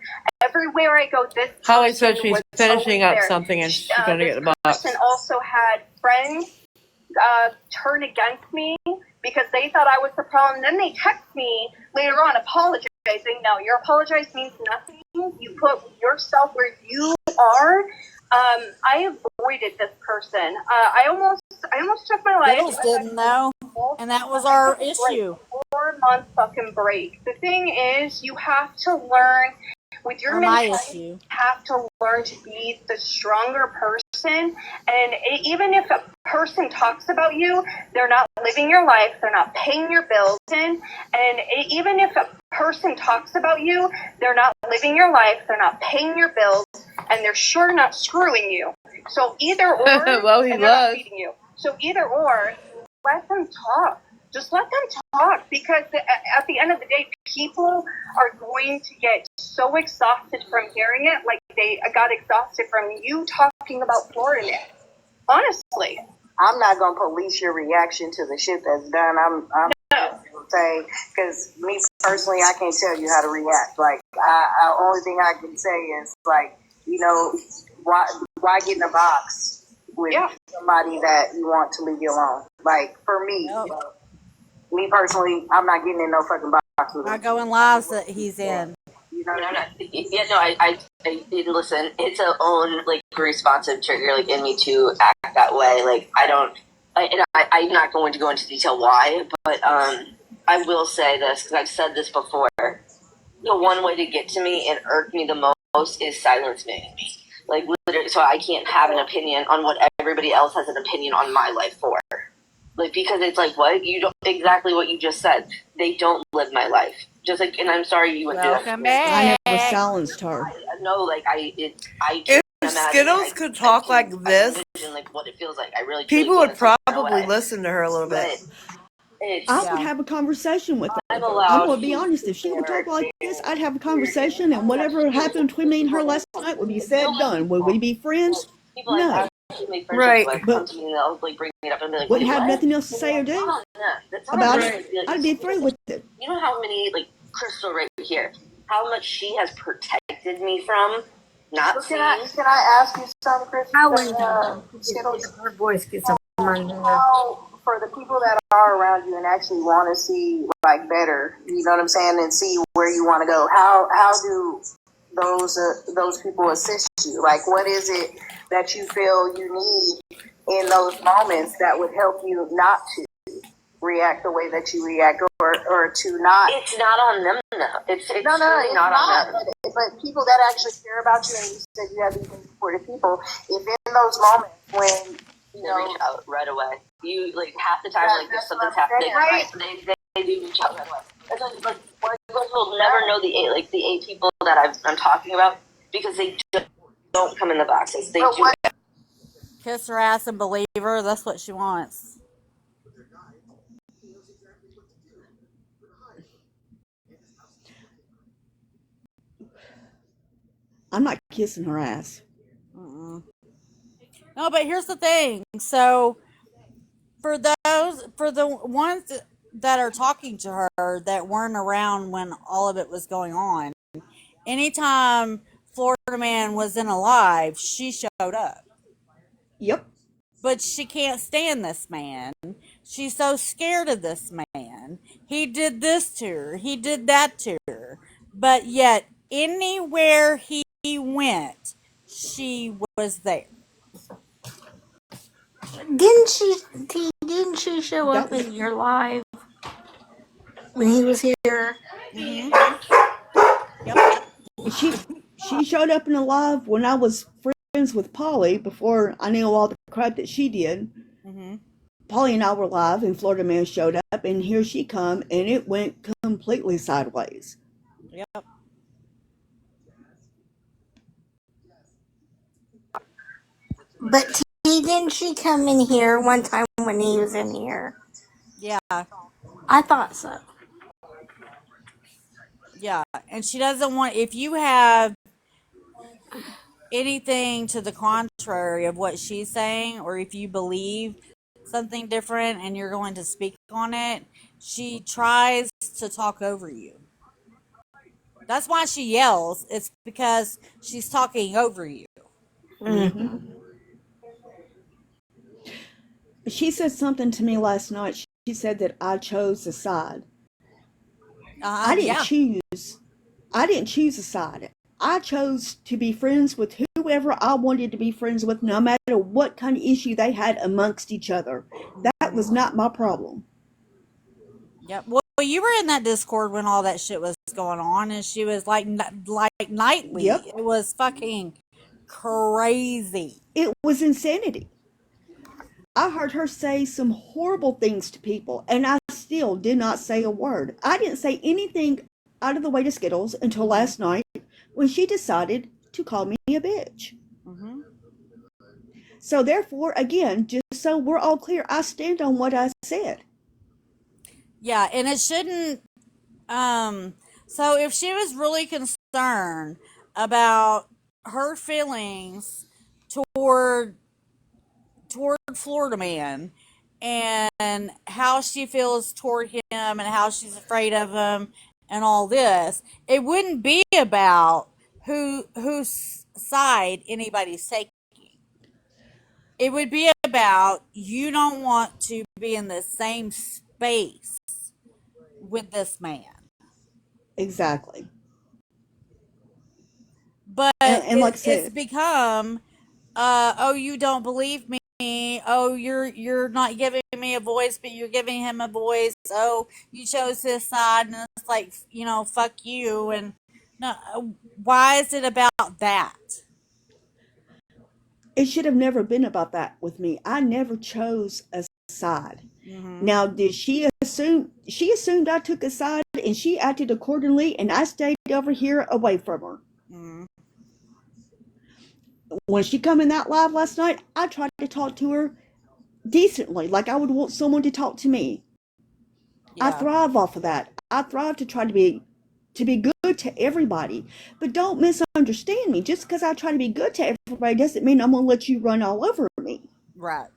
everywhere I go, this Holly said she's was finishing up there. something and she's going to get the box. This person also had friends turn against me because they thought I was the problem. Then they text me later on apologizing. No, your apologize means nothing. You put yourself where you are. I avoided this person. I almost took my life. Skittles didn't though, and that was our issue. 4-month fucking break. The thing is, you have to learn with your mentality. You have to learn to be the stronger person, and even if a person talks about you, they're not living your life, they're not paying your bills in, and even if a person talks about you, they're not living your life, they're not paying your bills, and they're sure not screwing you. So either or, well, he and they're not was. feeding you. So either or, let them talk. Just let them talk, because at the end of the day, people are going to get so exhausted from hearing it, like they got exhausted from you talking about Florida. Honestly, I'm not gonna police your reaction to the shit that's done. I'm gonna say, because me personally, I can't tell you how to react. Like, only thing I can say is like, why get in a box with somebody that you want to leave you alone? Like, for me, me personally, I'm not getting in no fucking box with him. Not going lives that he's in. I didn't listen. It's a own like responsive trigger like in me to act that way. Like I'm not going to go into detail why, but I will say this because I've said this before. The one way to get to me and irk me the most is silence me. Like literally, so I can't have an opinion on what everybody else has an opinion on my life for. Like, because it's like, what? You don't, exactly what you just said. They don't live my life. Just like, and I'm sorry you went through that. Welcome back. I never silenced her. No, like, If Skittles could talk like this, like what it feels like. I really people would probably listen to her a little bit. I would have a conversation with her. I'm going to be honest. If she would talk like this, I'd have a conversation, and whatever happened between me and her last night would be said done. Would we be friends? No. Right. But to me, they'll like bring it up and be like, wouldn't have what? nothing else to say or do That's about right. it. I'd be through with it. You know how many, like, Crystal right here, how much she has protected me from not seeing? Can I ask you something, Chris? Her voice gets up. For the people that are around you and actually want to see like better, you know what I'm saying, and see where you want to go, how do those people assist you? Like, what is it that you feel you need in those moments that would help you not to react the way that you react, or to not? It's not on them though. It's no, really it's not on them. But people that actually care about you, and you said you have these supportive people, if in those moments when they reach out right away. You like half the time, like if something's happening, they do reach out right away. It's like you guys will never know the eight people that I'm talking about because they just don't come in the boxes. They do. Kiss her ass and believe her. That's what she wants. I'm not kissing her ass. No, but here's the thing. So, for the ones that are talking to her that weren't around when all of it was going on, anytime Florida Man was in a live, she showed up. Yep. But she can't stand this man. She's so scared of this man. He did this to her. He did that to her. But yet, anywhere he went, she was there. Didn't she show up in your live when he was here? She showed up in a live when I was friends with Polly before I knew all the crap that she did. Polly and I were live, and Florida Man showed up, and here she come, and it went completely sideways. Yep. But didn't she come in here one time when he was in here? Yeah. I thought so. Yeah, and she doesn't want, if you have anything to the contrary of what she's saying, or if you believe something different and you're going to speak on it, she tries to talk over you. That's why she yells. It's because she's talking over you. She said something to me last night. She said that I chose a side. I didn't choose a side. I chose to be friends with whoever I wanted to be friends with, no matter what kind of issue they had amongst each other. That was not my problem. Yep. Well, you were in that Discord when all that shit was going on, and she was like nightly. Yep. It was fucking crazy. It was insanity. I heard her say some horrible things to people, and I still did not say a word. I didn't say anything out of the way to Skittles until last night when she decided to call me a bitch. So therefore, again, just so we're all clear, I stand on what I said. Yeah, and it shouldn't. So if she was really concerned about her feelings toward toward Florida Man and how she feels toward him and how she's afraid of him and all this, it wouldn't be about whose side anybody's taking. It would be about you don't want to be in the same space with this man. Exactly. But and like I it's said, become, oh, you don't believe me. Oh, you're not giving me a voice, but you're giving him a voice. Oh, you chose his side, and it's like, fuck you. And no, why is it about that? it should have never been about that with me. I never chose a side. Now, did she assume? She assumed I took a side, and she acted accordingly, and I stayed over here away from her. When she come in that live last night, I tried to talk to her decently, like I would want someone to talk to me. I thrive off of that. I thrive to try to be good to everybody. But don't misunderstand me. Just because I try to be good to everybody doesn't mean I'm gonna let you run all over me. Right.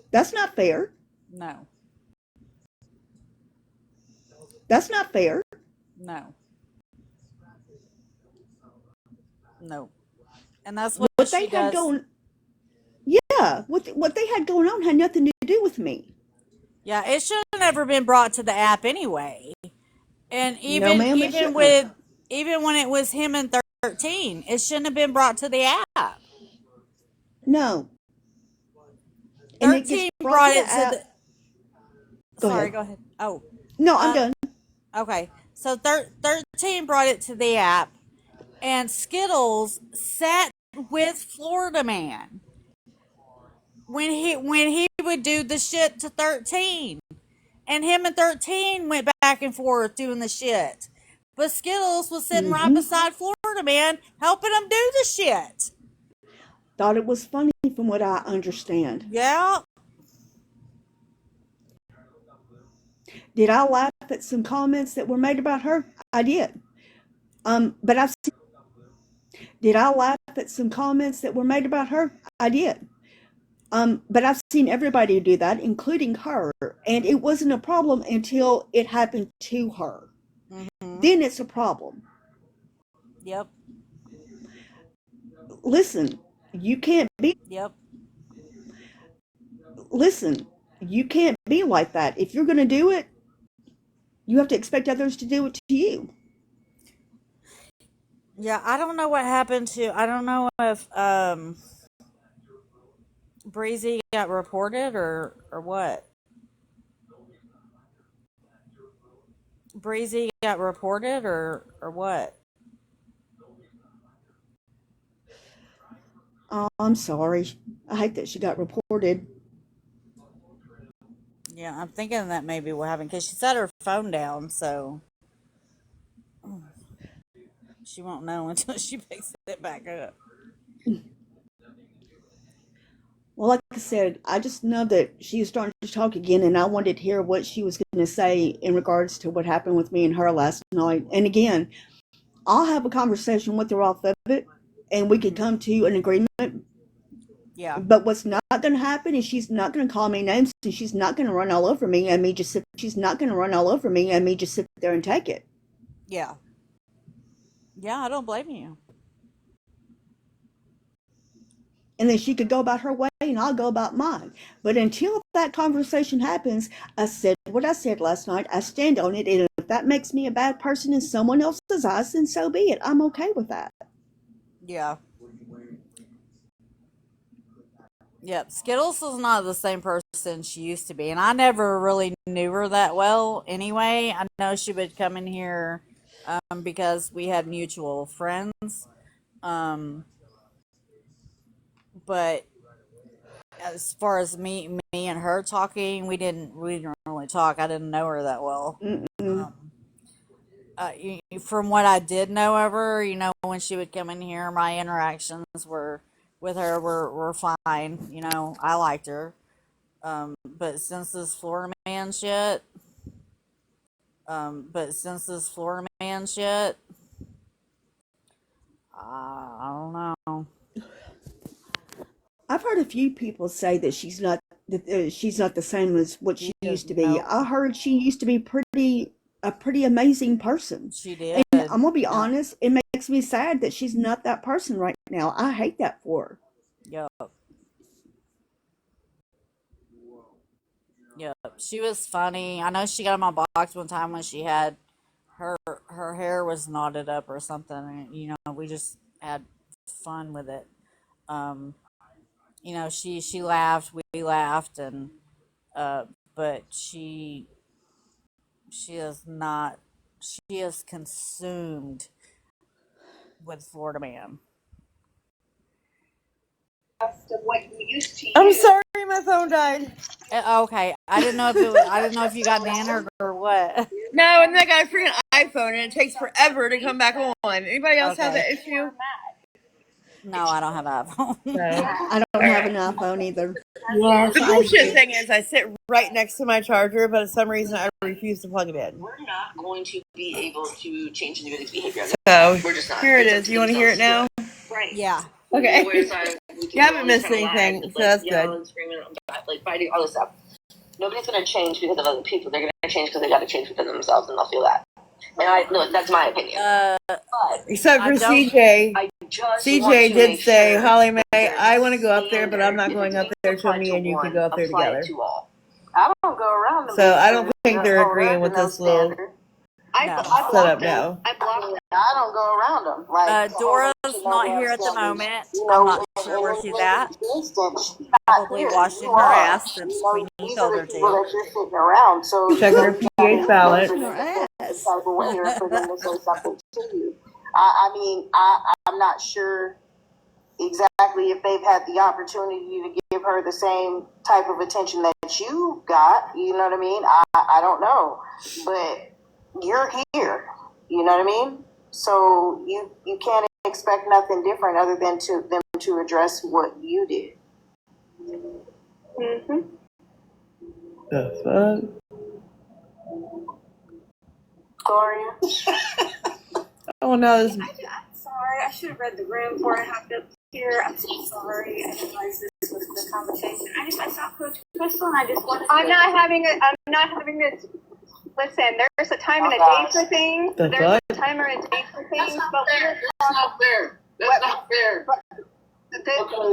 That's not fair. No. That's not fair. No. No. And that's what she had does. going. Yeah, what they had going on had nothing to do with me. Yeah, it should have never been brought to the app anyway. And No, ma'am, it shouldn't have. even when it was him and 13, it shouldn't have been brought to the app. No. And it 13 gets brought it the to app. the. Sorry, go ahead. Oh. No, I'm done. Okay, so 13 brought it to the app, and Skittles sat with Florida Man when he would do the shit to 13, and him and 13 went back and forth doing the shit, but Skittles was sitting right beside Florida Man helping him do the shit. Thought it was funny from what I understand. Yeah. Did I laugh at some comments that were made about her? I did. But I've seen. Did I laugh at some comments that were made about her? I did. But I've seen everybody do that, including her, and it wasn't a problem until it happened to her. Then it's a problem. Yep. Listen, you can't be. Yep. Listen, you can't be like that. If you're going to do it, you have to expect others to do it to you. Yeah, I don't know what happened to. I don't know if Breezy got reported or what. Breezy got reported or what. Oh, I'm sorry. I hate that she got reported. Yeah, I'm thinking that may be what happened because she set her phone down, so she won't know until she picks it back up. Well, like I said, I just know that she was starting to talk again, and I wanted to hear what she was going to say in regards to what happened with me and her last night. And again, I'll have a conversation with her off of it, and we could come to an agreement. Yeah. But what's not going to happen is she's not going to call me names, and she's not going to run all over me, and me just sit. She's not going to run all over me, and me just sit there and take it. Yeah. Yeah, I don't blame you. And then she could go about her way and I'll go about mine. But until that conversation happens, I said what I said last night. I stand on it. And if that makes me a bad person in someone else's eyes, then so be it. I'm okay with that. Yeah. Yep. Skittles is not the same person she used to be. And I never really knew her that well anyway. I know she would come in here because we had mutual friends. But as far as me and her talking, we didn't really talk. I didn't know her that well. From what I did know of her, when she would come in here, my interactions with her were fine. I liked her. But since this Florida Man shit, I don't know. I've heard a few people say that she's not the same as what she used to be. Nope. I heard she used to be a pretty amazing person. She did. And I'm gonna be honest, it makes me sad that she's not that person right now. I hate that for her. Yup. Yep, she was funny. I know she got in my box one time when she had her hair was knotted up or something, and we just had fun with it. She laughed, we laughed, and but she is not. She is consumed with Florida Man. Of what you used to I'm use. sorry, my phone died. Okay, I didn't know if you got Nanner or what. No, and then I got a freaking iPhone, and it takes forever to come back on. Anybody else have that issue? No, I don't have an iPhone. No. I don't have an iPhone either. Yes, The I bullshit do. thing is, I sit right next to my charger, but for some reason I refuse to plug it in. We're not going to be able to change individuals' behavior. So We're just not. here it It's up is. to You want to hear it now? Right. Yeah. Okay. Whereas You haven't missed anything, so that's good. And screaming, like fighting, all this stuff. Nobody's going to change because of other people. They're going to change because they got to change within themselves, and they'll feel that. And that's my opinion. But Except for CJ. CJ did say, Holly Mae, I want to go up there, but I'm not going up there till me and you can go up there together. I don't go around them. So I don't think they're agreeing with this little setup now. I blocked them. I don't go around them. Like Dora's not here at the moment. I'm not sure where she's at. Probably washing her ass since Queenie told her to. That you're sitting around, so Checking her pH balance. for them to say something to you. I'm not sure exactly if they've had the opportunity to give her the same type of attention that you got. You know what I mean? I don't know, but you're here. You know what I mean? So you can't expect nothing different other than them to address what you did. Mm-hmm. The fuck? Gloria? Oh no, this. I'm sorry. I should have read the room before I hopped up here. I'm so sorry. I realized this was the conversation. I saw Coach Crystal and I just wanted to. I'm not having this. Listen, there's a time and a day for things. The There's fuck? a time and a day for things. That's not fair. That's not fair. That's not fair.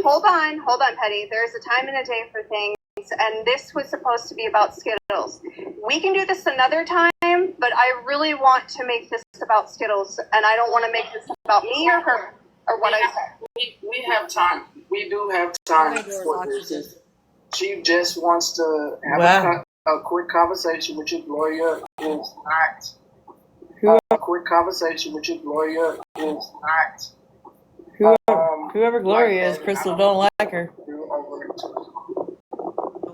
Hold on, Petty. There's a time and a day for things, and this was supposed to be about Skittles. We can do this another time, but I really want to make this about Skittles, and I don't want to make this about me or her or what I said. We have time. We do have time for this. She just wants to have a quick conversation with you, Gloria. Is not. A quick conversation with you, Gloria. Is not. Whoever Gloria is, Crystal don't like her. Go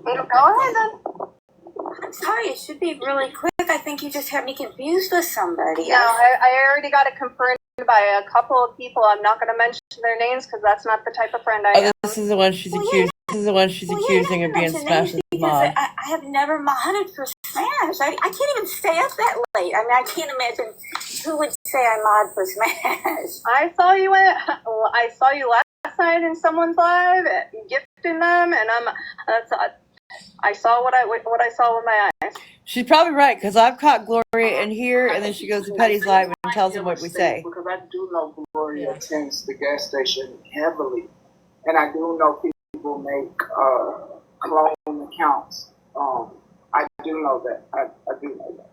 ahead then. I'm sorry. It should be really quick. I think you just had me confused with somebody. No, I already got it confirmed by a couple of people. I'm not going to mention their names because that's not the type of friend I am. This is the one she's accused. This is the one she's accusing of being Smash's mom. I have never modded for Smash. I can't even stay up that late. I mean, I can't imagine who would say I mod for Smash. I saw you last night in someone's live, gifting them, and I saw what I saw with my eyes. She's probably right, because I've caught Gloria in here, and then she goes to Petty's live and tells him what we say. Because I do know Gloria attends the gas station heavily, and I do know people make clone accounts. I do know that. I do know that.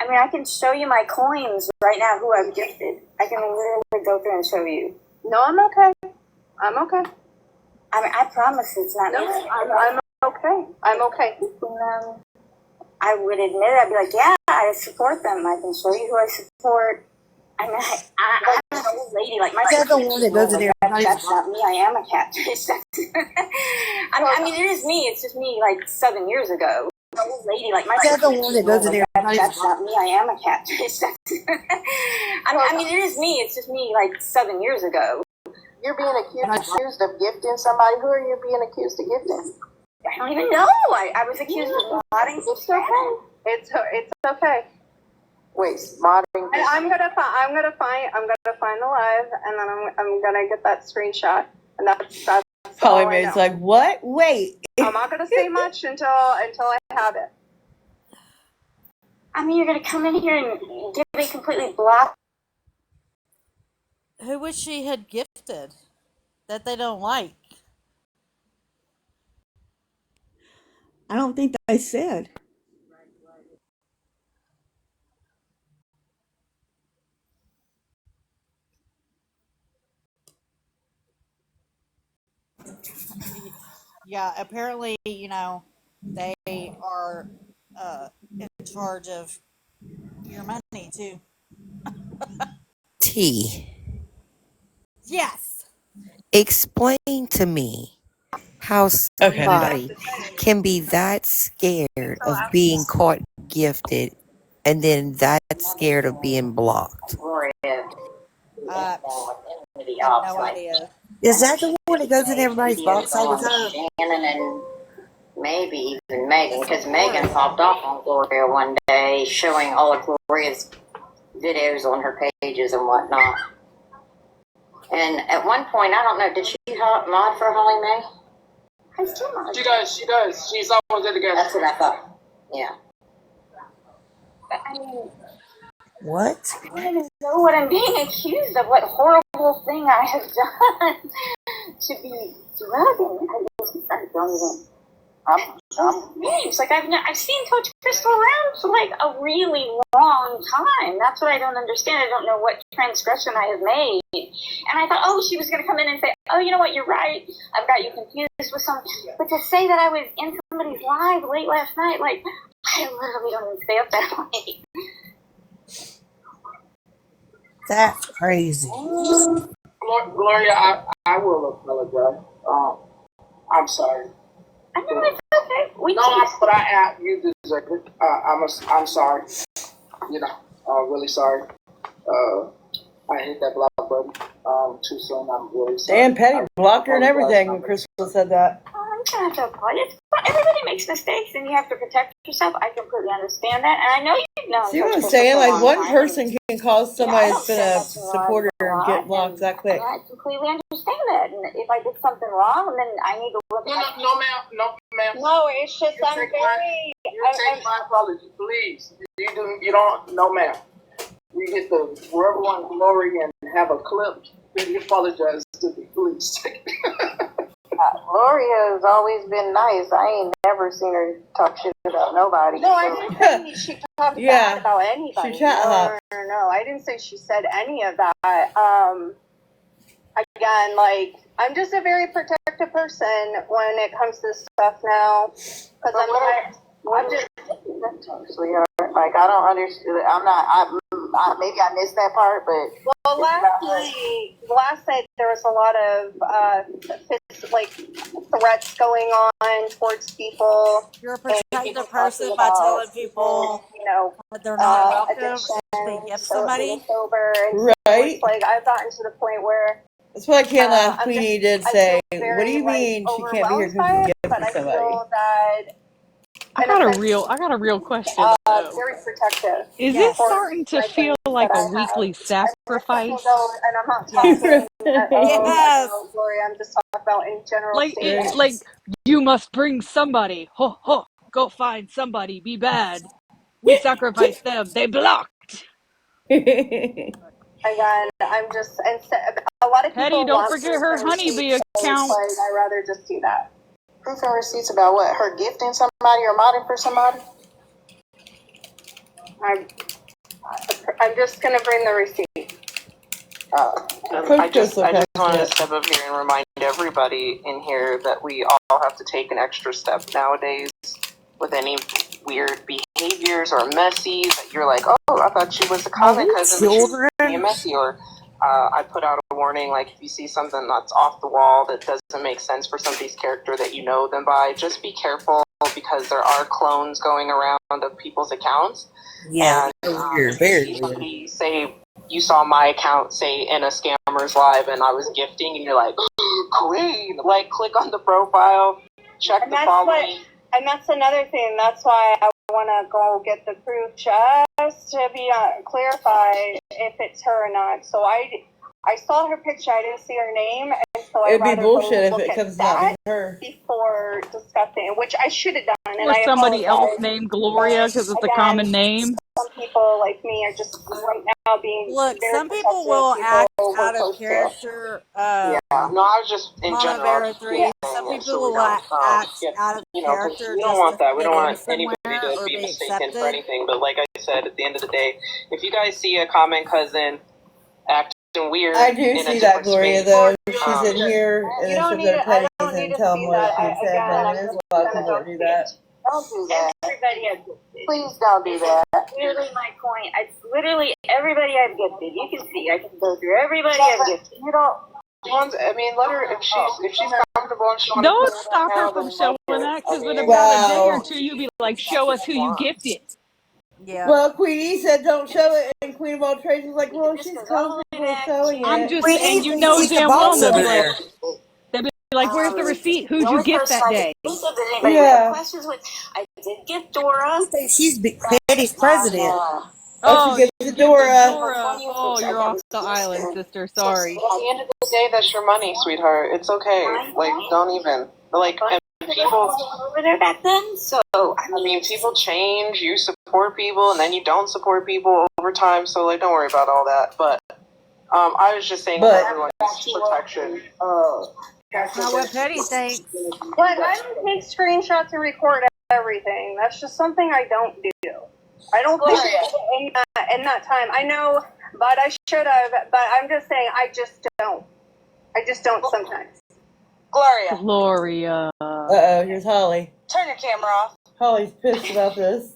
I mean, I can show you my coins right now who I've gifted. I can literally go through and show you. No, I'm okay. I'm okay. I mean, I promise it's not me. I'm okay. I'm okay. I would admit it. I'd be like, yeah, I support them. I can show you who I support. I mean, I'm an old lady. Like, my That's the one that goes in there. That's not me. I am a catfish. I mean, it is me. It's just me, like, 7 years ago. An old lady. Like, my That's the one that goes in there. That's not me. I am a catfish. I mean, it is me. It's just me, like, 7 years ago. You're being accused of gifting somebody. Who are you being accused of gifting? I don't even know. I was accused of modding. It's okay. It's okay. Wait, modding. I'm gonna find the live, and then I'm gonna get that screenshot, and that's Holly all I Mae's know. like, what? Wait. I'm not gonna say much until I have it. I mean, you're gonna come in here and give me completely blocked. Who wish she had gifted that they don't like? I don't think they said. Yeah, apparently, they are in charge of your money too. T, Yes. explain to me how Okay, I'm back. somebody can be that scared of being caught gifted and then that scared of being blocked. I have no idea. Is that the one that goes in everybody's box all the time? Shannon and maybe even Megan, because Megan popped off on Gloria one day showing all of Gloria's videos on her pages and whatnot. And at one point, I don't know, did she mod for Holly Mae? I still mod. She does. She's always in the game. That's what I thought. Yeah. But I mean, What? I don't even know what I'm being accused of. What horrible thing I have done to be drugging. I don't even. It's like I've seen Coach Crystal around for like a really long time. That's what I don't understand. I don't know what transgression I have made. And I thought, oh, she was going to come in and say, oh, you know what, you're right. I've got you confused with something. But to say that I was in somebody's live late last night, like, I literally don't even stay up that late. That's crazy. Gloria, I will apologize. I'm sorry. I know it's okay. You deserve it. I'm sorry. Really sorry. I hit that block button too soon. I'm really sorry. Dan Petty blocked her and everything when Crystal said that. I'm going to have to apologize. Everybody makes mistakes and you have to protect yourself. I completely understand that. And I know you've known. See what I'm saying? Like, one person can call somebody that's been a supporter and get blocked that quick. I completely understand that. And if I did something wrong, then I need to look at No, ma'am. No, it's just You I'm take very. take my apology, please. You don't. No, ma'am. You get the Rebel and Glory and have a clip. Then you apologize to me, please. Gloria has always been nice. I ain't never seen her talk shit about nobody. No, I didn't say she talked bad about anybody. No. I didn't say she said any of that. Again, like, I'm just a very protective person when it comes to stuff now. Because I'm just, sweetheart. Like, I don't understand. Maybe I missed that part, but. Well, last night there was a lot of threats going on towards people. You're a protective person by telling people, that they're not welcome if they gift somebody. Right. Like, I've gotten to the point where. That's what I can't laugh. Queenie did say, what do you mean she can't be here because you gifted somebody? I got a real question. Very protective. Is it starting to feel like a weekly sacrifice? And I'm not talking. Yes. Gloria, I'm just talking about in general. Like you must bring somebody. Ho ho. Go find somebody. Be bad. We sacrifice them. They blocked. Again, I'm just a lot of people. Hetty, don't forget her honeybee account. Like, I'd rather just do that. Proof and receipts about what? Her gifting somebody or modding for somebody? I'm just gonna bring the receipt. I just want to step up here and remind everybody in here that we all have to take an extra step nowadays with any weird behaviors or messy that you're like, oh, I thought she was a common cousin, but she was being messy, or I put out a warning, like if you see something that's off the wall that doesn't make sense for somebody's character that you know them by, just be careful because there are clones going around of people's accounts. Yeah, and weird, very somebody say you saw my account say in a Scammers Live and I was gifting and you're like, queen, like click on the profile, check the following. And that's another thing. That's why I want to go get the proof just to be clarify if it's her or not. So I saw her picture. I didn't see her name, and so It'd I'd be rather bullshit go if look it at comes that out to her. before discussing, which I should have done, and Or I somebody else apologize. named Gloria because it's a common name. Some people like me are just right now being Look, very some people protective will of act people we're out of close to. character. Yeah, no, I was just in Mama general. I was Vera just 3. saying Some it people so we will don't act get, out of you know, because character we don't just want to that. We fit don't in want anybody somewhere to or be be mistaken for accepted. anything. But like I said, at the end of the day, if you guys see a common cousin acting weird I do in a see that, different Gloria, space, though. She's in here and You then don't she'll need go to to. I Petty's don't need and to tell see them what that. she had said. Again, I mean, I'm there's just a lot of gonna people go that do that. Don't do that. Everybody has gifted. Please don't do that. That's literally my point. It's literally everybody I've gifted. You can see. I can go through everybody I've gifted. You don't. I mean, let her if she's comfortable and she wants to Don't put it stop her now, from then showing let her. that because in I mean, about a day or Wow. two, you'll be like, show us who you gifted. Yeah. Well, Queenie said don't show it, and Queen of all Trades was like, well, she's comfortable showing I'm it. just We saying, need you to know see the damn well box they'll over be like, there. where's the receipt? The Who'd you only gift person that I day? can think of that anybody would Yeah. have questions with, I did give Dora. She's Petty's president. Oh, she gives it Dora. Dora. Oh, you're off the island, sister. Sorry. at the end of the day, that's your money, sweetheart. It's okay. Like, don't even and people. Over there back then, so I mean, people change. You support people, and then you don't support people over time. So, like, don't worry about all that. But I was just saying for everyone's protection. That's not what Petty thinks. But I don't take screenshots and record everything. That's just something I don't do. I don't think in that time. I know, but I should have. But I'm just saying, I just don't. I just don't sometimes. Gloria. Uh-oh, here's Holly. Turn your camera off. Holly's pissed about this.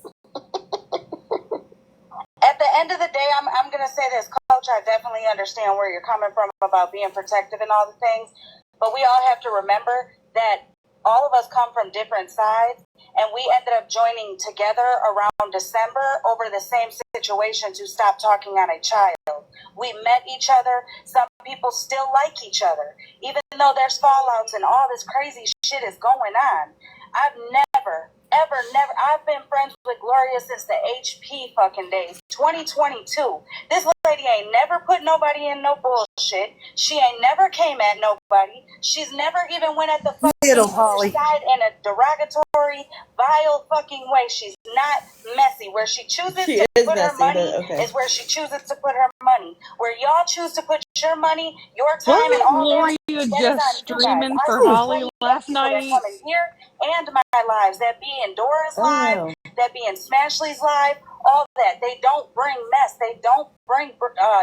At the end of the day, I'm going to say this. Coach, I definitely understand where you're coming from about being protective and all the things. But we all have to remember that all of us come from different sides. And we ended up joining together around December over the same situation to stop talking on a child. We met each other. Some people still like each other. Even though there's fallouts and all this crazy shit is going on. I've never, I've been friends with Gloria since the HP fucking days. 2022. This lady ain't never put nobody in no bullshit. She ain't never came at nobody. She's never even went at the fucking other side in a derogatory, vile fucking way. She's not messy. Where she chooses to put her money is where she chooses to put her money. Where y'all choose to put your money, your time, and all Gloria that just streaming for Holly last night. Here and my lives, that be in Dora's live, that be in Smashley's live, all that. They don't bring mess. They don't bring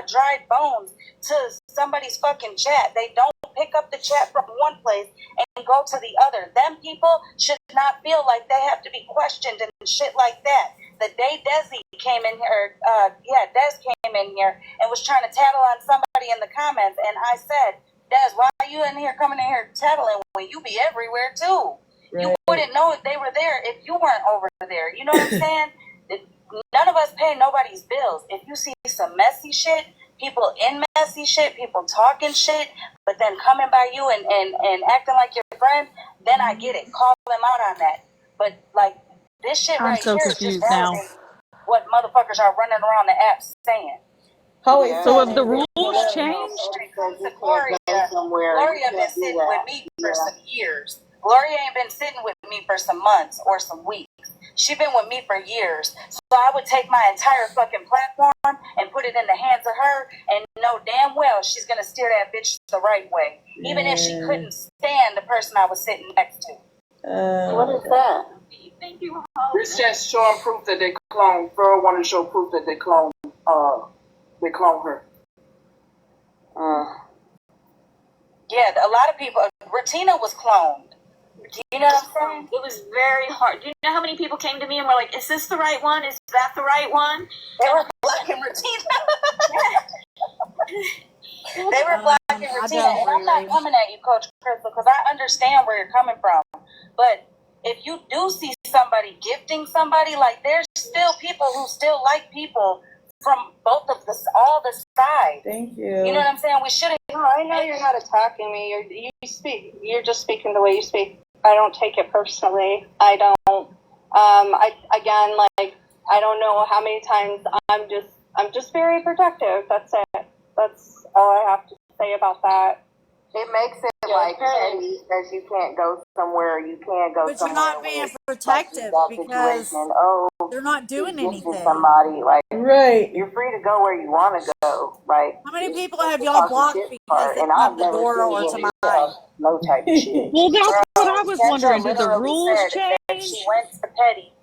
dried bones to somebody's fucking chat. They don't pick up the chat from one place and go to the other. Them people should not feel like they have to be questioned and shit like that. The day Desi came in here, Des came in here and was trying to tattle on somebody in the comments, and I said, Des, why are you in here coming in here tattling when you be everywhere too? Right. You wouldn't know if they were there if you weren't over there. You know what I'm saying? None of us pay nobody's bills. If you see some messy shit, people in messy shit, people talking shit, but then coming by you and acting like your friend, then I get it. Call them out on that. But like this shit I'm right so here is just confused now. what motherfuckers are running around the app saying. So have the rules changed? Gloria been sitting with me for some years. Gloria ain't been sitting with me for some months or some weeks. She been with me for years. So I would take my entire fucking platform and put it in the hands of her and know damn well she's going to steer that bitch the right way. Even if she couldn't stand the person I was sitting next to. What is that? Thank you. This just showing proof that they cloned. Furl wanted to show proof that they cloned her. Yeah, a lot of people. Ratina was cloned. Do you know what I'm saying? It was very hard. Do you know how many people came to me and were like, is this the right one? Is that the right one? They were blocking Ratina. They were blocking Ratina. And I'm not coming at you, Coach Crystal, because I understand where you're coming from. But if you do see somebody gifting somebody, like there's still people who still like people from both of all the sides. Thank you. You know what I'm saying? We shouldn't. No, I know you're not attacking me. You're just speaking the way you speak. I don't take it personally. I don't. I don't know how many times I'm just very protective. That's it. That's all I have to say about that. It makes it like petty that you can't go somewhere, you can't go But somewhere. you're not being protective that because situation. Oh, they're not doing you gifted anything. somebody, like, Right. you're free to go where you want to go. Like, How many people have the y'all talking blocked shit because part, they and come I've to the never door seen or to any mine? no type of shit. Well, that's what I was Kendra wondering. Did the literally rules said that change? she went to Petty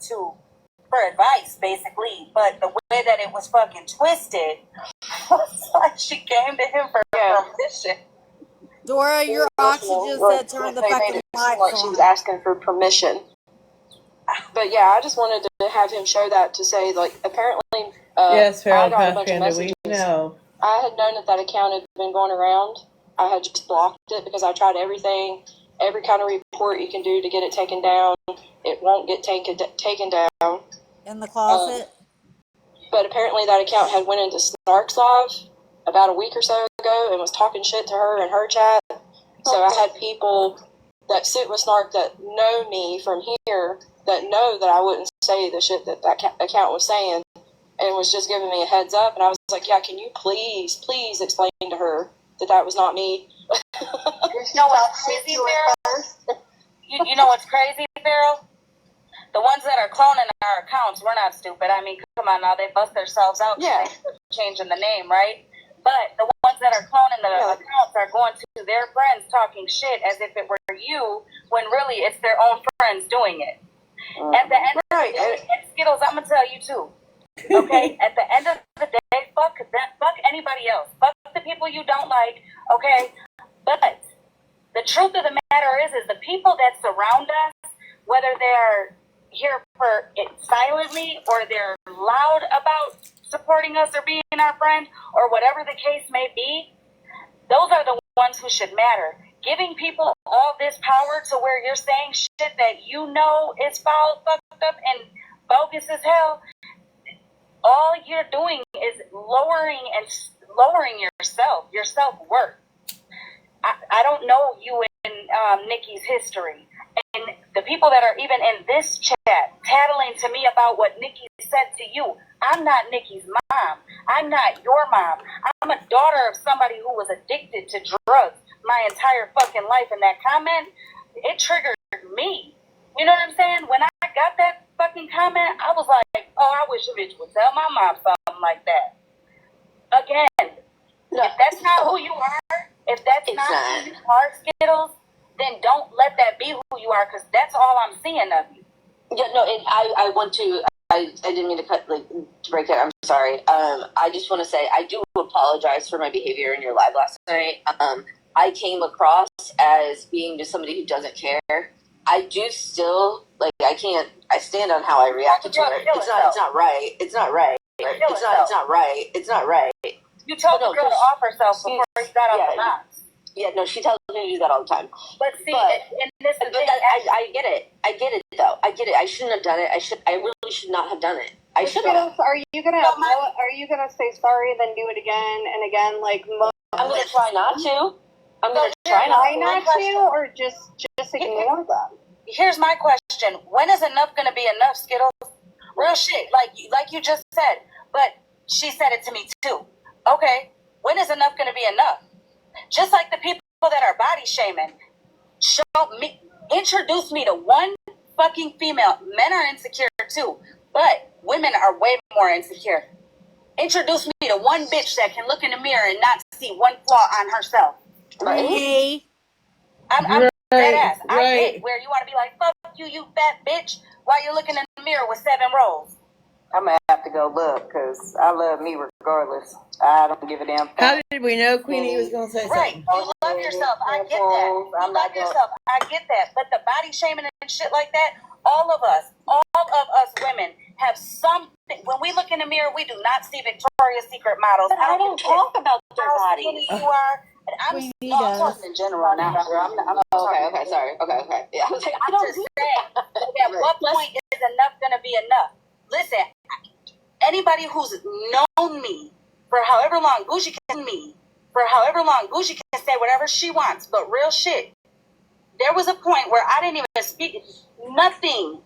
for advice, basically, but the way that it was fucking twisted was like she came to him for permission. Dora, your oxygen said turn the They made fucking it seem lights like she on. was asking for permission. But yeah, I just wanted to have him show that to say, like, apparently, Yes, I Farrell got a bunch of Pathfinder, we messages. know. I had known that account had been going around. I had just blocked it because I tried everything, every kind of report you can do to get it taken down. It won't get taken down. In the closet? But apparently that account had went into Snark's live about a week or so ago and was talking shit to her in her chat. So I had people that sit with Snark that know me from here that know that I wouldn't say the shit that account was saying, and was just giving me a heads up. And I was like, yeah, can you please explain to her that was not me? You know what's crazy, Farrell? You know what's crazy, Farrell? The ones that are cloning our accounts, we're not stupid. I mean, come on now, they bust themselves out changing the name, right? But the ones that are cloning the accounts are going to their friends talking shit as if it were you, when really it's their own friends doing it. At the end of the day, and Skittles, I'm going to tell you too. Okay? At the end of the day, fuck anybody else. Fuck the people you don't like, okay? But the truth of the matter is the people that surround us, whether they're here for it silently or they're loud about supporting us or being our friend or whatever the case may be, those are the ones who should matter. Giving people all this power to where you're saying shit that you know is foul, fucked up, and bogus as hell, all you're doing is lowering yourself, your self-worth. I don't know you in Nikki's history. And the people that are even in this chat tattling to me about what Nikki said to you, I'm not Nikki's mom. I'm not your mom. I'm a daughter of somebody who was addicted to drugs my entire fucking life. And that comment, it triggered me. You know what I'm saying? When I got that fucking comment, I was like, oh, I wish a bitch would tell my mom something like that. Again, if that's not who you are, if that's not who you are, Skittles, then don't let that be who you are, because that's all I'm seeing of you. Yeah, no, I want to, I didn't mean to to break that. I'm sorry. I just want to say I do apologize for my behavior in your live last night. I came across as being just somebody who doesn't care. I do still, I stand on how I reacted to it. It's not right. It's not right. It's not right. You told the girl to off herself before you got off the box. Yeah, no, she tells me to do that all the time. But see, in this thing, I get it. I get it, though. I get it. I shouldn't have done it. I really should not have done it. I should have. Are you gonna say sorry and then do it again and again? I'm gonna try not to. Or just ignore them. Here's my question: when is enough gonna be enough, Skittles? Real shit, like you just said. But she said it to me too. Okay, when is enough gonna be enough? Just like the people that are body shaming, introduce me to one fucking female. Men are insecure too, but women are way more insecure. Introduce me to one bitch that can look in the mirror and not see one flaw on herself. Right? I'm dead ass. I get where you want to be like, fuck you, you fat bitch, while you're looking in the mirror with 7 rolls. I'm gonna have to go look, because I love me regardless. I don't give a damn. How did we know Queenie was going to say something? Right, you love yourself. I get that. You love yourself. I get that. But the body shaming and shit like that, all of us women have something. When we look in the mirror, we do not see Victoria's Secret models. I don't talk about their bodies. You are. I'm talking in general now. Okay, sorry. Okay. Yeah. I don't just saying, at what point is enough going to be enough? Listen, anybody who's known me for however long, Bougie can say whatever she wants, but real shit. There was a point where I didn't even speak nothing.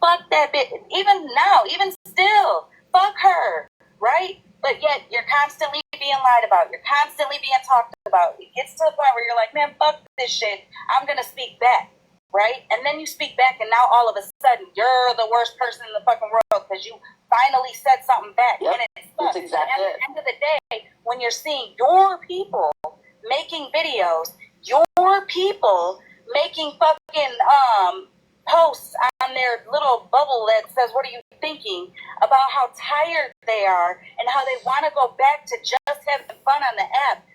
Fuck that bitch. Even now, even still, fuck her, right? But yet you're constantly being lied about. You're constantly being talked about. It gets to the point where you're like, man, fuck this shit. I'm going to speak back, right? And then you speak back, and now all of a sudden, you're the worst person in the fucking world because you finally said something back. Yep. And it's fucked. That's exactly And at the end of the day, when you're seeing your people making videos, your people making fucking posts on their little bubble that says, what are you thinking, about how tired they are and how they want to go back to just having fun on the app.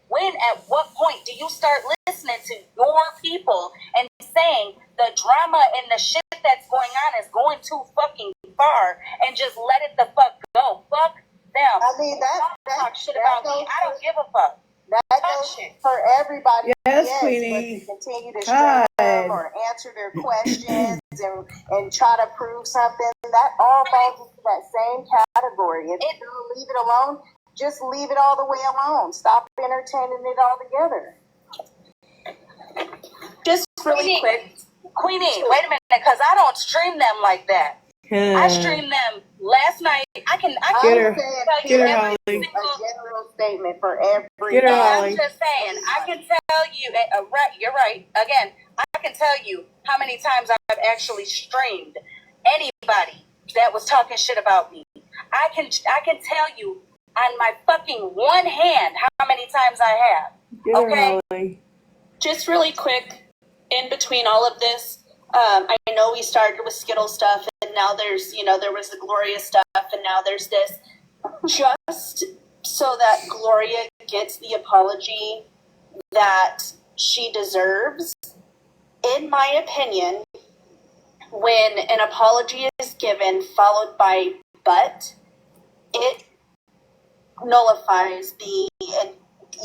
When, at what point do you start listening to your people and saying the drama and the shit that's going on is going too fucking far and just let it the fuck go? Fuck them. I mean, that talk shit about me. I don't give a fuck. That goes for everybody. Yes, but Queenie. to continue to God. straighten them or answer their questions and try to prove something, that all falls into that same category. If you don't leave it alone, just leave it all the way alone. Stop entertaining it all together. Just really quick, Queenie, wait a minute, because I don't stream them like that. I streamed them last night. I can Get her, tell get you her, every Holly. single. A general statement for every. Get her, I'm Holly. just saying, I can tell you, right, you're right. Again, I can tell you how many times I've actually streamed anybody that was talking shit about me. I can tell you on my fucking one hand how many times I have. Get her, Okay? Holly. Just really quick, in between all of this, I know we started with Skittle stuff, and now there's, there was the Gloria stuff, and now there's this. Just so that Gloria gets the apology that she deserves, in my opinion, when an apology is given followed by but, it nullifies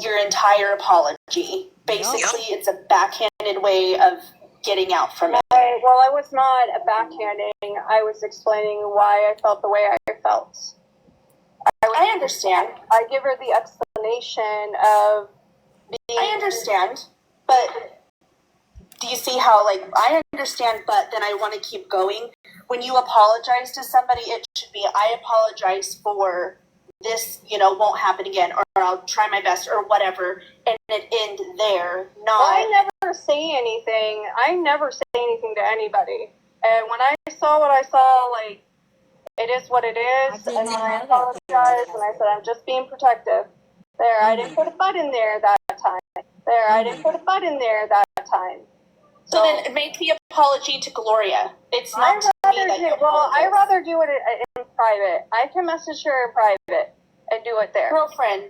your entire apology. Basically, it's a backhanded way of getting out from it. Well, I was not backhanding. I was explaining why I felt the way I felt. I understand. I give her the explanation of being. I understand, but do you see how, I understand, but then I want to keep going. When you apologize to somebody, it should be, I apologize for this, won't happen again, or I'll try my best, or whatever, and it end there, not... Well, I never say anything. I never say anything to anybody. And when I saw what I saw, it is what it is, and then I apologized, and I said, I'm just being protective. There, I didn't put a butt in there that time. So then make the apology to Gloria. It's not to me that you apologize. I'd rather do it in private. I can message her in private and do it there. Girlfriend,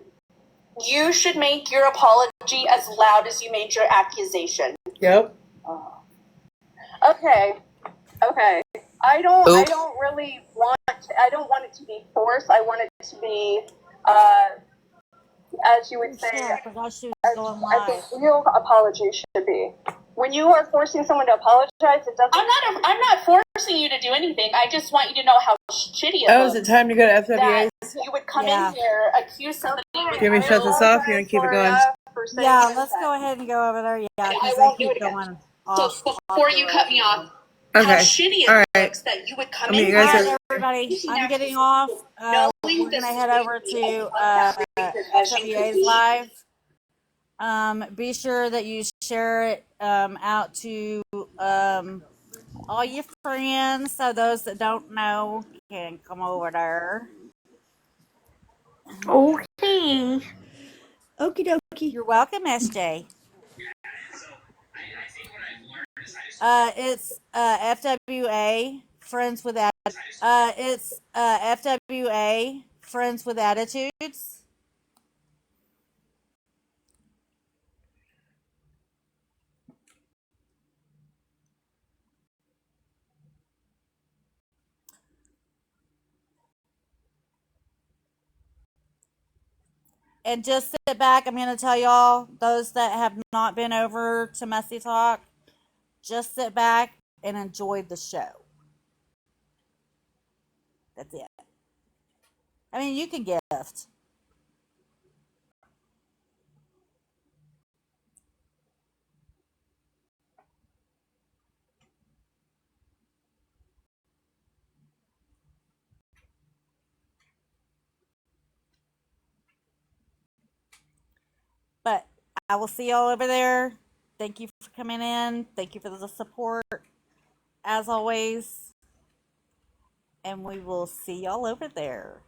you should make your apology as loud as you made your accusation. Yep. Okay. I don't really want. I don't want it to be forced. I want it to be, as you would say, I think real apology should be. When you are forcing someone to apologize, it doesn't. I'm not forcing you to do anything. I just want you to know how shitty it Oh, was. is it time to go to FWA? That you would come in here, accuse somebody. Can we shut this off? You want to keep it going? Yeah, let's go ahead and go over there. Yeah, because I keep going off. So before you cut me off, Okay. how shitty it All right. looks that you would come I mean, in you guys here. are- Everybody, I'm getting off. We're going to head over to FWA's live. Be sure that you share it out to all your friends, so those that don't know can come over there. Okay. Okie dokie. You're welcome, SJ. It's FWA Friends with FWA Friends with Attitudes. And just sit back. I'm going to tell y'all, those that have not been over to Messy Talk, just sit back and enjoy the show. That's it. I mean, you can gift. I will see y'all over there. Thank you for coming in. Thank you for the support, as always. And we will see y'all over there.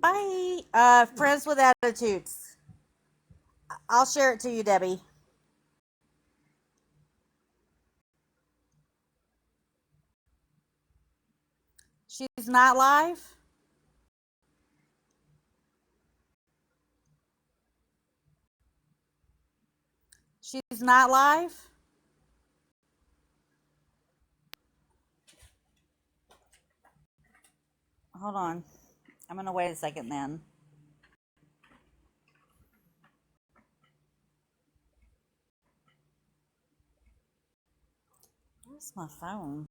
Bye. Friends with Attitudes. I'll share it to you, Debbie. She's not live? She's not live? Hold on. I'm going to wait a second then. Where's my phone?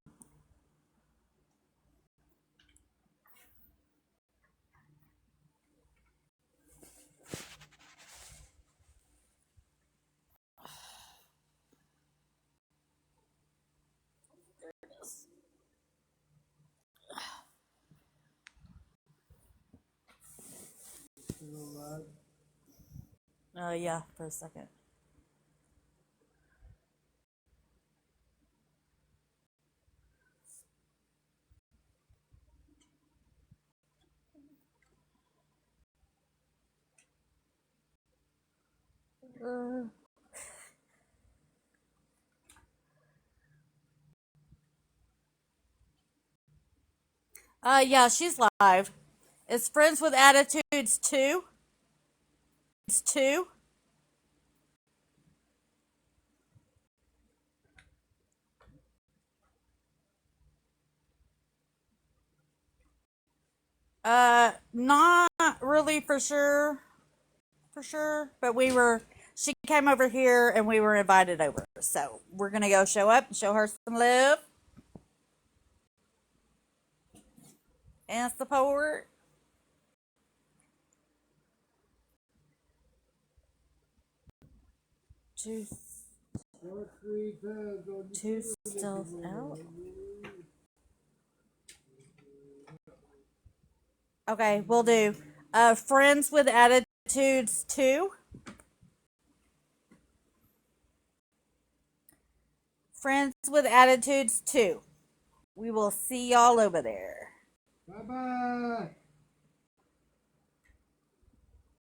There it is. Oh, yeah, for a second. Yeah, she's live. It's Friends with Attitudes 2. It's 2. Not really for sure, but she came over here and we were invited over. So we're going to go show up and show her some love and support. Two still out. Okay, we'll do Friends with Attitudes 2. Friends with Attitudes 2. We will see y'all over there. Bye-bye.